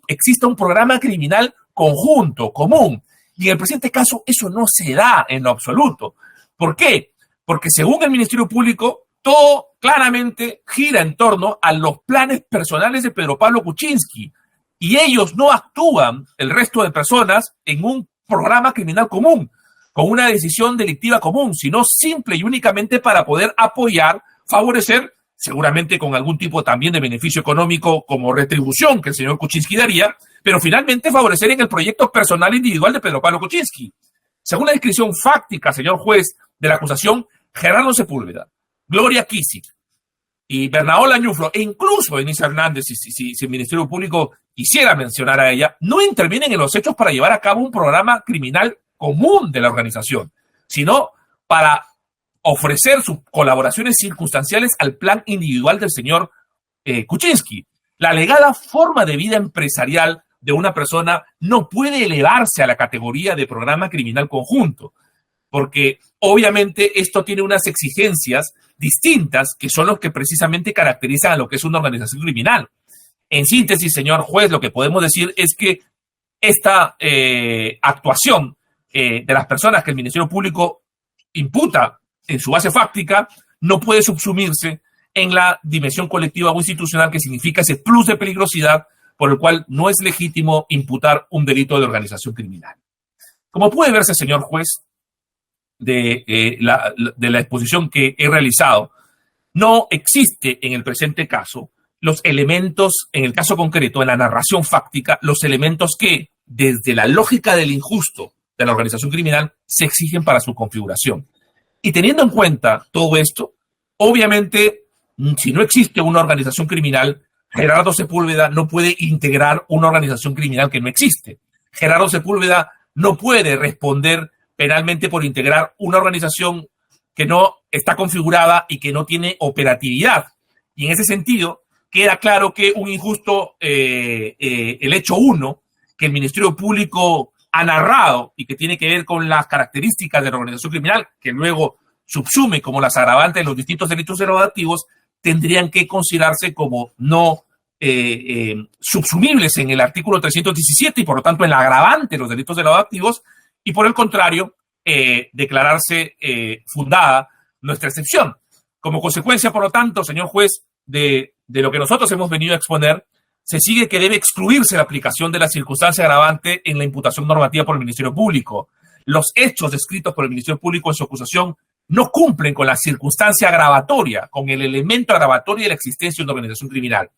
exista un programa criminal conjunto, común. Y en el presente caso eso no se da en lo absoluto. ¿Por qué? Porque según el Ministerio Público, todo claramente gira en torno a los planes personales de Pedro Pablo Kuczynski y ellos no actúan, el resto de personas, en un programa criminal común, con una decisión delictiva común, sino simple y únicamente para poder apoyar, favorecer, seguramente con algún tipo también de beneficio económico como retribución que el señor Kuczynski daría, pero finalmente favorecer en el proyecto personal individual de Pedro Pablo Kuczynski. Según la descripción fáctica, señor juez, de la acusación, Gerardo Sepúlveda, Gloria Kissick y Bernaola Ñuflo, e incluso Denise Hernández, si el Ministerio Público quisiera mencionar a ella, no intervienen en los hechos para llevar a cabo un programa criminal común de la organización, sino para ofrecer sus colaboraciones circunstanciales al plan individual del señor Kuczynski. La alegada forma de vida empresarial de una persona no puede elevarse a la categoría de programa criminal conjunto, porque obviamente esto tiene unas exigencias distintas que son los que precisamente caracterizan a lo que es una organización criminal. En síntesis, señor juez, lo que podemos decir es que esta actuación de las personas que el Ministerio Público imputa en su base fáctica no puede subsumirse en la dimensión colectiva o institucional que significa ese plus de peligrosidad por el cual no es legítimo imputar un delito de organización criminal. Como puede verse, señor juez, de la exposición que he realizado, no existe en el presente caso los elementos, en el caso concreto, en la narración fáctica, los elementos que, desde la lógica del injusto de la organización criminal, se exigen para su configuración. Y teniendo en cuenta todo esto, obviamente si no existe una organización criminal, Gerardo Sepúlveda no puede integrar una organización criminal que no existe. Gerardo Sepúlveda no puede responder penalmente por integrar una organización que no está configurada y que no tiene operatividad. Y en ese sentido, queda claro que un injusto, el hecho 1, que el Ministerio Público ha narrado y que tiene que ver con las características de la organización criminal, que luego subsume como las agravantes de los distintos delitos activos, tendrían que considerarse como no subsumibles en el artículo 317 y por lo tanto en la agravante de los delitos activos, y por el contrario, declararse fundada nuestra excepción. Como consecuencia, por lo tanto, señor juez, de lo que nosotros hemos venido a exponer, se sigue que debe excluirse la aplicación de la circunstancia agravante en la imputación normativa por el Ministerio Público. Los hechos descritos por el Ministerio Público en su acusación no cumplen con la circunstancia agravatoria, con el elemento agravatorio de la existencia de una organización criminal.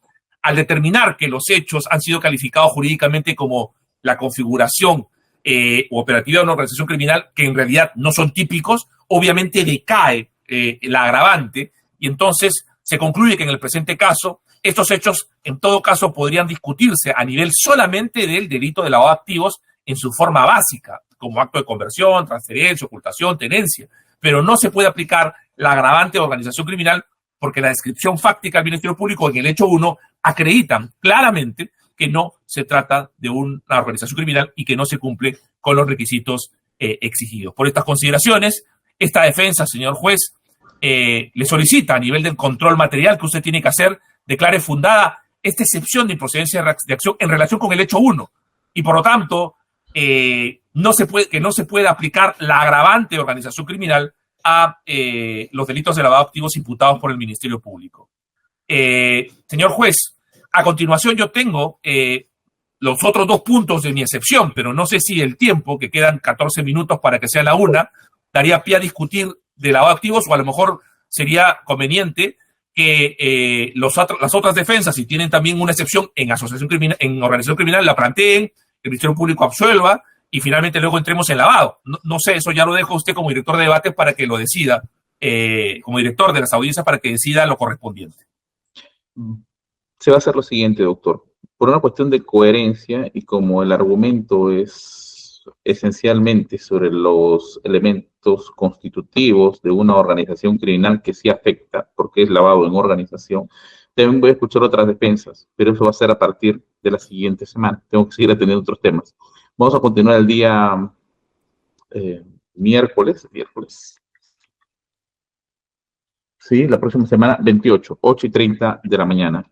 Al determinar que los hechos han sido calificados jurídicamente como la configuración o operatividad de una organización criminal, que en realidad no son típicos, obviamente decae la agravante, y entonces se concluye que en el presente caso, estos hechos en todo caso podrían discutirse a nivel solamente del delito de lavado de activos en su forma básica, como acto de conversión, transferencia, ocultación, tenencia, pero no se puede aplicar la agravante de organización criminal porque la descripción fáctica del Ministerio Público en el hecho 1 acreditan claramente que no se trata de una organización criminal y que no se cumple con los requisitos exigidos. Por estas consideraciones, esta defensa, señor juez, le solicita a nivel del control material que usted tiene que hacer, declare fundada esta excepción de improcedencia de acción en relación con el hecho 1 y por lo tanto no se puede aplicar la agravante de organización criminal a los delitos de lavado de activos imputados por el Ministerio Público. Señor juez, a continuación yo tengo los otros 2 puntos de mi excepción, pero no sé si el tiempo, que quedan 14 minutos para que sea la 1, daría pie a discutir de lavado de activos, o a lo mejor sería conveniente que las otras defensas, si tienen también una excepción en asociación criminal, en organización criminal, la planteen, el Ministerio Público absuelva y finalmente luego entremos en lavado. No sé, eso ya lo dejo a usted como director de debate para que lo decida, como director de las audiencias, para que decida lo correspondiente. Se va a hacer lo siguiente, doctor. Por una cuestión de coherencia y como el argumento es esencialmente sobre los elementos constitutivos de una organización criminal que sí afecta, porque es lavado en organización, también voy a escuchar otras defensas, pero eso va a ser a partir de la siguiente semana. Tengo que seguir atendiendo otros temas. Vamos a continuar el día miércoles. Sí, la próxima semana, 28, 8:30 de la mañana.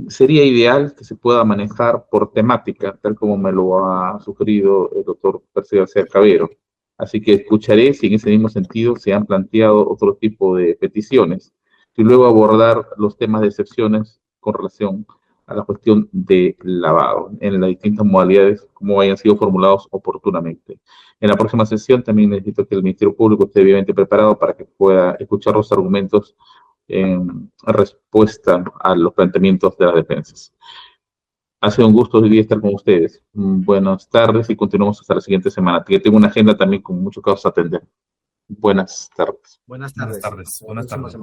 Sería ideal que se pueda manejar por temática, tal como me lo ha sugerido el doctor Percy García Cabero. Así que escucharé si en ese mismo sentido se han planteado otro tipo de peticiones y luego abordar los temas de excepciones con relación a la cuestión de lavado en las distintas modalidades como hayan sido formulados oportunamente. En la próxima sesión también necesito que el Ministerio Público esté debidamente preparado para que pueda escuchar los argumentos en respuesta a los planteamientos de las defensas. Ha sido un gusto hoy día estar con ustedes. Buenas tardes y continuamos hasta la siguiente semana. Que tengo una agenda también con muchos casos a atender. Buenas tardes. Buenas tardes. Buenas tardes.